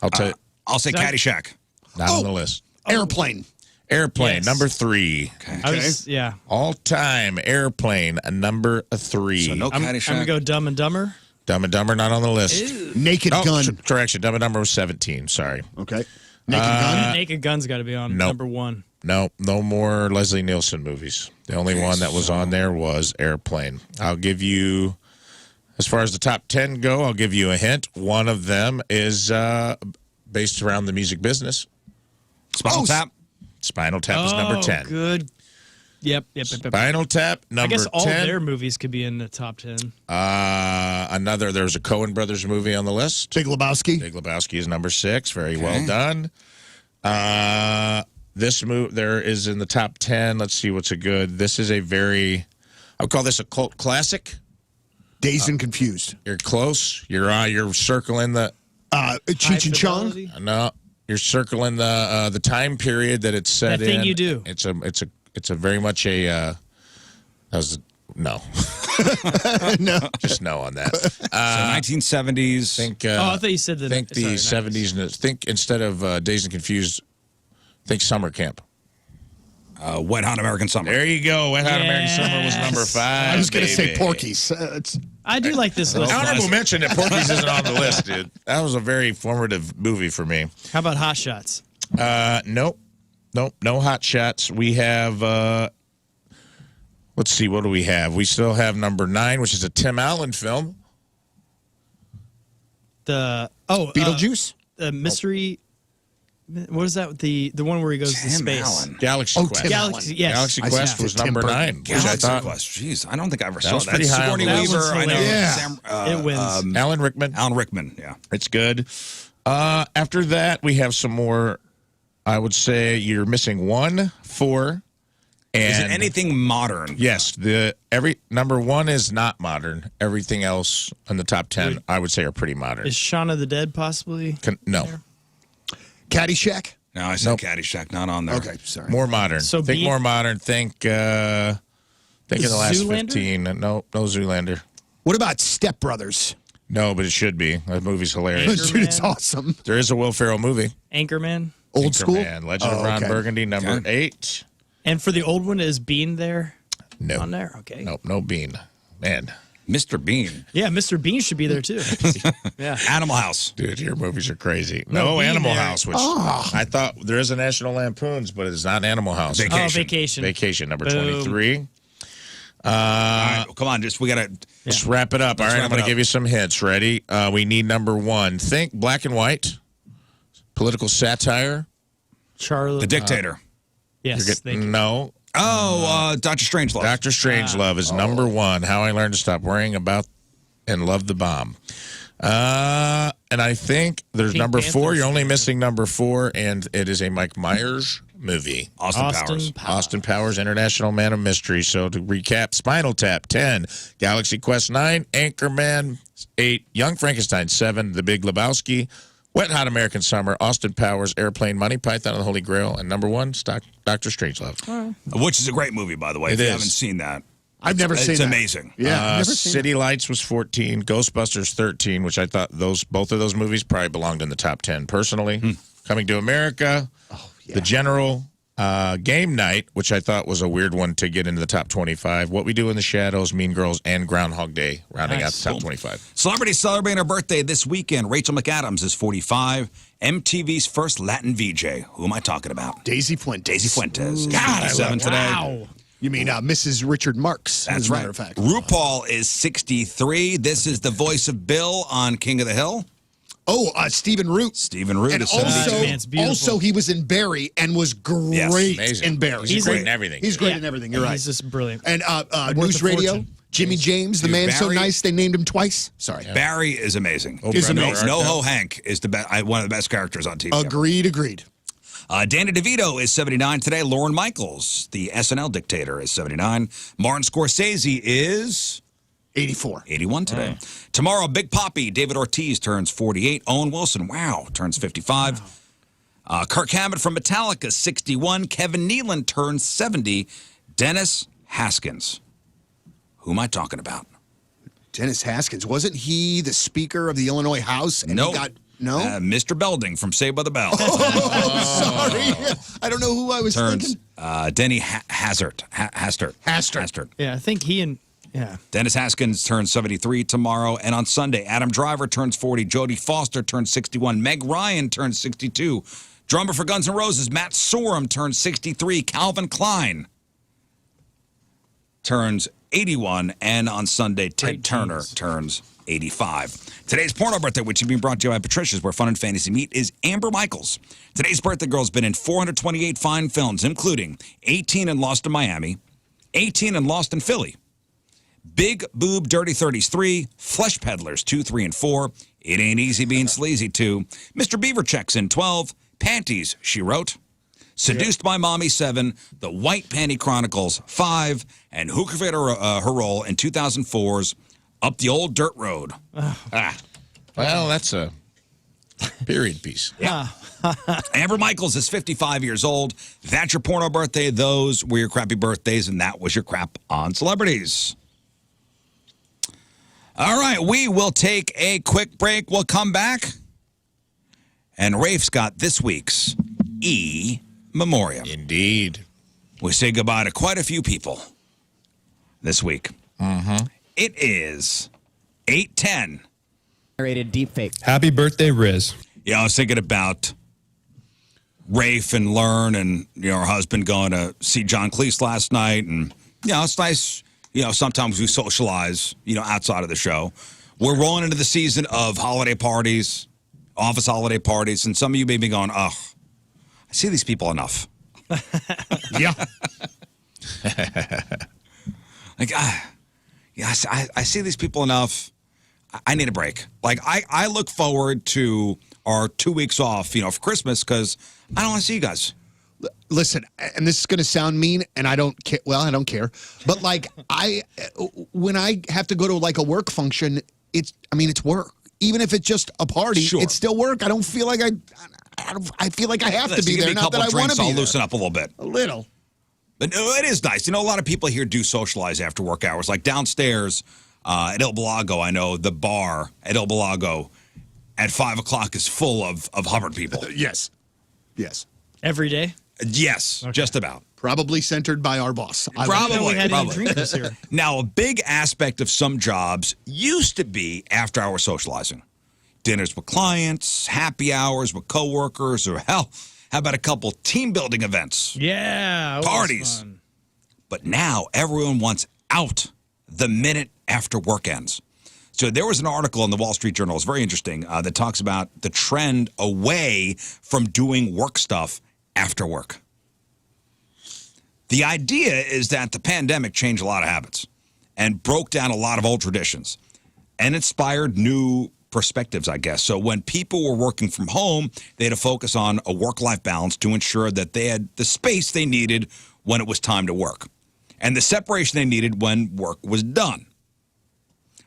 I'll tell you. I'll say Caddyshack. Not on the list. Airplane. Airplane, Yes. number 3. Okay. All-time Airplane, number 3. So no I'm Caddyshack. going to go Dumb and Dumber. Dumb and Dumber, not on the list. Naked Gun. Correction, Dumb and Dumber was 17. Sorry. Okay. Naked Gun. Naked Gun's got to be on number 1. No more Leslie Nielsen movies. The only one that was on there was Airplane. I'll give you, as far as the top 10 go, I'll give you a hint. One of them is based around the music business. Spinal Tap. Spinal Tap is number 10. Good. Yep. Spinal Tap, number 10. I guess all their movies could be in the top 10. There's a Coen Brothers movie on the list. Big Lebowski. Big Lebowski is number 6. Very well done. This movie there is in the top 10. Let's see what's a good. This is a very, I would call this a cult classic. Dazed and Confused. You're close. You're circling the. Cheech and Chong. No, you're circling the time period that it's set That Thing in. You Do. It's a very much a. That was no. No. Just no on that. So 1970s. Think. I thought you said the. Think the sorry, 70s. Think instead of Dazed and Confused. Think Summer Camp. Wet Hot American Summer. There you go. Wet Hot American Summer was number 5. I was going to say baby. Porky's. I do like this list. Honorable mention that Porky's isn't on the list, dude. That was a very formative movie for me. How about Hot Shots? Nope. No Hot Shots. We have, let's see, what do we have? We still have number 9, which is a Tim Allen film. Beetlejuice? The mystery. What is that? The one where he goes to Tim space. Allen. Galaxy Quest. Tim Allen. Galaxy. Yes. Galaxy I Quest saw was Tim number Burton. 9, which I Galaxy thought Quest. Jeez, I don't think I ever That saw was that. pretty high on Sigourney the list. Weaver. That I know. one's hilarious. It wins. Alan Rickman. Alan Rickman. Yeah. It's good. After that, we have some more. I would say you're missing 1, 4, and Is it anything modern? yes, number 1 is not modern. Everything else in the top 10, I would say, are pretty modern. Is Shaun of the Dead possibly? No, Caddyshack. No, I said Caddyshack, not on there. Okay, sorry. more modern. So think more modern. Think in the last Zoolander? 15. No Zoolander. What about Step Brothers? No, but it should be. That movie's hilarious. Dude, it's awesome. There is a Will Ferrell movie. Anchorman. Old school. Anchorman, Legend of Ron okay. Burgundy, number 8. And for the old one, is Bean there? No. On there? Okay. Nope, no Bean. Man. Mr. Bean. Yeah, Mr. Bean should be there too. Yeah. Animal House. Dude, your movies are crazy. No, No, Bean Animal there. House, which I thought there is a National Lampoons, but it's not Animal House. Vacation. Oh, Vacation. Vacation, number Boom. 23. All right, come on, we got to. Let's wrap it up. Let's All right, wrap I'm going it to up. give you some hints. Ready? We need number 1. Think black and white, political satire. Charlotte. The Dictator. Yes. Thank you. No. Dr. Strangelove. Dr. Strangelove is number 1. How I Learned to Stop Worrying About and Love the Bomb. And I think there's Pink number 4. Panther's You're only there. missing number 4, and it is a Mike Myers movie. Austin Powers. Austin Powers, International Man of Mystery. So to recap, Spinal Tap, 10. Galaxy Quest, 9. Anchorman, 8. Young Frankenstein, 7. The Big Lebowski. Wet Hot American Summer. Austin Powers, Airplane, Monty Python and the Holy Grail. And number 1, Dr. Strangelove. Which is a great movie, by the way. If It you is. haven't seen that. I've never seen It's that. amazing. Yeah, I've never seen City Lights was 14. Ghostbusters, 13, which I thought both of those movies probably belonged in the top 10 personally. Coming to America, The General, Game Night, which I thought was a weird one to get into the top 25. What We Do in the Shadows, Mean Girls, and Groundhog Day, rounding out the top 25. Celebrities celebrating her birthday this weekend. Rachel McAdams is 45. MTV's first Latin VJ. Who am I talking about? Daisy Fuentes. Daisy Fuentes. God, I love 57 today. Wow. You mean Mrs. Richard Marks? That's as a right. matter of fact. RuPaul is 63. This is the voice of Bill on King of the Hill. Oh, Stephen Root. Stephen Root And is 72. Man's beautiful. also, he was in Barry and was great Amazing. in Barry. He's great in everything. He's great in everything. You're right. He's just brilliant. And Worth News a Radio. fortune. Jimmy James, the Dude, man so Barry- nice they named him twice. Sorry. Barry is amazing. Is amazing. NoHo Hank is one of the best characters on TV. Agreed. Danny DeVito is 79 today. Lorne Michaels, the SNL dictator, is 79. Martin Scorsese is 84. 81 today. Tomorrow, Big Papi, David Ortiz turns 48. Owen Wilson, turns 55. Kirk Hammett from Metallica, 61. Kevin Nealon turns 70. Dennis Haskins. Who am I talking about? Dennis Haskins. Wasn't he the Speaker of the Illinois House? And Nope. he got no. Mr. Belding from Saved by the Bell. Sorry, I don't know who I was turns thinking. Denny Hastert. Yeah, I think he and Dennis Haskins turns 73 tomorrow. And on Sunday, Adam Driver turns 40. Jodie Foster turns 61. Meg Ryan turns 62. Drummer for Guns N' Roses, Matt Sorum turns 63. Calvin Klein turns 81. And on Sunday, Ted Turner turns 85. Today's porno birthday, which is being brought to you by Patricia's, where fun and fantasy meet, is Amber Michaels. Today's birthday girl has been in 428 fine films, including 18 in Lost in Miami, 18 in Lost in Philly, Big Boob Dirty 30s 3, Flesh Peddlers 2, 3, and 4, It Ain't Easy Being Sleazy 2, Mr. Beaver Checks in 12, Panties, She Wrote, Seduced by Mommy 7, The White Panty Chronicles 5, and Who Could Forget her role in 2004's Up the Old Dirt Road. Well, that's a period piece. Yeah. Amber Michaels is 55 years old. That's your porno birthday. Those were your crappy birthdays, and that was your crap on celebrities. All right, we will take a quick break. We'll come back. And Rafe's got this week's E-Memoriam. Indeed. We say goodbye to quite a few people this week. Mm-hmm. It is 8:10. Narrated deepfake. Happy birthday, Rizz. Yeah, I was thinking about Rafe and Lern and, her husband going to see John Cleese last night. And, it's nice, sometimes we socialize, outside of the show. We're rolling into the season of holiday parties, office holiday parties. And some of you may be going, I see these people enough. Yeah. Like, I see these people enough. I need a break. Like, I look forward to our 2 weeks off, for Christmas, because I don't want to see you guys. Listen, and this is going to sound mean, and I don't care. Well, I don't care. But, when I have to go to, a work function, it's work. Even if it's just a party, Sure. It's still work. I don't feel like I feel like I have to be there. Not that I want to be I'll there. loosen up a little bit. A little. But no, it is nice. A lot of people here do socialize after work hours. Like downstairs at El Balago, I know the bar at El Balago at 5 o'clock is full of Hubbard people. Yes. every day. Yes, just about. Probably centered by our boss. Probably. We had any Probably. drinkers here. Now, a big aspect of some jobs used to be after-hour socializing. Dinners with clients, happy hours with coworkers, or hell, how about a couple team-building events? Yeah. that was Parties. fun. But now everyone wants out the minute after work ends. So there was an article in the Wall Street Journal, it's very interesting, that talks about the trend away from doing work stuff after work. The idea is that the pandemic changed a lot of habits and broke down a lot of old traditions and inspired new perspectives, I guess. So when people were working from home, they had to focus on a work-life balance to ensure that they had the space they needed when it was time to work and the separation they needed when work was done.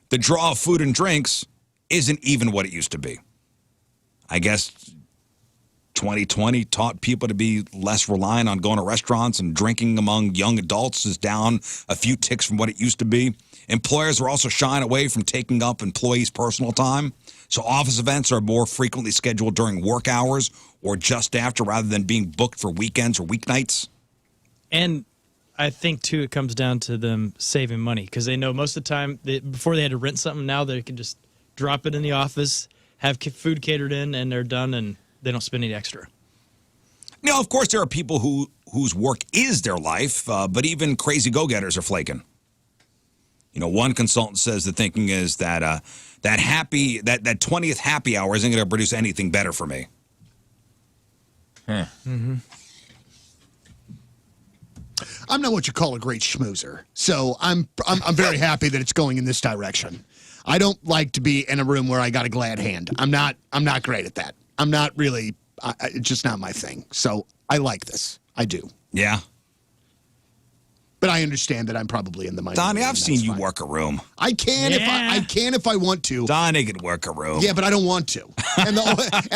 The draw of food and drinks isn't even what it used to be. I guess 2020 taught people to be less reliant on going to restaurants, and drinking among young adults is down a few ticks from what it used to be. Employers are also shying away from taking up employees' personal time. So office events are more frequently scheduled during work hours or just after rather than being booked for weekends or weeknights. And I think, too, it comes down to them saving money because they know most of the time, before they had to rent something, now they can just drop it in the office, have food catered in, and they're done, and they don't spend any extra. Now, of course, there are people whose work is their life, but even crazy go-getters are flaking. You know, one consultant says the thinking is that that 20th happy hour isn't going to produce anything better for me. Mm-hmm. I'm not what you call a great schmoozer, so I'm very happy that it's going in this direction. I don't like to be in a room where I got a glad hand. I'm not great at that. I'm not really. It's just not my thing. So I like this. I do. Yeah. But I understand that I'm probably in the minority. Donnie, I've seen you work a room. I can if I want to. Donnie can work a room. Yeah, but I don't want to. And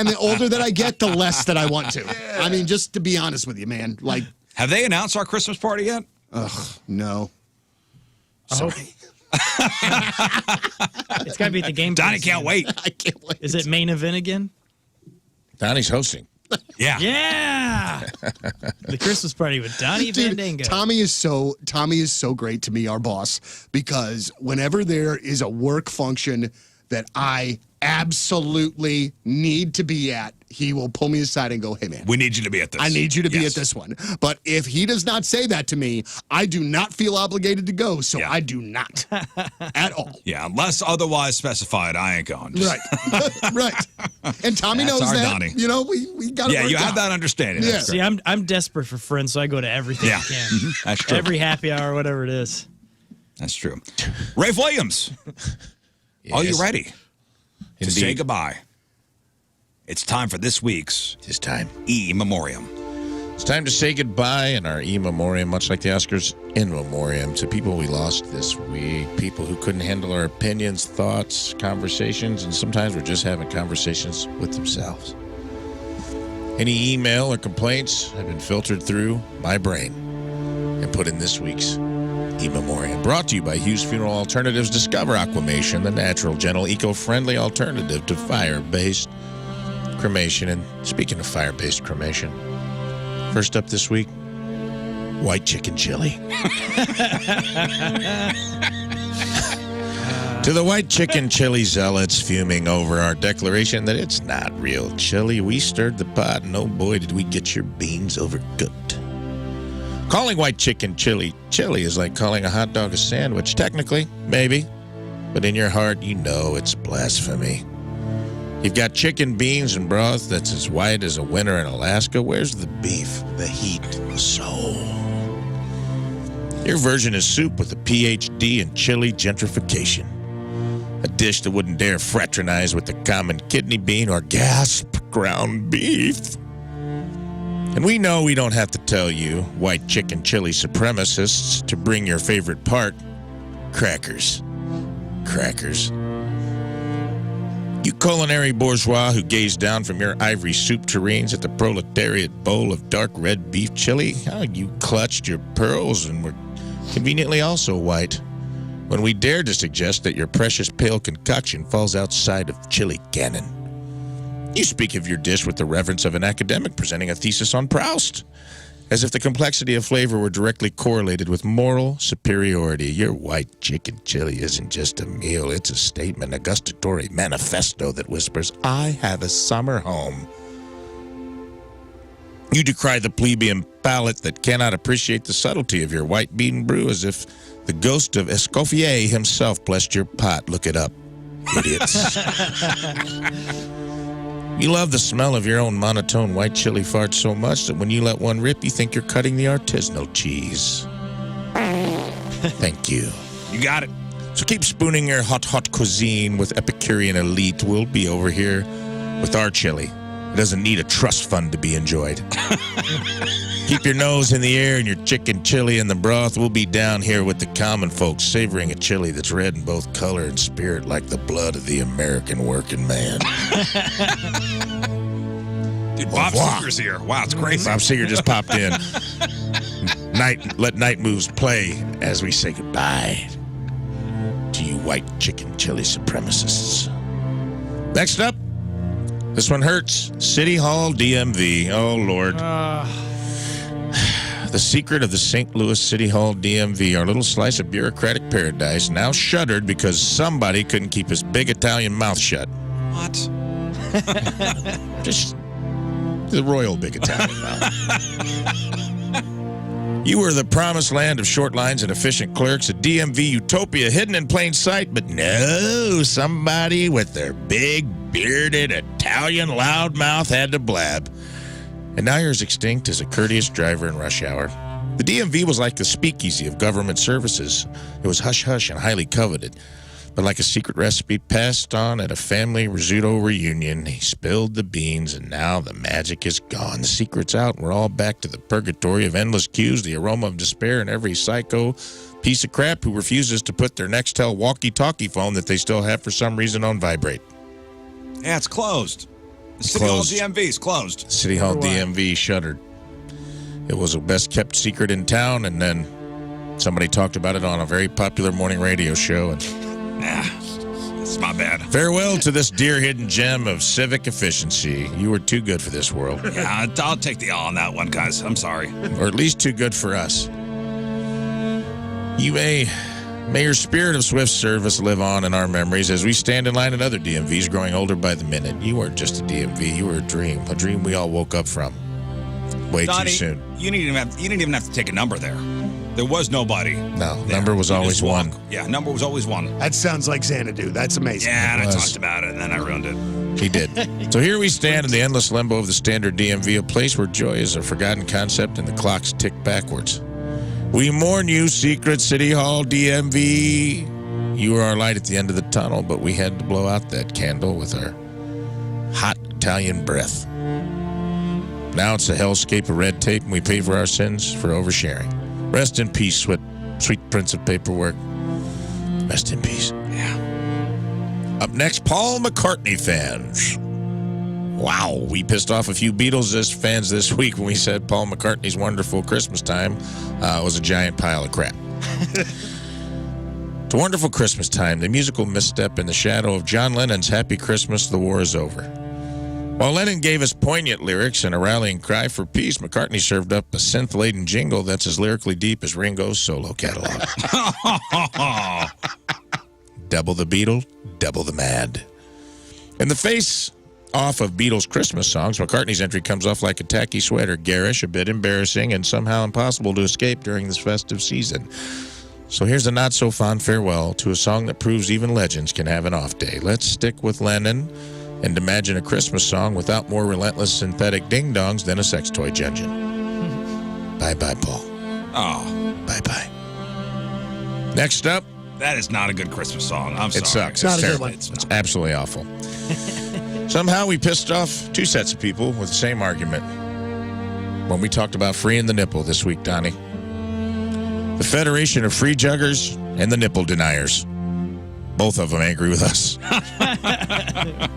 the older that I get, the less that I want to. Yeah. I mean, just to be honest with you, man. Like, have they announced our Christmas party yet? Ugh, no. Sorry. It's got to be at the game. Donnie can't wait. I can't wait. Is it main event again? Donnie's hosting. Yeah. Yeah. The Christmas party with Donnie Vandango. Tommy is so great to me, our boss, because whenever there is a work function that I absolutely need to be at, he will pull me aside and go, hey, man. We need you to be at this. I need you to be at this one. But if he does not say that to me, I do not feel obligated to go, so I do not at all. Yeah, unless otherwise specified, I ain't going. Right. Right. And Tommy knows our that. Donnie. You know, we got it. Yeah, worked you have out. that understanding. Yeah. That's See, I'm desperate for friends, so I go to everything I can. That's true. Every happy hour, whatever it is. That's true. Rafe Williams, are you ready to say goodbye? It's time for this week's It's time. E Memoriam. It's time to say goodbye in our in memoriam, much like the Oscars, in memoriam, to people we lost this week, people who couldn't handle our opinions, thoughts, conversations, and sometimes we're just having conversations with themselves. Any email or complaints have been filtered through my brain and put in this week's in memoriam. Brought to you by Hughes Funeral Alternatives. Discover Aquamation, the natural, gentle, eco-friendly alternative to fire-based cremation. And speaking of fire-based cremation, first up this week, white chicken chili. To the white chicken chili zealots fuming over our declaration that it's not real chili, we stirred the pot, and oh boy, did we get your beans overcooked. Calling white chicken chili is like calling a hot dog a sandwich. Technically, maybe, but in your heart, you know it's blasphemy. You've got chicken, beans, and broth that's as white as a winter in Alaska. Where's the beef, the heat, the soul? Your version is soup with a PhD in chili gentrification. A dish that wouldn't dare fraternize with the common kidney bean or gasp ground beef. And we know we don't have to tell you, white chicken chili supremacists, to bring your favorite part, crackers. Crackers. You culinary bourgeois who gaze down from your ivory soup tureens at the proletariat bowl of dark red beef chili, how you clutched your pearls and were conveniently also white when we dared to suggest that your precious pale concoction falls outside of chili canon. You speak of your dish with the reverence of an academic presenting a thesis on Proust, as if the complexity of flavor were directly correlated with moral superiority. Your white chicken chili isn't just a meal, it's a statement, a gustatory manifesto that whispers, I have a summer home. You decry the plebeian palate that cannot appreciate the subtlety of your white bean brew, as if the ghost of Escoffier himself blessed your pot. Look it up, idiots. You love the smell of your own monotone white chili fart so much that when you let one rip, you think you're cutting the artisanal cheese. Thank you. You got it. So keep spooning your hot cuisine with Epicurean elite. We'll be over here with our chili. It doesn't need a trust fund to be enjoyed. Keep your nose in the air and your chicken chili in the broth. We'll be down here with the common folks, savoring a chili that's red in both color and spirit like the blood of the American working man. Dude, Bob Seger's here. Wow, it's crazy. Bob Seger just popped in. Let night moves play as we say goodbye to you white chicken chili supremacists. Next up, this one hurts. City Hall DMV. Oh, Lord. The secret of the St. Louis City Hall DMV, our little slice of bureaucratic paradise, now shuttered because somebody couldn't keep his big Italian mouth shut. What? Just the royal big Italian mouth. You were the promised land of short lines and efficient clerks, a DMV utopia hidden in plain sight, but no, somebody with their big, bearded Italian loudmouth had to blab. And now you're as extinct as a courteous driver in rush hour. The DMV was like the speakeasy of government services. It was hush-hush and highly coveted. But like a secret recipe passed on at a family Rizzuto reunion, he spilled the beans, and now the magic is gone. The secret's out, and we're all back to the purgatory of endless queues, the aroma of despair, and every psycho piece of crap who refuses to put their Nextel walkie-talkie phone that they still have for some reason on vibrate. Yeah, it's closed. The City Hall DMV is closed. City Hall DMV shuttered. It was a best-kept secret in town, and then somebody talked about it on a very popular morning radio show, and it's my bad. farewell to this dear hidden gem of civic efficiency. You were too good for this world. Yeah, I'll take the L on that one, guys. I'm sorry. Or at least too good for us. May your spirit of swift service live on in our memories as we stand in line at other DMVs growing older by the minute. You weren't just a DMV, you were a dream we all woke up from. Way Donnie, too soon. You didn't even have to take a number there. There was nobody. No, there. number was You always just walk. one. Yeah, number was always one. That sounds like Xanadu. That's amazing. Yeah, and I was. talked about it, and then I ruined it. He did. So here we stand in the endless limbo of the standard DMV, a place where joy is a forgotten concept and the clocks tick backwards. We mourn you, secret City Hall DMV. You were our light at the end of the tunnel, but we had to blow out that candle with our hot Italian breath. Now it's a hellscape of red tape, and we pay for our sins for oversharing. Rest in peace, sweet prince of paperwork. Rest in peace. Yeah. Up next, Paul McCartney fans. Wow, we pissed off a few Beatles fans this week when we said Paul McCartney's Wonderful Christmas Time was a giant pile of crap. To Wonderful Christmas Time, the musical misstep in the shadow of John Lennon's Happy Christmas, the War is Over. While Lennon gave us poignant lyrics and a rallying cry for peace, McCartney served up a synth-laden jingle that's as lyrically deep as Ringo's solo catalog. Double the Beatle, double the mad. In the face-off of Beatles' Christmas songs, McCartney's entry comes off like a tacky sweater, garish, a bit embarrassing, and somehow impossible to escape during this festive season. So here's a not-so-fond farewell to a song that proves even legends can have an off day. Let's stick with Lennon and imagine a Christmas song without more relentless synthetic ding-dongs than a sex toy jungeon. Bye-bye, Paul. Oh. Bye-bye. Next up. That is not a good Christmas song. I'm sorry. It sucks. Not It's a good terrible. one. It's absolutely awful. Somehow we pissed off two sets of people with the same argument when we talked about freeing the nipple this week, Donnie. The Federation of Free Juggers and the Nipple Deniers. Both of them angry with us.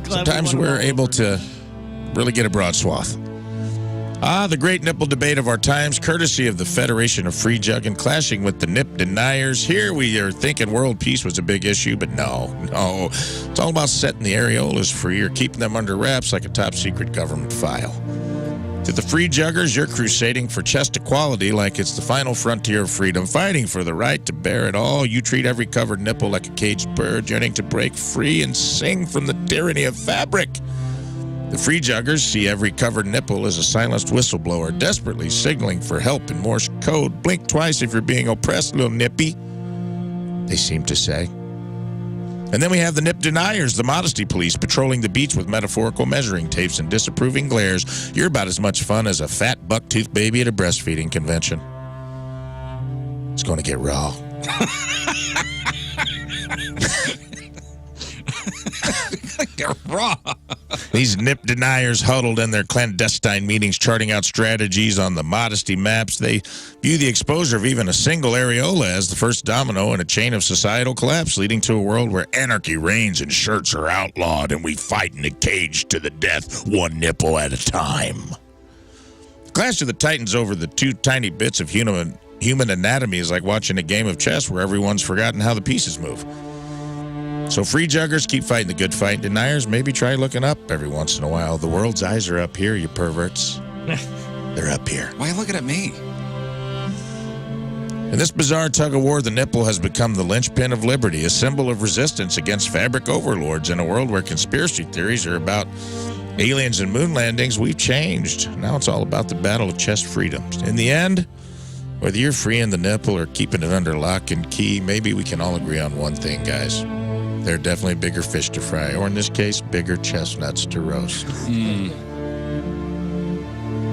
Sometimes we're able to really get a broad swath. The great nipple debate of our times, courtesy of the Federation of Free Jugging, clashing with the nip deniers. Here we are thinking world peace was a big issue, but no. It's all about setting the areolas free or keeping them under wraps like a top-secret government file. To the free juggers, you're crusading for chest equality like it's the final frontier of freedom, fighting for the right to bear it all. You treat every covered nipple like a caged bird, yearning to break free and sing from the tyranny of fabric. The free juggers see every covered nipple as a silenced whistleblower, desperately signaling for help in Morse code. Blink twice if you're being oppressed, little nippy, they seem to say. And then we have the nip deniers, the modesty police, patrolling the beach with metaphorical measuring tapes and disapproving glares. You're about as much fun as a fat buck-toothed baby at a breastfeeding convention. It's going to get raw. They're raw. These nip deniers huddled in their clandestine meetings, charting out strategies on the modesty maps. They view the exposure of even a single areola as the first domino in a chain of societal collapse, leading to a world where anarchy reigns and shirts are outlawed and we fight in a cage to the death, one nipple at a time. Clash of the Titans over the two tiny bits of human anatomy is like watching a game of chess where everyone's forgotten how the pieces move. So free juggers, keep fighting the good fight. Deniers, maybe try looking up every once in a while. The world's eyes are up here, you perverts. They're up here. Why are you looking at me? In this bizarre tug-of-war, the nipple has become the linchpin of liberty, a symbol of resistance against fabric overlords. In a world where conspiracy theories are about aliens and moon landings, we've changed. Now it's all about the battle of chest freedoms. In the end, whether you're freeing the nipple or keeping it under lock and key, maybe we can all agree on one thing, guys. There are definitely bigger fish to fry, or in this case, bigger chestnuts to roast.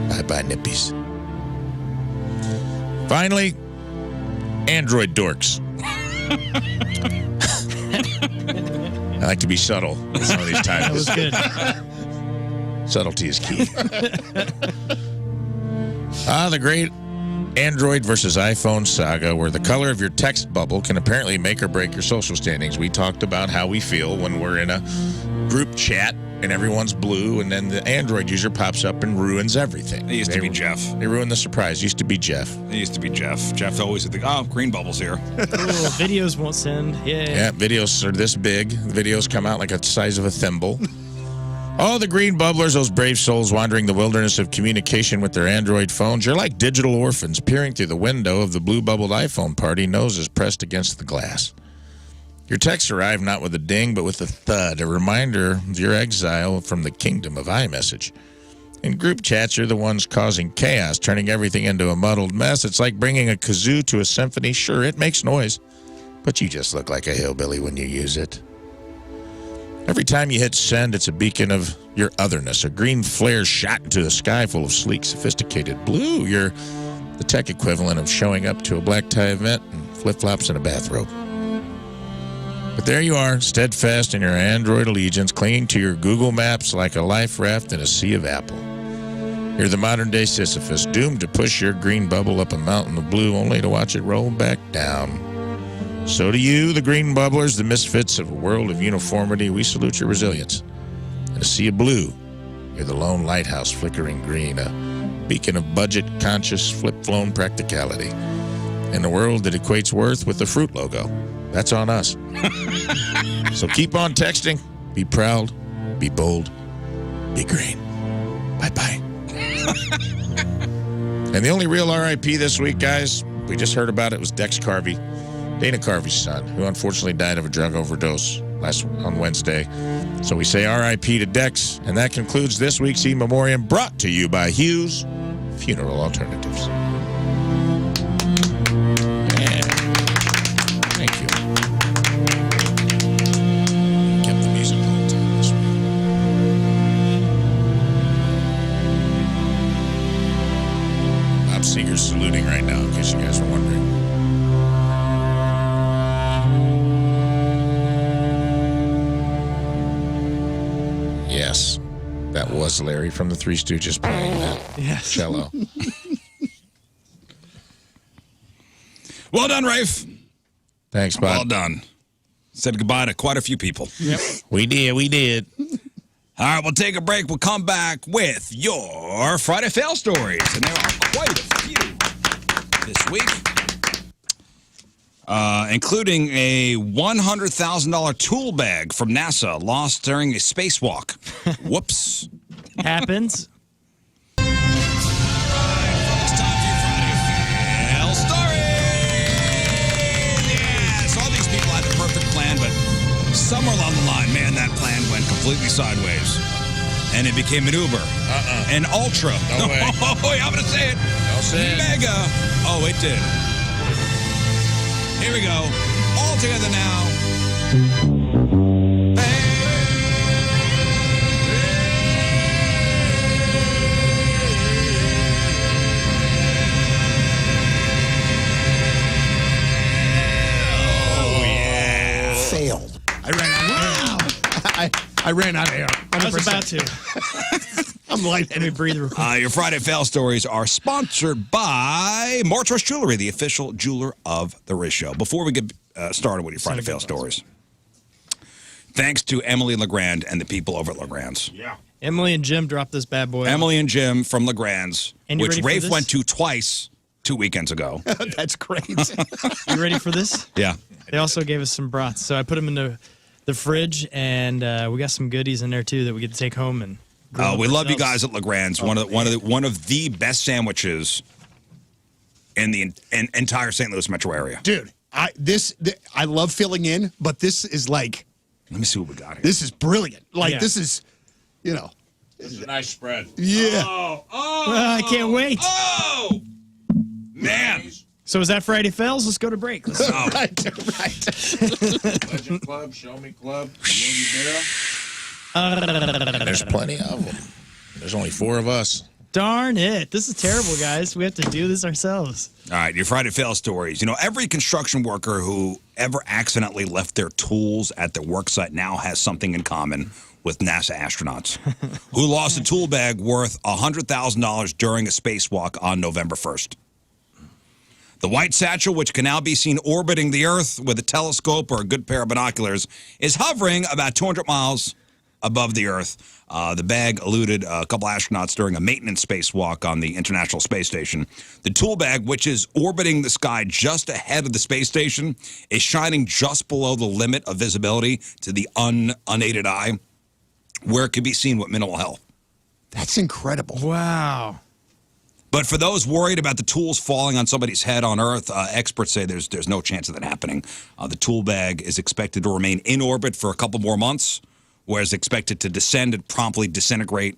Bye-bye, nippies. Finally, Android dorks. I like to be subtle with some of these titles. That was good. Subtlety is key. The great Android versus iPhone saga, where the color of your text bubble can apparently make or break your social standings. We talked about how we feel when we're in a group chat and everyone's blue, and then the Android user pops up and ruins everything. It used to be Jeff. They ruined the surprise. Used to be Jeff. It used to be Jeff. Jeff always would think, oh, green bubble's here. Cool. Videos won't send. Yeah, videos are this big. The videos come out like the size of a thimble. Oh, the green bubblers, those brave souls wandering the wilderness of communication with their Android phones. You're like digital orphans peering through the window of the blue-bubbled iPhone party, noses pressed against the glass. Your texts arrive not with a ding, but with a thud, a reminder of your exile from the kingdom of iMessage. In group chats, you're the ones causing chaos, turning everything into a muddled mess. It's like bringing a kazoo to a symphony. Sure, it makes noise, but you just look like a hillbilly when you use it. Every time you hit send, it's a beacon of your otherness, a green flare shot into the sky full of sleek, sophisticated blue. You're the tech equivalent of showing up to a black tie event and flip-flops and a bathrobe. But there you are, steadfast in your Android allegiance, clinging to your Google Maps like a life raft in a sea of Apple. You're the modern-day Sisyphus, doomed to push your green bubble up a mountain of blue only to watch it roll back down. So do you, the green bubblers, the misfits of a world of uniformity. We salute your resilience. In a sea of blue, you're the lone lighthouse flickering green, a beacon of budget-conscious, flip-flown practicality. In a world that equates worth with the fruit logo. That's on us. So keep on texting. Be proud. Be bold. Be green. Bye-bye. And the only real RIP this week, guys, we just heard about it, was Dex Carvey, Dana Carvey's son, who unfortunately died of a drug overdose on Wednesday. So we say RIP to Dex, and that concludes this week's In Memoriam, brought to you by Hughes Funeral Alternatives. Saluting right now, in case you guys were wondering. Yes, that was Larry from the Three Stooges playing that cello. Well done, Rafe. Thanks, bud. Well done. Said goodbye to quite a few people. Yep. We did. All right, we'll take a break. We'll come back with your Friday Fail Stories. And there are quite a few this week, including a $100,000 tool bag from NASA lost during a spacewalk. Whoops. Happens. All right, it's time for your Friday Fail Stories. Yes, all these people had the perfect plan, but somewhere along the line, man, that plan went completely sideways. And it became an Uber. An Ultra. No way. Oh, I'm going to say it. Don't say it. Mega. Oh, it did. Here we go. All together now. Oh, yeah. Failed. I ran out of air. I was about to. I'm like, Let me breathe real quick. Your Friday Fail Stories are sponsored by Mortress Jewelry, the official jeweler of the Rizz Show. Before we get started with your Friday Fail Stories, thanks to Emily Legrand and the people over at Legrand's. yeah. Emily and Jim dropped this bad boy. Emily and Jim from Legrand's, And you which ready for Rafe this? went to twice 2 weekends ago. That's great. You ready for this? Yeah. They also gave us some brats. So I put them in the fridge, and we got some goodies in there, too, that we get to take home and grill We love you ourselves. guys at Legrand's. One of the best sandwiches in the entire St. Louis metro area. Dude, I love filling in, but this is like, Let me see what we got here. this is brilliant. Like, Yeah. this is, you know. This is a nice spread. Yeah. I can't wait. Oh, man. So is that Friday Fails? Let's go to break. Let's Oh. Right. Legend Club, Show Me Club, There's plenty of them. There's only 4 of us. Darn it. This is terrible, guys. We have to do this ourselves. All right, your Friday fail stories. You know, every construction worker who ever accidentally left their tools at their work site now has something in common with NASA astronauts who lost a tool bag worth $100,000 during a spacewalk on November 1st. The white satchel, which can now be seen orbiting the Earth with a telescope or a good pair of binoculars, is hovering about 200 miles above the Earth. The bag eluded a couple astronauts during a maintenance spacewalk on the International Space Station. The tool bag, which is orbiting the sky just ahead of the space station, is shining just below the limit of visibility to the unaided eye, where it can be seen with minimal help. That's incredible. Wow. But for those worried about the tools falling on somebody's head on Earth, experts say there's no chance of that happening. The tool bag is expected to remain in orbit for a couple more months, whereas expected to descend and promptly disintegrate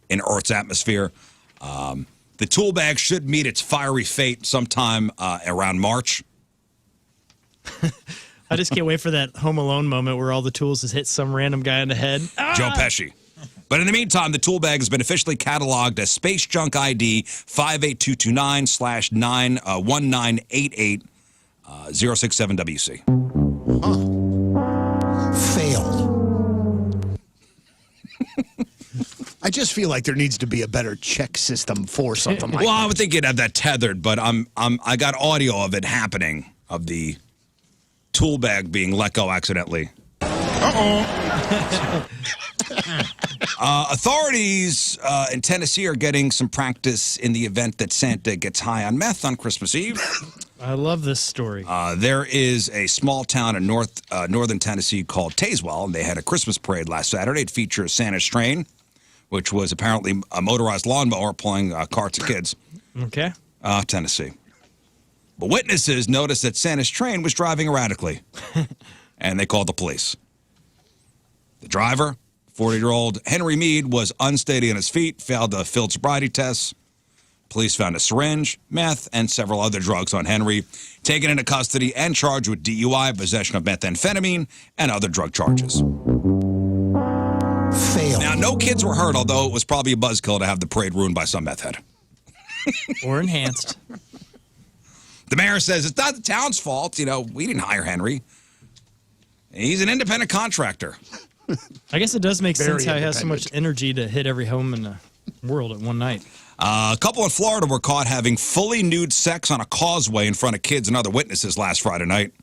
in Earth's atmosphere. The tool bag should meet its fiery fate sometime around March. I just can't wait for that Home Alone moment where all the tools just hit some random guy on the head. Joe Pesci. But in the meantime, the tool bag has been officially cataloged as Space Junk ID 58229/1988-067WC. Failed. I just feel like there needs to be a better check system for something like Well, that. I would think you'd have that tethered, but I got audio of it happening, of the tool bag being let go accidentally. Authorities in Tennessee are getting some practice in the event that Santa gets high on meth on Christmas Eve. I love this story. There is a small town in northern Tennessee called Tazewell, and they had a Christmas parade last Saturday. It features Santa's train, which was apparently a motorized lawnmower pulling carts of kids. Okay. Tennessee. But witnesses noticed that Santa's train was driving erratically, and they called the police. The driver, 40-year-old Henry Mead, was unsteady on his feet, failed the field sobriety tests. Police found a syringe, meth, and several other drugs on Henry, taken into custody and charged with DUI, possession of methamphetamine, and other drug charges. Failed. Now, no kids were hurt, although it was probably a buzzkill to have the parade ruined by some meth head. Or enhanced. The mayor says it's not the town's fault. You know, we didn't hire Henry. He's an independent contractor. I guess it does make Very sense how he has so much independent. energy to hit every home in the world at one night. A couple in Florida were caught having fully nude sex on a causeway in front of kids and other witnesses last Friday night.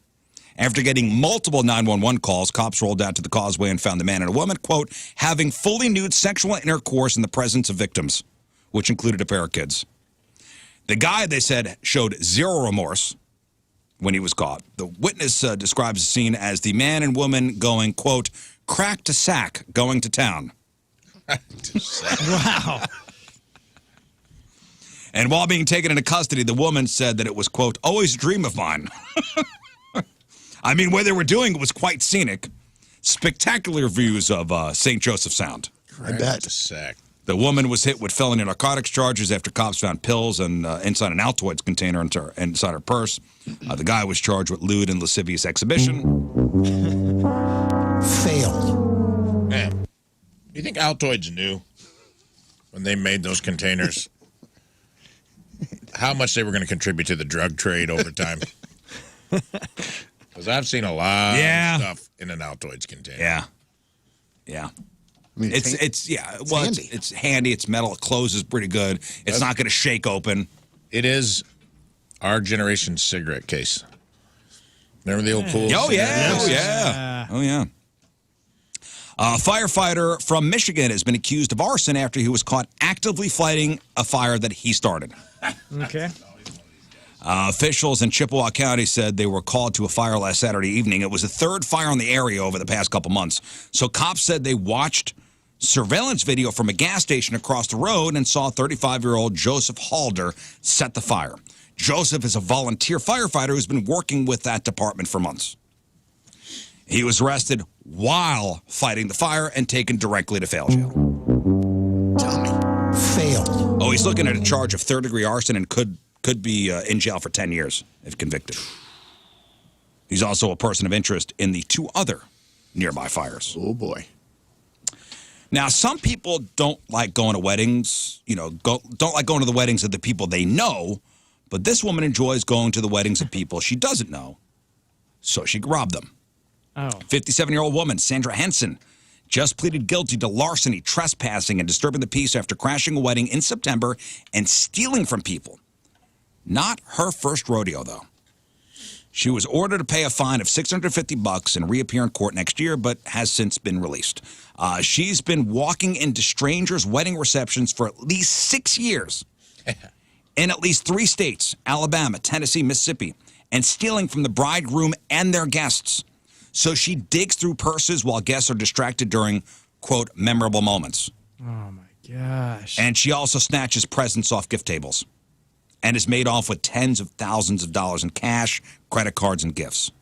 After getting multiple 911 calls, cops rolled out to the causeway and found the man and a woman, quote, having fully nude sexual intercourse in the presence of victims, which included a pair of kids. The guy, they said, showed zero remorse when he was caught. The witness describes the scene as the man and woman going, quote, crack to sack, going to town. Wow. And while being taken into custody, the woman said that it was, quote, always a dream of mine. I mean, what they were doing was quite scenic. Spectacular views of St. Joseph Sound. I bet. Sack. The woman was hit with felony narcotics charges after cops found pills and inside an Altoids container inside her purse. The guy was charged with lewd and lascivious exhibition. Failed. Man, you think Altoids knew when they made those containers how much they were going to contribute to the drug trade over time? Because I've seen a lot of stuff in an Altoids container. Yeah. Yeah. I mean, It's handy. It's handy. It's metal. It closes pretty good. It's not going to shake open. It is our generation's cigarette case. Remember the old pool? Oh, yeah. Yes. Oh, yeah. Oh, yeah. A firefighter from Michigan has been accused of arson after he was caught actively fighting a fire that he started. Okay. Officials in Chippewa County said they were called to a fire last Saturday evening. It was the third fire in the area over the past couple months. So cops said they watched surveillance video from a gas station across the road and saw 35-year-old Joseph Halder set the fire. Joseph is a volunteer firefighter who's been working with that department for months. He was arrested while fighting the fire and taken directly to fail jail. Tell me. Failed. Oh, he's looking at a charge of third-degree arson and could be in jail for 10 years if convicted. He's also a person of interest in the two other nearby fires. Oh, boy. Now, some people don't like going to weddings, don't like going to the weddings of the people they know, but this woman enjoys going to the weddings of people she doesn't know, so she can rob them. Oh. 57-year-old woman, Sandra Henson, just pleaded guilty to larceny, trespassing, and disturbing the peace after crashing a wedding in September and stealing from people. Not her first rodeo, though. She was ordered to pay a fine of $650 and reappear in court next year, but has since been released. She's been walking into strangers' wedding receptions for at least 6 years in at least 3 states, Alabama, Tennessee, Mississippi, and stealing from the bridegroom and their guests. So she digs through purses while guests are distracted during, quote, memorable moments. Oh, my gosh. And she also snatches presents off gift tables and is made off with tens of thousands of dollars in cash, credit cards, and gifts.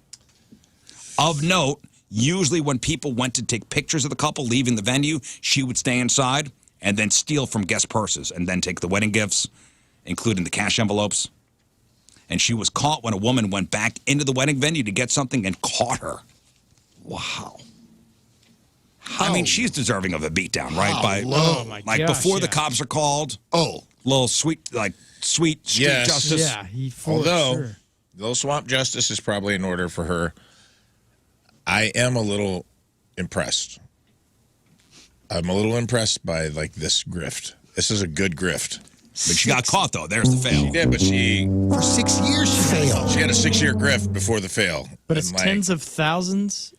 Of note, usually when people went to take pictures of the couple leaving the venue, she would stay inside and then steal from guest purses and then take the wedding gifts, including the cash envelopes. And she was caught when a woman went back into the wedding venue to get something and caught her. Wow. I mean, she's deserving of a beatdown, right? Oh, my Like gosh, before the yeah. cops are called. Oh. Little sweet street Yes. justice. Yeah, he for Although, sure. little swamp justice is probably in order for her. I am a little impressed. I'm a little impressed by, like, this grift. This is a good grift. But she got caught, though. There's the fail. Yeah, but For 6 years, she failed. she had a 6-year grift before the fail. But And, it's like, tens of thousands,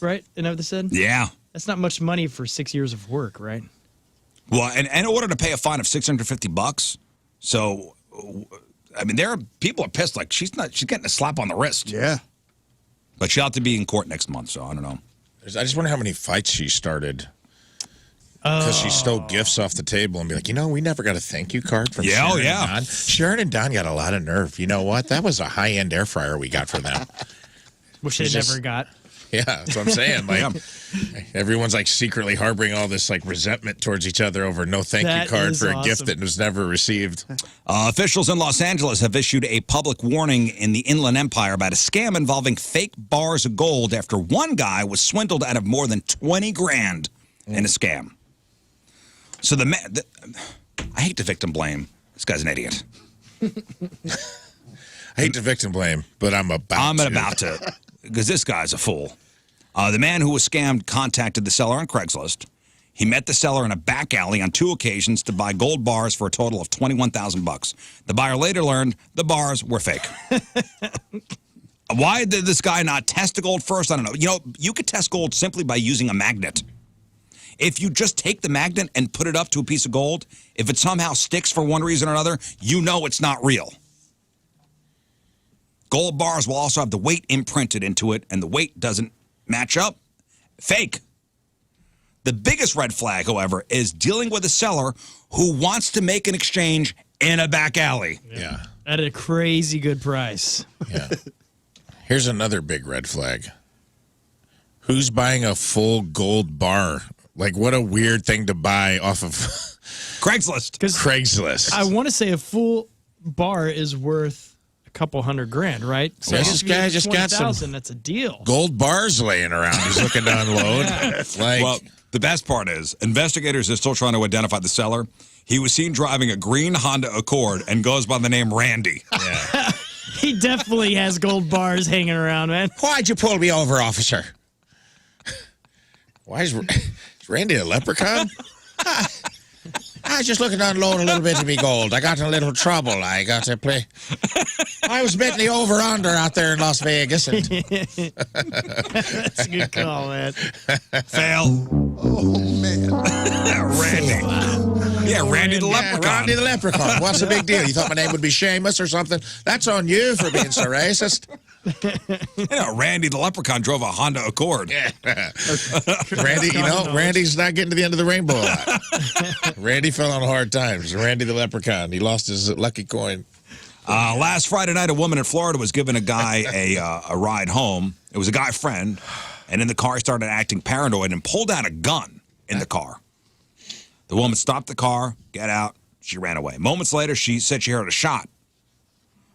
right? Isn't that what they said? Yeah. That's not much money for 6 years of work, right? Well, and in order to pay a fine of $650, so, I mean, people are pissed. Like, she's getting a slap on the wrist. Yeah. But she'll have to be in court next month, so I don't know. I just wonder how many fights she started. Because she stole gifts off the table and be like, we never got a thank you card from Yeah, oh, Sharon yeah. and Don. Sharon and Don got a lot of nerve. You know what? That was a high-end air fryer we got for them. Which they It's just- never got. Yeah, that's what I'm saying. Like, everyone's like secretly harboring all this like resentment towards each other over no thank That you card is for a gift awesome. that was never received. Officials in Los Angeles have issued a public warning in the Inland Empire about a scam involving fake bars of gold after one guy was swindled out of more than 20 grand in a scam. So I hate to victim blame. This guy's an idiot. I hate to victim blame, but I'm about to. Because this guy's a fool. The man who was scammed contacted the seller on Craigslist. He met the seller in a back alley on 2 occasions to buy gold bars for a total of $21,000. The buyer later learned the bars were fake. Why did this guy not test the gold first? I don't know. You could test gold simply by using a magnet. If you just take the magnet and put it up to a piece of gold, if it somehow sticks for one reason or another, you know it's not real. Gold bars will also have the weight imprinted into it, and the weight doesn't match up. Fake. The biggest red flag, however, is dealing with a seller who wants to make an exchange in a back alley. Yeah. At a crazy good price. Yeah. Here's another big red flag. Who's buying a full gold bar? Like, what a weird thing to buy off of Craigslist. Craigslist. I want to say a full bar is worth a couple $100,000, right? So Yeah, if this you guy get just got some 20,000, that's a deal. Gold bars laying around. He's looking to unload. Like, Well, the best part is investigators are still trying to identify the seller. He was seen driving a green Honda Accord and goes by the name Randy. yeah. He definitely has gold bars hanging around, man. Why'd you pull me over, officer? Why is Randy a leprechaun? I was just looking to unload a little bit of me gold. I got in a little trouble. I got to play. I was betting the over-under out there in Las Vegas. And That's a good call, man. Fail. Oh, man. Randy. Yeah, Randy the leprechaun. Randy the leprechaun. What's the big deal? You thought my name would be Seamus or something? That's on you for being so racist. Randy the leprechaun drove a Honda Accord. Yeah. Randy, Randy's not getting to the end of the rainbow a lot. Randy fell on hard times. Randy the leprechaun. He lost his lucky coin. Last Friday night, a woman in Florida was giving a guy a ride home. It was a guy friend, and in the car, he started acting paranoid and pulled out a gun in the car. The woman stopped the car, get out, she ran away. Moments later, she said she heard a shot.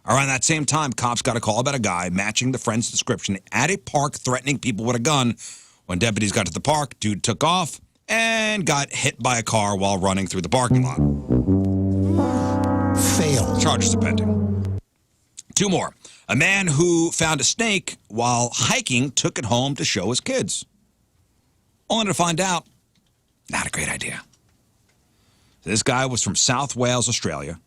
Around that same time, cops got a call about a guy matching the friend's description at a park threatening people with a gun. When deputies got to the park, dude took off, and got hit by a car while running through the parking lot. Fail. Charges are pending. 2 more. A man who found a snake while hiking took it home to show his kids. Only to find out, not a great idea. This guy was from South Wales, Australia.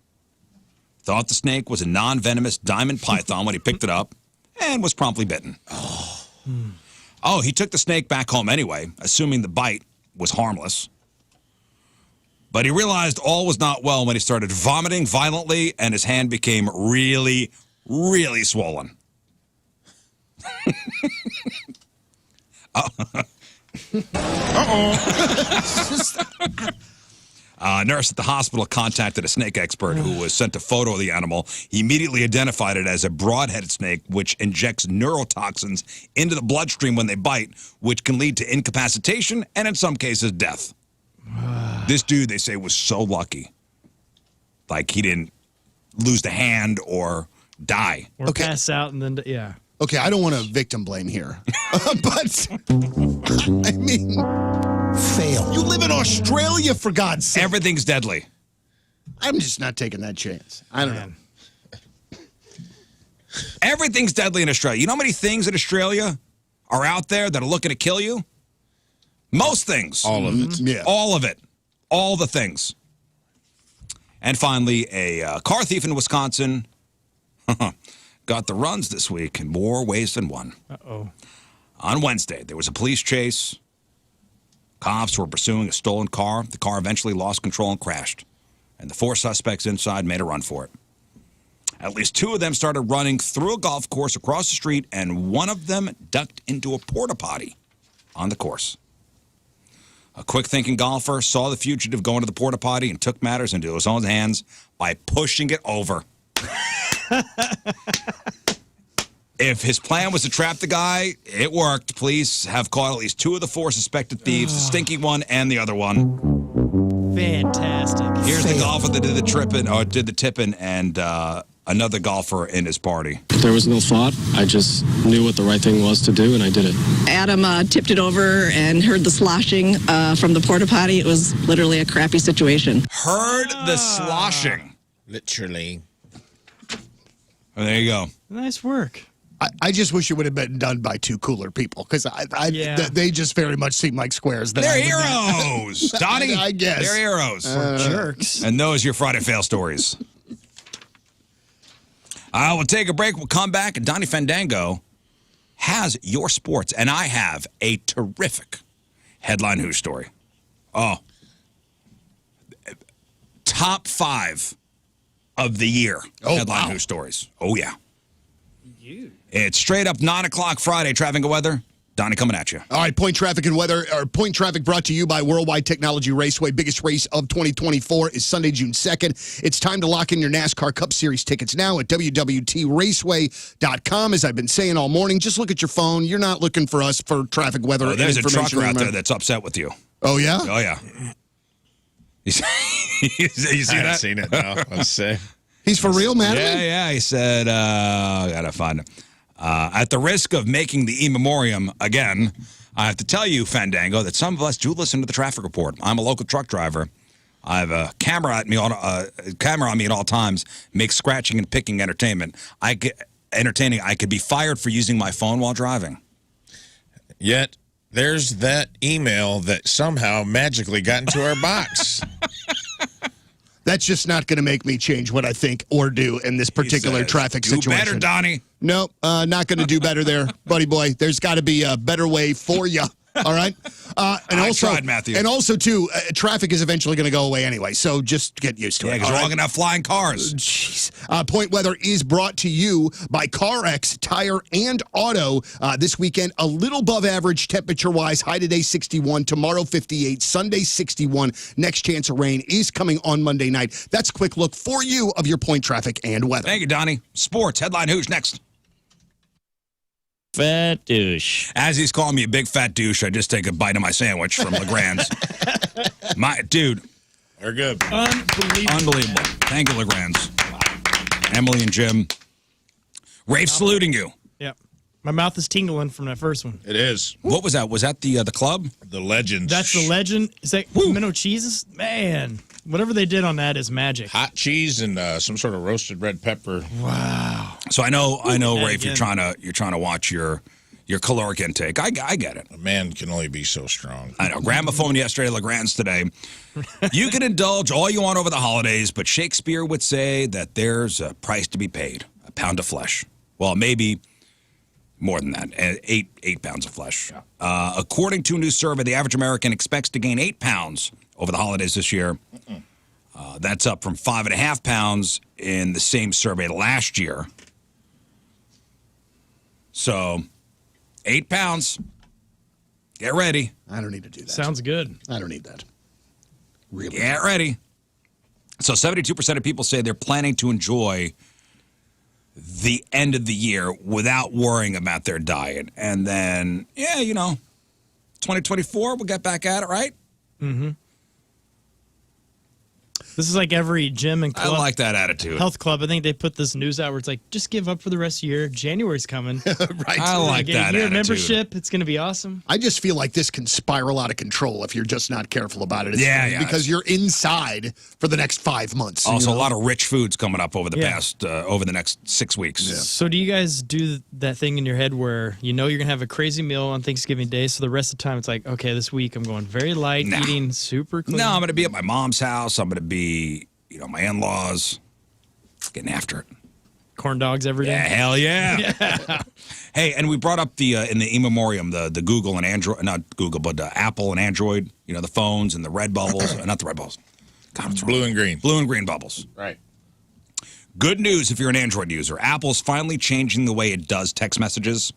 Thought the snake was a non-venomous diamond python when he picked it up and was promptly bitten. Oh, he took the snake back home anyway, assuming the bite was harmless. But he realized all was not well when he started vomiting violently and his hand became really, really swollen. A nurse at the hospital contacted a snake expert who was sent a photo of the animal. He immediately identified it as a broad-headed snake, which injects neurotoxins into the bloodstream when they bite, which can lead to incapacitation and, in some cases, death. This dude, they say, was so lucky. Like, he didn't lose the hand or die. Or pass out and then, yeah. Okay, I don't want to victim blame here. But, I mean, fail. You live in Australia, for God's sake. Everything's deadly. I'm just not taking that chance. I don't know. Everything's deadly in Australia. You know how many things in Australia are out there that are looking to kill you? Most things. All of it. Yeah. All of it. All the things. And finally, a car thief in Wisconsin got the runs this week in more ways than one. Uh-oh. On Wednesday, there was a police chase. Cops were pursuing a stolen car. The car eventually lost control and crashed. And the 4 suspects inside made a run for it. At least 2 of them started running through a golf course across the street, and one of them ducked into a porta potty on the course. A quick-thinking golfer saw the fugitive go into the porta potty and took matters into his own hands by pushing it over. If his plan was to trap the guy, it worked. Police have caught at least 2 of the 4 suspected thieves, the stinky one and the other one. Fantastic. Here's the golfer that did the tipping, and another golfer in his party. There was no thought. I just knew what the right thing was to do, and I did it. Adam tipped it over and heard the sloshing from the porta potty. It was literally a crappy situation. Heard the sloshing. Literally. Oh, there you go. Nice work. I just wish it would have been done by 2 cooler people, because they just very much seem like squares. They're heroes, Donnie. I guess. They're heroes. Jerks. And those are your Friday Fail stories. We'll take a break. We'll come back, and Donnie Fandango has your sports, and I have a terrific Headline Hooshe story. Oh. Top 5 of the year Headline Hooshe stories. Oh, yeah. It's straight up 9 o'clock Friday, traffic and weather. Donnie coming at you. All right, Point Traffic and Weather, or Point Traffic brought to you by Worldwide Technology Raceway. Biggest race of 2024 is Sunday, June 2nd. It's time to lock in your NASCAR Cup Series tickets now at www.raceway.com. As I've been saying all morning, just look at your phone. You're not looking for us for traffic, weather, there's a information. trucker out there that's upset with you. Oh, yeah? Oh, yeah. You see I haven't that? seen it, no. Let's say. He's for real, man? Yeah. He said, I got to find him. At the risk of making the in memoriam again, I have to tell you, Fandango, that some of us do listen to the traffic report. I'm a local truck driver. I have a camera on me at all times. Makes scratching and picking entertaining. I could be fired for using my phone while driving. Yet, there's that email that somehow magically got into our box. That's just not going to make me change what I think or do in this particular traffic situation. Do better, Donnie. No, not going to do better there, buddy boy. There's got to be a better way for you. All right? And I also, tried, Matthew. And also, too, traffic is eventually going to go away anyway, so just get used to it. Yeah, because we're all going to have flying cars. Jeez. Point Weather is brought to you by CarX Tire and Auto. This weekend, a little above average temperature-wise. High today, 61. Tomorrow, 58. Sunday, 61. Next chance of rain is coming on Monday night. That's a quick look for you of your point traffic and weather. Thank you, Donnie. Sports, Headline Hooshe, next. Fat douche. As he's calling me a big fat douche, I just take a bite of my sandwich from Legrand's. Dude. They're good. Unbelievable. Thank you, Legrand's. Emily and Jim. Rafe saluting you. Yep. My mouth is tingling from that first one. It is. What was that? Was that the club? The Legends. That's the legend. Is that pimento cheeses? Man, whatever they did on that is magic. Hot cheese and some sort of roasted red pepper. Wow. So I know, Rafe, again. you're trying to watch your caloric intake. I get it. A man can only be so strong. I know. Gramophone yesterday, Legrand's today. You can indulge all you want over the holidays, but Shakespeare would say that there's a price to be paid, a pound of flesh. Well, maybe more than that, 8 pounds of flesh. Yeah. According to a new survey, the average American expects to gain 8 pounds over the holidays this year. That's up from 5.5 pounds in the same survey last year. So, 8 pounds. Get ready. I don't need to do that. Sounds good. I don't need that. Really? Get ready. So 72% of people say they're planning to enjoy the end of the year without worrying about their diet. And then, 2024, we'll get back at it, right? Mm-hmm. This is like every gym and club. I like that attitude. Health club. I think they put this news out where it's like, just give up for the rest of the year. January's coming. Right. I like that Your attitude. membership. It's going to be awesome. I just feel like this can spiral out of control if you're just not careful about it. Yeah. Because you're inside for the next 5 months. Also, a lot of rich foods coming up over the over the next 6 weeks. Yeah. So do you guys do that thing in your head where you know you're going to have a crazy meal on Thanksgiving Day, so the rest of the time it's like, okay, this week I'm going very light, eating super clean? No, I'm going to be at my mom's house. I'm going to be, my in-laws, getting after it. Corn dogs every day? Yeah, hell yeah. Hey, and we brought up in the in memoriam, the Google and Android, not Google, but Apple and Android, the phones and the red bubbles, not the red bubbles. God, what's wrong? Blue and green. Blue and green bubbles. Right. Good news if you're an Android user. Apple's finally changing the way it does text messages.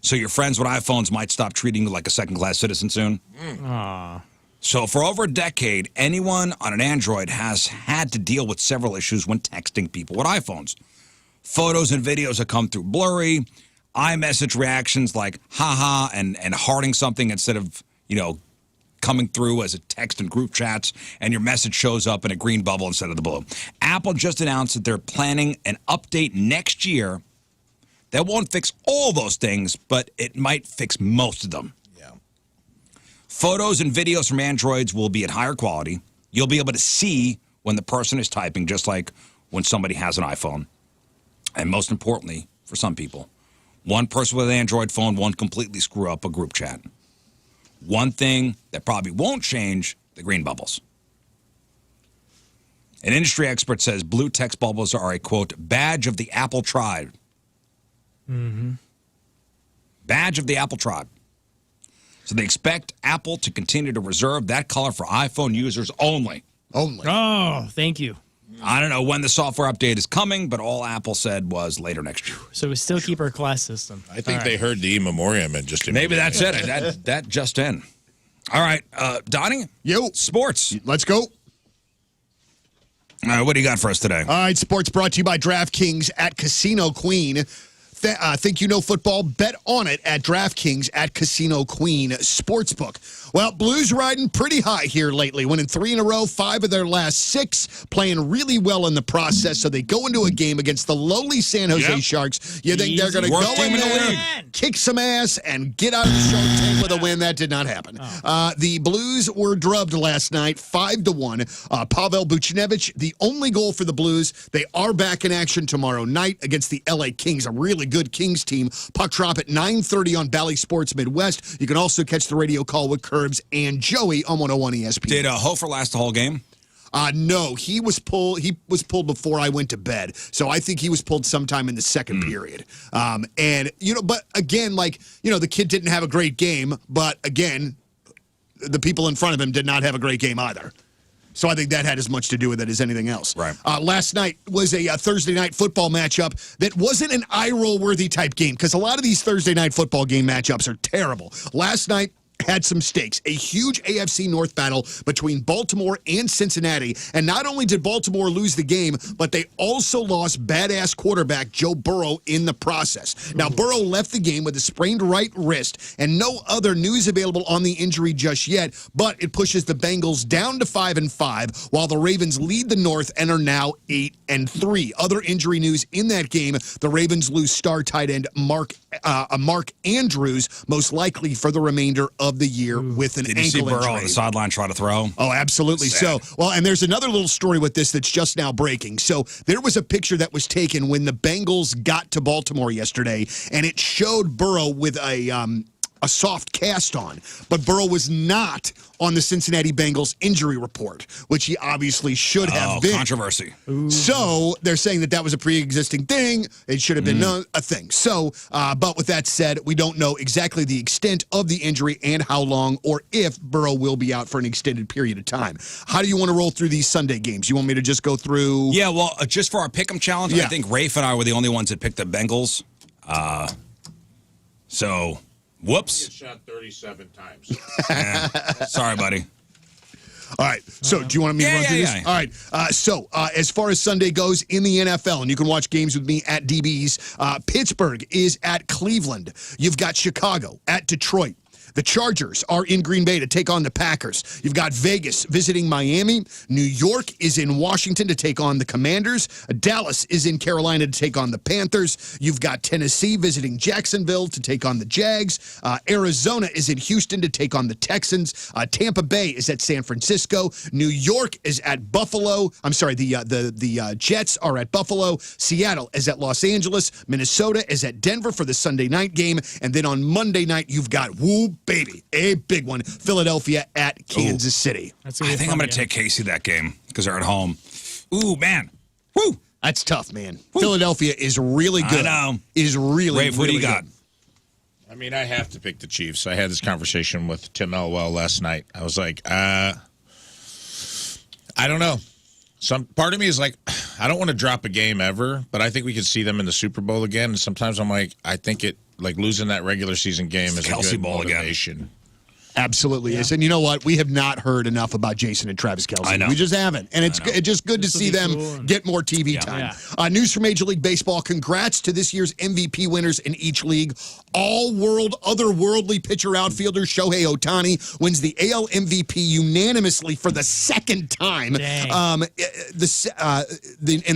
So your friends with iPhones might stop treating you like a second-class citizen soon. Aw. So for over a decade, anyone on an Android has had to deal with several issues when texting people with iPhones. Photos and videos have come through blurry, iMessage reactions like haha and hearting something instead of, coming through as a text in group chats, and your message shows up in a green bubble instead of the blue. Apple just announced that they're planning an update next year that won't fix all those things, but it might fix most of them. Photos and videos from Androids will be at higher quality. You'll be able to see when the person is typing, just like when somebody has an iPhone. And most importantly, for some people, one person with an Android phone won't completely screw up a group chat. One thing that probably won't change, the green bubbles. An industry expert says blue text bubbles are a, quote, badge of the Apple tribe. Mm-hmm. Badge of the Apple tribe. So they expect Apple to continue to reserve that color for iPhone users only. Oh, thank you. I don't know when the software update is coming, but all Apple said was later next year. So we still keep our class system. I think they heard the in memoriam and just Maybe that's it. That just in. All right, Donnie? Yo. Sports. Let's go. All right, what do you got for us today? All right, sports brought to you by DraftKings at Casino Queen. Think you know football? Bet on it at DraftKings at Casino Queen Sportsbook. Well, Blues riding pretty high here lately, winning 3 in a row, 5 of their last 6, playing really well in the process. So they go into a game against the lowly San Jose Sharks. You think they're going to go in there, kick some ass, and get out of the Shark Tank with a win? That did not happen. The Blues were drubbed last night, 5-1. Pavel Buchnevich, the only goal for the Blues. They are back in action tomorrow night against the LA Kings, a really good Kings team. Puck drop at 9:30 on Bally Sports Midwest. You can also catch the radio call with Curbs and Joey on 101 ESPN. Did Hofer last the whole game? No, he was pulled. He was pulled before I went to bed, so I think he was pulled sometime in the second period. And but again, the kid didn't have a great game, but again, the people in front of him did not have a great game either. So I think that had as much to do with it as anything else. Right. Last night was a Thursday night football matchup that wasn't an eye-roll-worthy type game, because a lot of these Thursday night football game matchups are terrible. Last night, had some stakes. A huge AFC North battle between Baltimore and Cincinnati. And not only did Baltimore lose the game, but they also lost badass quarterback Joe Burrow in the process. Now, Burrow left the game with a sprained right wrist, and no other news available on the injury just yet, but it pushes the Bengals down to 5-5, while the Ravens lead the North and are now 8-3. Other injury news in that game, the Ravens lose star tight end Mark Andrews, most likely for the remainder of the year with an Did ankle you see Burrow injury. on the sideline try to throw? Oh, absolutely. Sad. So, well, and there's another little story with this that's just now breaking. So there was a picture that was taken when the Bengals got to Baltimore yesterday, and it showed Burrow with a soft cast on, but Burrow was not on the Cincinnati Bengals injury report, which he obviously should have been. Controversy. So they're saying that was a pre-existing thing. It should have been a thing. So, but with that said, we don't know exactly the extent of the injury and how long or if Burrow will be out for an extended period of time. How do you want to roll through these Sunday games? You want me to just go through? Yeah, well, just for our Pick'em challenge, I think Rafe and I were the only ones that picked the Bengals. So... Whoops. Get shot 37 times. Sorry, buddy. All right. So, do you want me to run through this? All right. So, as far as Sunday goes in the NFL, and you can watch games with me at DB's, Pittsburgh is at Cleveland. You've got Chicago at Detroit. The Chargers are in Green Bay to take on the Packers. You've got Vegas visiting Miami. New York is in Washington to take on the Commanders. Dallas is in Carolina to take on the Panthers. You've got Tennessee visiting Jacksonville to take on the Jags. Arizona is in Houston to take on the Texans. Tampa Bay is at San Francisco. New York is at Buffalo. I'm sorry, the Jets are at Buffalo. Seattle is at Los Angeles. Minnesota is at Denver for the Sunday night game. And then on Monday night, you've got baby, a big one. Philadelphia at Kansas City. I think I'm going to take Casey that game because they're at home. Ooh, man. Woo. That's tough, man. Woo. Philadelphia is really good. I know. Is really, Rafe, what do you got? good. I mean, I have to pick the Chiefs. I had this conversation with Tim Elwell last night. I was like, I don't know. Some part of me is like, I don't want to drop a game ever, but I think we could see them in the Super Bowl again. And sometimes I'm like, I think losing that regular season game is a good motivation. Absolutely is. And you know what? We have not heard enough about Jason and Travis Kelce. I know. We just haven't. And it's just good to see them get more TV time. News from Major League Baseball. Congrats to this year's MVP winners in each league. All-world, otherworldly pitcher outfielder Shohei Ohtani wins the AL MVP unanimously for the second time. In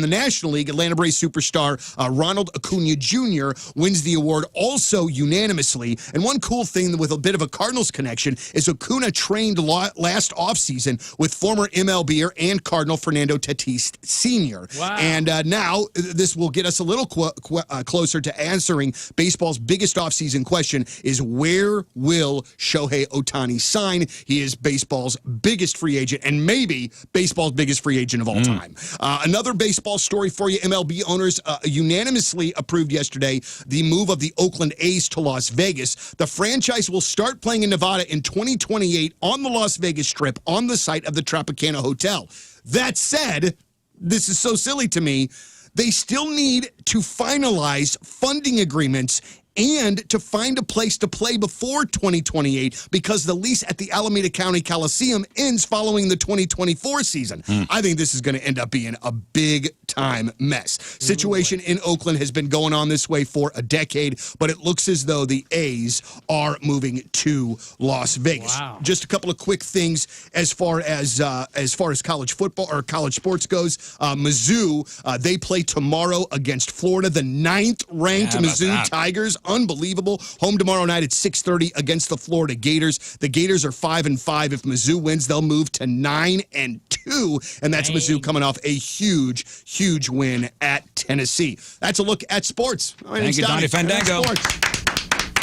the National League, Atlanta Braves superstar Ronald Acuna Jr. wins the award also unanimously. And one cool thing with a bit of a Cardinals connection is Acuna trained last offseason with former MLBer and Cardinal Fernando Tatis Sr. Wow. And now this will get us a little closer to answering baseball's biggest offseason question is where will Shohei Ohtani sign? He is baseball's biggest free agent and maybe baseball's biggest free agent of all time. Another baseball story for you. MLB owners unanimously approved yesterday the move of the Oakland A's to Las Vegas. The franchise will start playing in Nevada in 2028 on the Las Vegas Strip on the site of the Tropicana Hotel. That said, this is so silly to me, they still need to finalize funding agreements and to find a place to play before 2028 because the lease at the Alameda County Coliseum ends following the 2024 season. I think this is going to end up being a big-time mess. Situation in Oakland has been going on this way for a decade, but it looks as though the A's are moving to Las Vegas. Wow. Just a couple of quick things as far as college football or college sports goes. Mizzou, they play tomorrow against Florida, the 9th-ranked Mizzou Tigers. Unbelievable. Home tomorrow night at 6:30 against the Florida Gators. The Gators are 5-5. If Mizzou wins, they'll move to 9-2, and that's Mizzou coming off a huge win at Tennessee. That's a look at sports. Thank you, Donnie Fandango.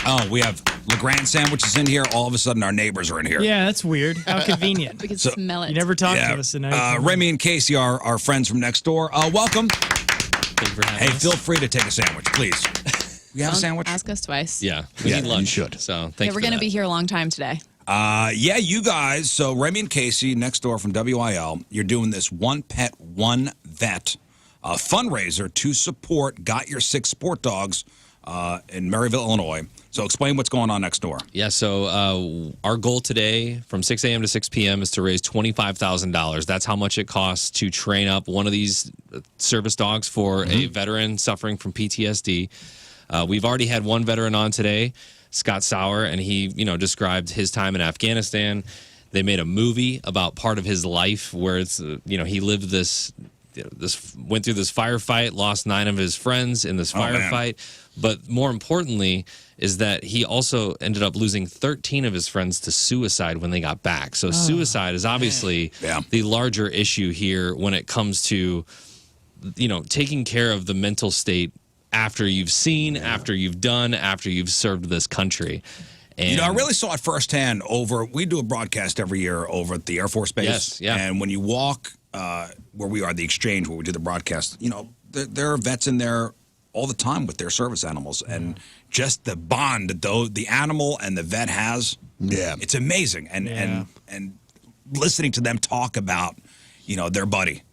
Oh, we have LeGrand sandwiches in here. All of a sudden, our neighbors are in here. Yeah, that's weird. How convenient. We can smell it. You never talked to us tonight. Remy and Casey are our friends from next door. Welcome. Thank you for having us. Feel free to take a sandwich, please. You have a sandwich? Ask us twice. Yeah, we need lunch. You should. So thank you. We're going to be here a long time today. You guys. So Remy and Casey next door from WIL, you're doing this One Pet, One Vet fundraiser to support Got Your Six Sport Dogs in Maryville, Illinois. So explain what's going on next door. Yeah, so our goal today from 6 a.m. to 6 p.m. is to raise $25,000. That's how much it costs to train up one of these service dogs for a veteran suffering from PTSD. We've already had one veteran on today, Scott Sauer, and he, described his time in Afghanistan. They made a movie about part of his life where it's, he lived went through this firefight, lost 9 of his friends in this firefight. But more importantly is that he also ended up losing 13 of his friends to suicide when they got back. So suicide is obviously the larger issue here when it comes to, taking care of the mental state after you've seen, after you've done, after you've served this country. And I really saw it firsthand we do a broadcast every year over at the Air Force Base. Yes, yeah. And when you walk where we are, the exchange, where we do the broadcast, there are vets in there all the time with their service animals. And just the bond that the animal and the vet has, it's amazing. And listening to them talk about, their buddy,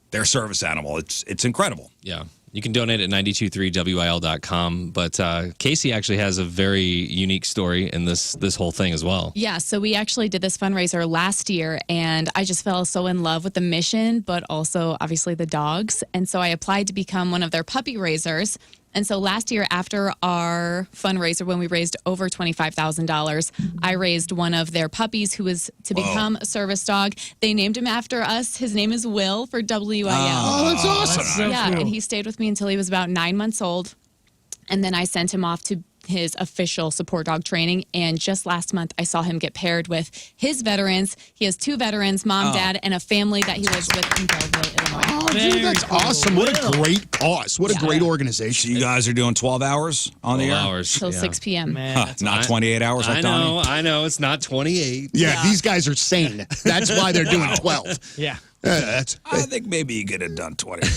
their service animal, it's incredible. Yeah. You can donate at 923wil.com, but Casey actually has a very unique story in this whole thing as well. Yeah, so we actually did this fundraiser last year, and I just fell so in love with the mission, but also obviously the dogs. And so I applied to become one of their puppy raisers. And so last year, after our fundraiser, when we raised over $25,000, I raised one of their puppies who was to become a service dog. They named him after us. His name is Will for WIL. Oh, that's awesome. That's so Yeah, cool. and he stayed with me until he was about 9 months old. And then I sent him off to his official support dog training. And just last month, I saw him get paired with his veterans. He has 2 veterans, mom, dad, and a family that he lives with in Belleville, Illinois. Oh, dude, that's awesome. What a great cause. What a great So organization. you guys are doing 12 hours on the air? Hours. Till 6 p.m. Man, Huh, that's not 28 hours like Donnie? I know. It's not 28. Yeah, these guys are sane. That's why they're doing 12. yeah. That's I think maybe you could have done 20. 12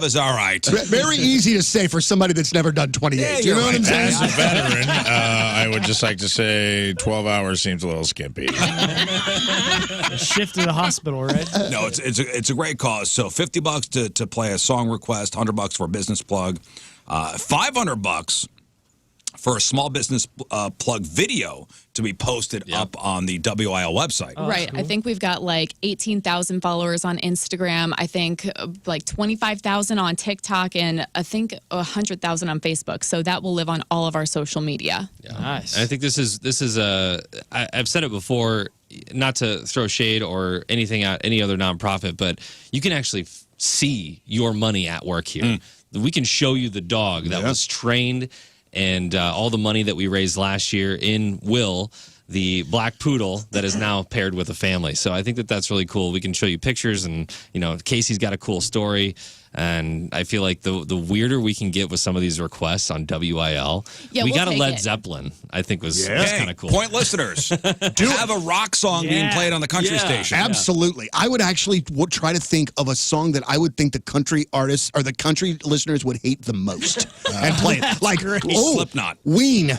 is all right. very easy to say for somebody that's never done 28. Yeah, you know what I'm saying? As a veteran, I would just like to say 12 hours seems a little skimpy. A shift to the hospital, right? No, it's a great cause. So $50 to play a song request, $100 for a business plug, $500 for a small business plug video to be posted up on the WIL website. Right. I think we've got like 18,000 followers on Instagram. I think like 25,000 on TikTok, and I think 100,000 on Facebook. So that will live on all of our social media. Yeah. Nice. And I think this is I've said it before, not to throw shade or anything at any other nonprofit, but you can actually see your money at work here. We can show you the dog that was trained, and all the money that we raised last year in Will, the black poodle that is now paired with a family. So I think that's really cool. We can show you pictures, and Casey's got a cool story. And I feel like the weirder we can get with some of these requests on WIL, we got a Led Zeppelin. I think was kind of cool. Point listeners, do have a rock song being played on the country station. Absolutely. I would actually try to think of a song that I would think the country artists or the country listeners would hate the most and play it. Like, Slipknot. Ween.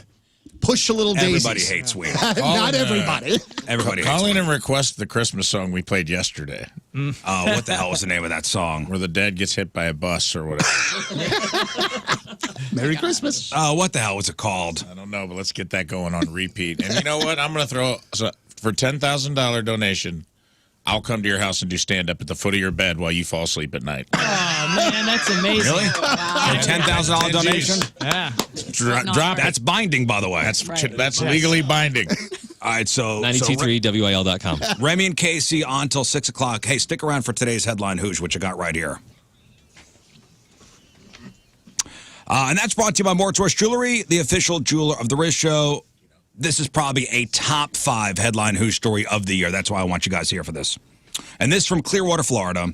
Push a Little Daisies. Everybody hates Ween. Not everybody. Everybody hates Calling Ween. and request the Christmas song we played yesterday, What the hell was the name of that song? where the dad gets hit by a bus or whatever. Merry Christmas. What the hell was it called? I don't know, but let's get that going on repeat. And you know what? I'm going to throw for $10,000 donation. I'll come to your house and do stand-up at the foot of your bed while you fall asleep at night. Oh, man, that's amazing. Really? A $10,000 donation? Yeah. Drop. That's binding, by the way. That's legally binding. All right, so 923wil.com. Remy and Casey on till 6 o'clock. Hey, stick around for today's Headline Hooshe, which I got right here. And that's brought to you by More Choice Jewelry, the official jeweler of the Rizz Show. This is probably a top 5 Headline Hooshe story of the year. That's why I want you guys here for this. And this from Clearwater, Florida.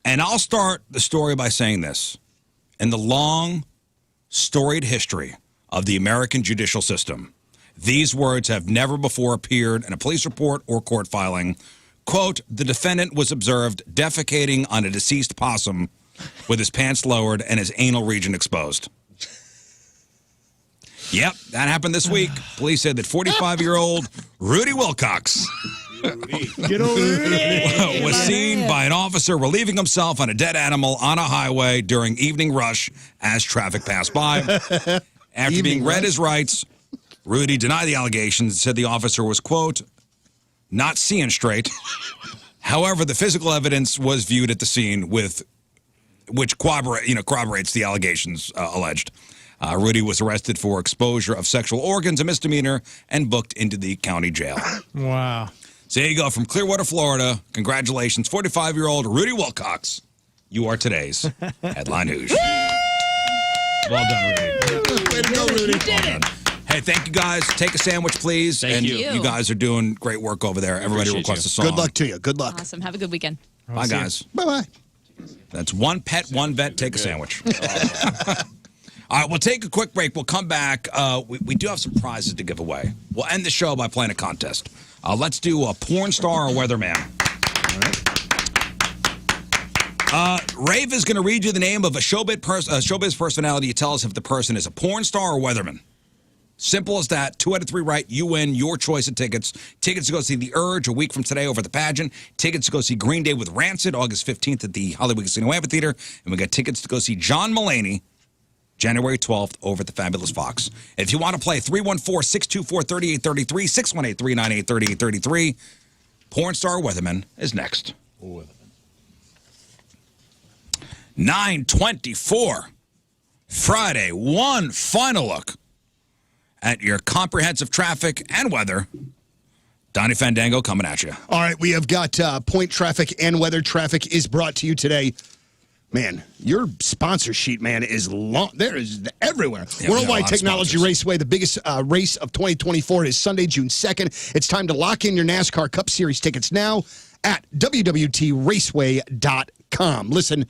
And I'll start the story by saying this. In the long, storied history of the American judicial system, these words have never before appeared in a police report or court filing. Quote, the defendant was observed defecating on a deceased possum with his pants lowered and his anal region exposed. Yep, that happened this week. Police said that 45-year-old Rudy Wilcox Get over it. was seen by an officer relieving himself on a dead animal on a highway during evening rush as traffic passed by. After being read his rights, Rudy denied the allegations and said the officer was, quote, not seeing straight. However, the physical evidence was viewed at the scene which corroborates the allegations alleged. Rudy was arrested for exposure of sexual organs, a misdemeanor, and booked into the county jail. Wow. So there you go, from Clearwater, Florida. Congratulations, 45-year-old Rudy Wilcox. You are today's Headline Hooshe. Well done, Rudy. Way to go, Rudy. You did it. Hey, thank you guys. Take a sandwich, please. Thank you. You guys are doing great work over there. Everybody Appreciate requests you. a song. Good luck to you. Good luck. Awesome. Have a good weekend. Bye, guys. Bye-bye. That's one pet, one vet. Take a sandwich. All right, we'll take a quick break. We'll come back. We do have some prizes to give away. We'll end the show by playing a contest. Let's do a porn star or weatherman. Rafe is going to read you the name of a showbiz personality. You tell us if the person is a porn star or weatherman. Simple as that. 2 out of 3 right, you win your choice of tickets. Tickets to go see The Urge a week from today over at the Pageant. Tickets to go see Green Day with Rancid August 15th at the Hollywood Casino Amphitheater. And we got tickets to go see John Mulaney January 12th over at the Fabulous Fox. If you want to play, 314-624-3833, 618-398-3833. Porn star weatherman is next. 9:24 Friday. One final look at your comprehensive traffic and weather. Donnie Fandango coming at you. All right, we have got point traffic and weather traffic is brought to you today. Man, your sponsor sheet, man, is long. There is everywhere. Yeah, Worldwide Technology Raceway, the biggest race of 2024 is Sunday, June 2nd. It's time to lock in your NASCAR Cup Series tickets now at www.raceway.com. Listen,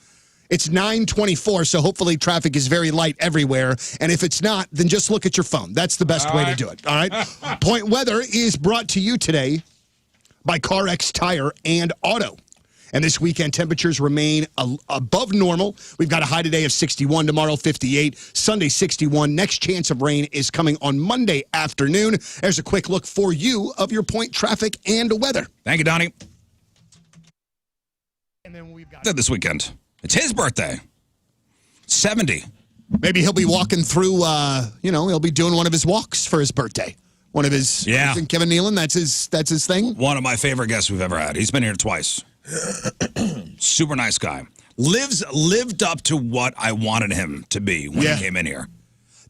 it's 9:24, so hopefully traffic is very light everywhere. And if it's not, then just look at your phone. That's the best way to do it. All right? Point weather is brought to you today by CarX Tire and Auto. And this weekend, temperatures remain above normal. We've got a high today of 61, tomorrow 58, Sunday 61. Next chance of rain is coming on Monday afternoon. There's a quick look for you of your point traffic and weather. Thank you, Donnie. And then we've got this weekend. It's his birthday. 70. Maybe he'll be walking through, he'll be doing one of his walks for his birthday. One of his, Yeah. Kevin Nealon, that's his thing. One of my favorite guests we've ever had. He's been here twice. Super nice guy. Lived up to what I wanted him to be when he came in here.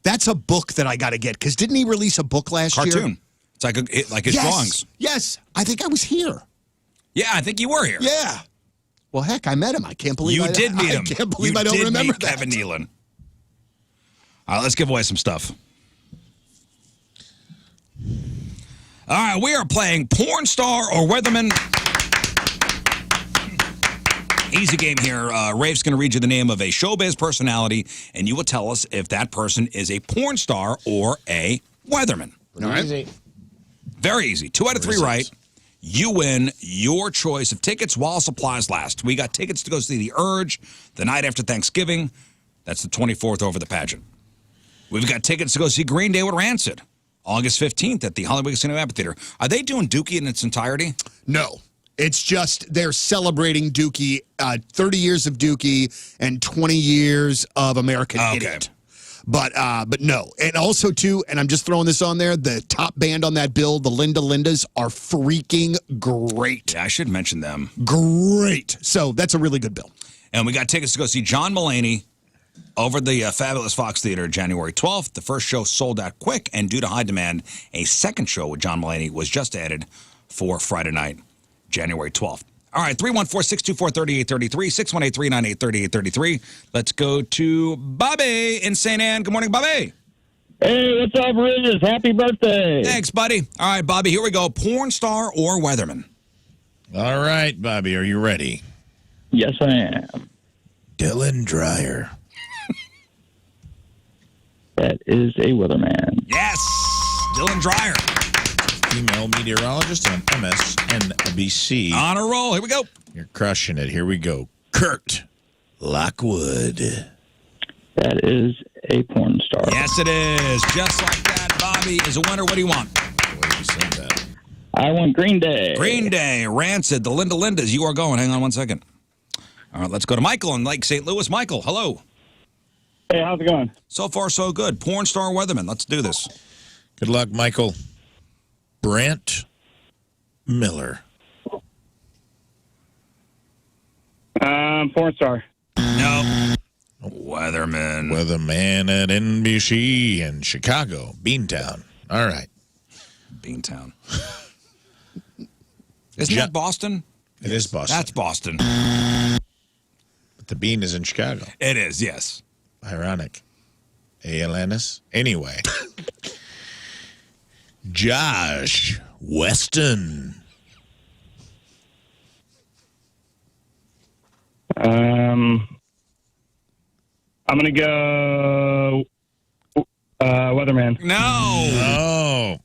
That's a book that I got to get, because didn't he release a book last year? Cartoon. It's like his drawings. Yes, I think I was here. Yeah, I think you were here. Yeah. Well, heck, I met him. I can't believe You did meet him. I can't believe You I don't did remember meet that. Kevin Nealon. All right, let's give away some stuff. All right, we are playing Porn Star or Weatherman. Easy game here. Rafe's going to read you the name of a showbiz personality, and you will tell us if that person is a porn star or a weatherman. All right? Easy. Very easy. 2 out of 3 right. You win your choice of tickets while supplies last. We got tickets to go see The Urge the night after Thanksgiving. That's the 24th over the Pageant. We've got tickets to go see Green Day with Rancid August 15th at the Hollywood Casino Amphitheater. Are they doing Dookie in its entirety? No. It's just they're celebrating Dookie, 30 years of Dookie and 20 years of American Idiot. But no. And also, too, and I'm just throwing this on there, the top band on that bill, the Lindas, are freaking great. Yeah, I should mention them. Great. So that's a really good bill. And we got tickets to go see John Mulaney over the Fabulous Fox Theater January 12th. The first show sold out quick, and due to high demand, a second show with John Mulaney was just added for Friday night, January 12th. All right, 314-624-3833, 618-398-3833. Let's go to Bobby in St. Anne. Good morning, Bobby. Hey, what's up, Rizz? Happy birthday. Thanks, buddy. All right, Bobby, here we go. Porn star or weatherman? All right, Bobby, are you ready? Yes, I am. Dylan Dreyer. That is a weatherman. Yes, Dylan Dreyer. Female meteorologist on MSNBC. On a roll. Here we go. You're crushing it. Here we go. Kurt Lockwood. That is a porn star. Yes, it is. Just like that, Bobby is a winner. What do you want? The way you said that. I want Green Day. Green Day, Rancid, the Linda Lindas. You are going. Hang on 1 second. All right, let's go to Michael in Lake St. Louis. Michael, hello. Hey, how's it going? So far, so good. Porn star weatherman. Let's do this. Good luck, Michael. Brent Miller. Porn star. No. Weatherman. Weatherman at NBC in Chicago. Beantown. All right. Beantown. Isn't that Boston? It is Boston. That's Boston. But the bean is in Chicago. It is, yes. Ironic. ALNS. Anyway. Josh Weston. I'm going to go Weatherman. No. Oh.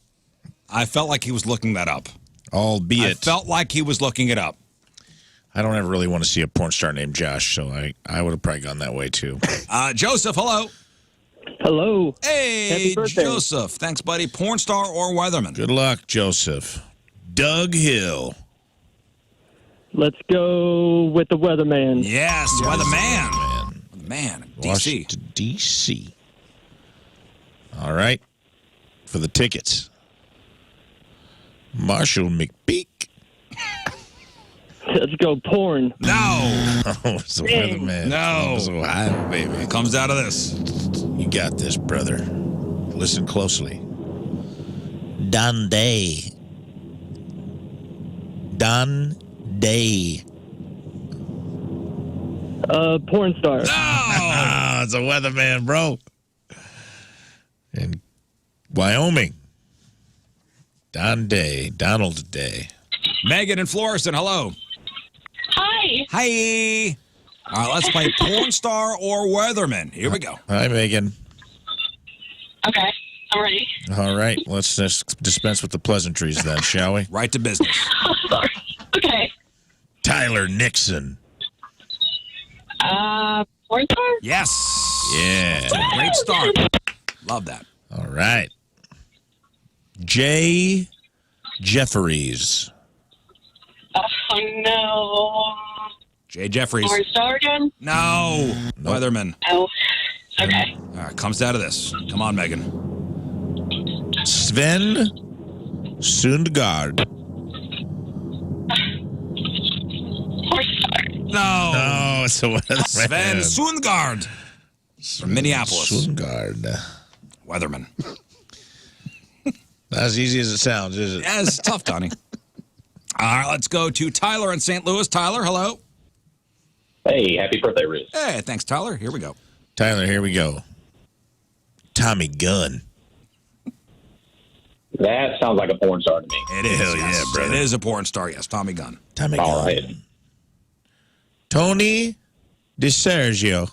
I felt like he was looking that up. Albeit. I felt like he was looking it up. I don't ever really want to see a porn star named Josh, so I would have probably gone that way too. Joseph, hello. Hello. Hey, Happy birthday. Joseph. Thanks, buddy. Porn star or weatherman? Good luck, Joseph. Doug Hill. Let's go with the Weatherman. Yes, weatherman. Man, DC. Washington, D.C. All right. For the tickets. Marshall McPeak. Let's go porn. No. Oh, it's the weatherman. No. It's Ohio, baby. It comes out of this. You got this, brother. Listen closely. Don Day. Don Day. Porn star. No. It's a weatherman, bro. In Wyoming. Don Day. Donald Day. Megan in Florissant, hello. Hi. Hi. All right, let's play porn star or weatherman. Here we go. Hi, Megan. Okay, I'm ready. All right, let's just dispense with the pleasantries then, shall we? Right to business. Sorry. Okay. Tyler Nixon. Porn star? Yes. Yeah. Great start. Love that. All right. Jay Jeffries. Oh, no. Jay Jeffries. Porn star again? No. Nope. Weatherman. Oh. Okay. All right, comes out of this. Come on, Megan. Sven Sundgaard. Porn star. No. No, it's a weatherman. Sven Sundgaard from Minneapolis. Sundgaard. Weatherman. Not as easy as it sounds, is it? Yeah, it's tough, Donnie. All right, let's go to Tyler in St. Louis. Tyler, hello. Hey, happy birthday, Rizz. Hey, thanks, Tyler. Here we go. Tyler, here we go. Tommy Gunn. That sounds like a porn star to me. It is. Hell yes. yeah, brother. It is a porn star, yes. Tommy Gunn. Tommy All Gunn. right. Tony DiSergio.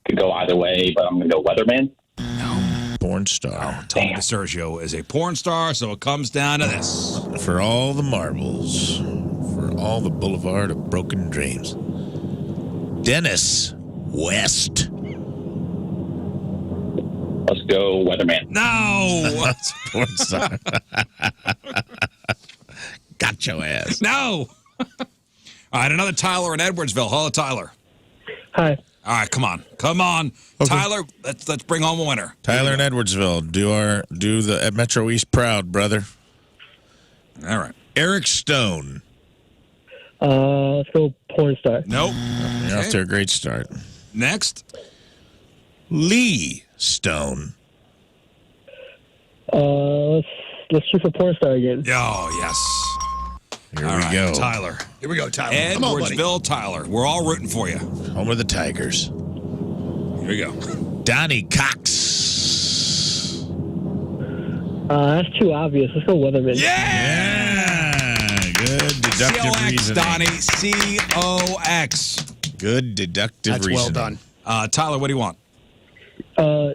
Could go either way, but I'm going to go Weatherman. Porn star. Tony DiSergio is a porn star, so it comes down to this. For all the marbles. For all the boulevard of broken dreams. Dennis West. Let's go Weatherman. No. That's a porn star. Got your ass. No. All right, another Tyler in Edwardsville. Hello, Tyler. Hi. All right, come on. Come on. Okay. Tyler, let's bring home a winner. Tyler in Edwardsville. Do the Metro East proud, brother. All right. Eric Stone. Let's go porn star. Nope. You're off to a great start. Next. Lee Stone. Let's shoot for porn star again. Oh, yes. Here All we right, go. Tyler. Here we go, Tyler. Come on, buddy. Edwardsville, Tyler. We're all rooting for you. Home of the Tigers. Here we go. Donnie Cox. That's too obvious. Let's go Weatherman. Yeah! Good deductive C-O-X, reasoning. Donnie. C-O-X. Good deductive That's reasoning. well done. Tyler, what do you want? Do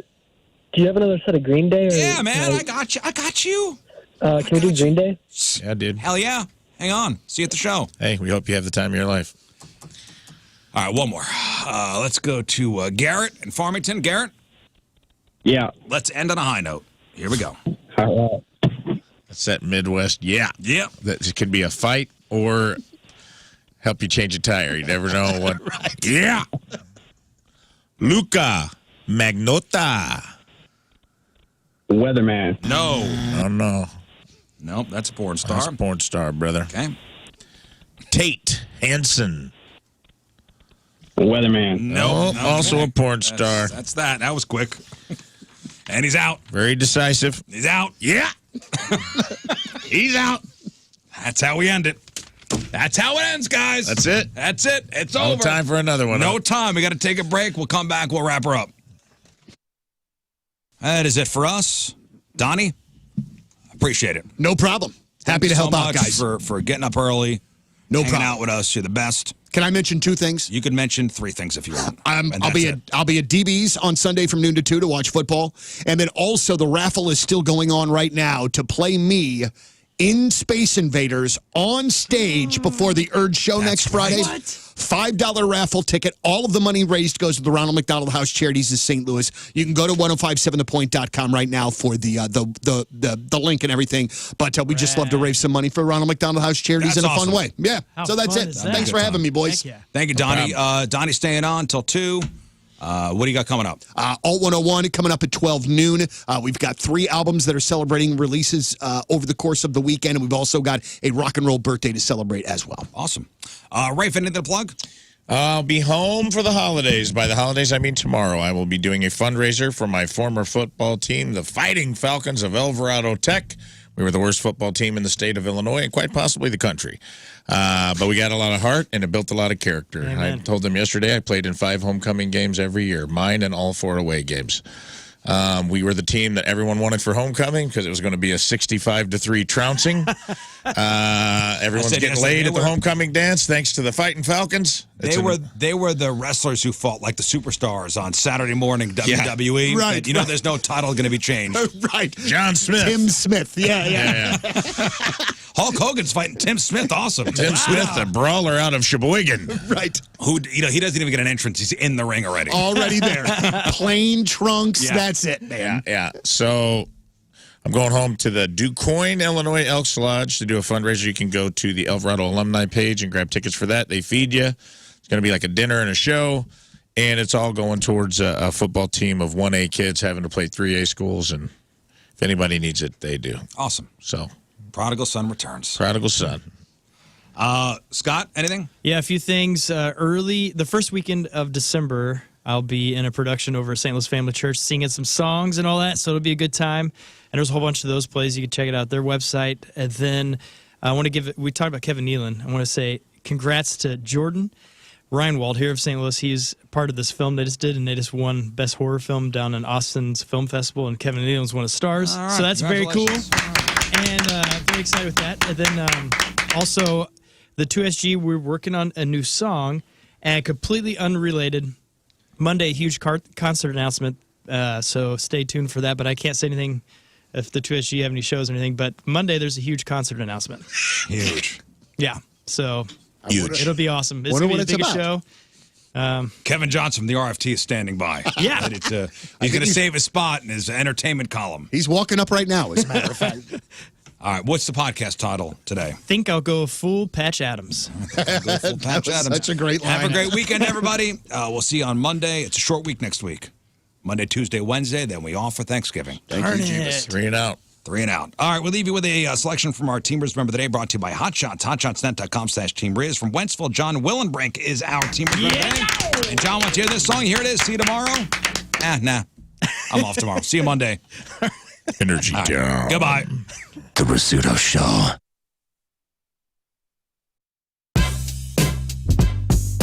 you have another set of Green Day? Or, Yeah, man. I got you. I got you. Can we do Green Day? Yeah, dude. Hell yeah. Hang on. See you at the show. Hey, we hope you have the time of your life. All right, one more. Let's go to Garrett in Farmington. Garrett, Yeah. let's end on a high note. Here we go. All right. That's that Midwest. Yeah. Yep. That could be a fight or help you change a tire. You never know what. Right. Yeah. Luca Magnotta. Weatherman. No. Oh, no. Nope, that's a porn star. That's a porn star, brother. Okay. Tate Hansen. Weatherman. No. Oh, also a porn star. That's that. That was quick. And he's out. Very decisive. He's out. Yeah. He's out. That's how we end it. That's how it ends, guys. That's it. That's it. It's No over. time for another one. No time. We got to take a break. We'll come back. We'll wrap her up. That is it for us. Donnie, appreciate it. No problem. Happy to Thank you help so out, much guys. For getting up early. No hanging problem. out with us. You're the best. Can I mention 2 things? You could mention 3 things if you want. And I'll be at DB's on Sunday from noon to 2 to watch football. And then also the raffle is still going on right now to play me in Space Invaders on stage before the Urge show next Friday. What? $5 raffle ticket. All of the money raised goes to the Ronald McDonald House Charities in St. Louis. You can go to 1057thepoint.com right now for the link and everything. But we just love to raise some money for Ronald McDonald House Charities That's in a fun awesome. way. Yeah. How So that's fun it. is that? Thanks for having me, boys. Heck yeah. Thank you, Donnie. Donnie's staying on until 2. What do you got coming up? Alt 101 coming up at 12 noon. We've got 3 albums that are celebrating releases over the course of the weekend, and we've also got a rock and roll birthday to celebrate as well. Awesome. Rafe, anything to plug? I'll be home for the holidays. By the holidays, I mean tomorrow. I will be doing a fundraiser for my former football team, the Fighting Falcons of Alvarado Tech. We were the worst football team in the state of Illinois and quite possibly the country. But we got a lot of heart and it built a lot of character. Amen. I told them yesterday I played in 5 homecoming games every year, mine and all 4 away games. We were the team that everyone wanted for homecoming because it was going to be a 65-3 trouncing. Everyone's getting laid at the homecoming dance thanks to the Fighting Falcons. They were the wrestlers who fought like the superstars on Saturday morning WWE. Right. You know, there's no title going to be changed. Right. John Smith. Tim Smith. Yeah. Hulk Hogan's fighting Tim Smith. Awesome. Tim Smith, the brawler out of Sheboygan. Right. Who, he doesn't even get an entrance. He's in the ring already. Already there. Plain trunks. Yeah. That's it, man. Yeah. So I'm going home to the DuQuoin, Illinois Elks Lodge to do a fundraiser. You can go to the Alvarado alumni page and grab tickets for that. They feed you. It's going to be like a dinner and a show, and it's all going towards a football team of 1A kids having to play 3A schools, and if anybody needs it, they do. Awesome. So Prodigal son returns. Prodigal son. Scott, anything? Yeah, a few things. The first weekend of December, I'll be in a production over at St. Louis Family Church singing some songs and all that, so it'll be a good time. And there's a whole bunch of those plays. You can check it out, their website. And then I want to we talked about Kevin Nealon. I want to say congrats to Jordan Reinwald here of St. Louis. He's part of this film they just did, and they just won Best Horror Film down in Austin's Film Festival, and Kevin Nealon's one of the stars. All right, so that's very cool. congratulations. And very excited with that. And then also, the 2SG, we're working on a new song, and completely unrelated. Monday, huge concert announcement, so stay tuned for that. But I can't say anything if the 2SG have any shows or anything. But Monday, there's a huge concert announcement. Huge. Yeah, so Huge. It'll be awesome. It's Wonder going what to be the it's biggest about. show. Kevin Johnson from the RFT is standing by. Yeah. Ready to- he's going to save his spot in his entertainment column. He's walking up right now, as a matter of fact. All right, what's the podcast title today? Think I'll go full Patch Adams. That was such a great line. Have a great weekend, everybody. We'll see you on Monday. It's a short week next week. Monday, Tuesday, Wednesday. Then we off for Thanksgiving. Thank you, Jeebus. 3 and out. 3 and out. All right, we'll leave you with a selection from our Team Rizz Member of the Day brought to you by Hot Shots, hotshotsnet.com/Team Rizz. From Wentzville, John Willenbrink is our Team Rizz Member of the Day. And John wants to hear this song. Here it is. See you tomorrow. Nah. I'm off tomorrow. See you Monday. Energy down. Goodbye. The Rizzuto Show.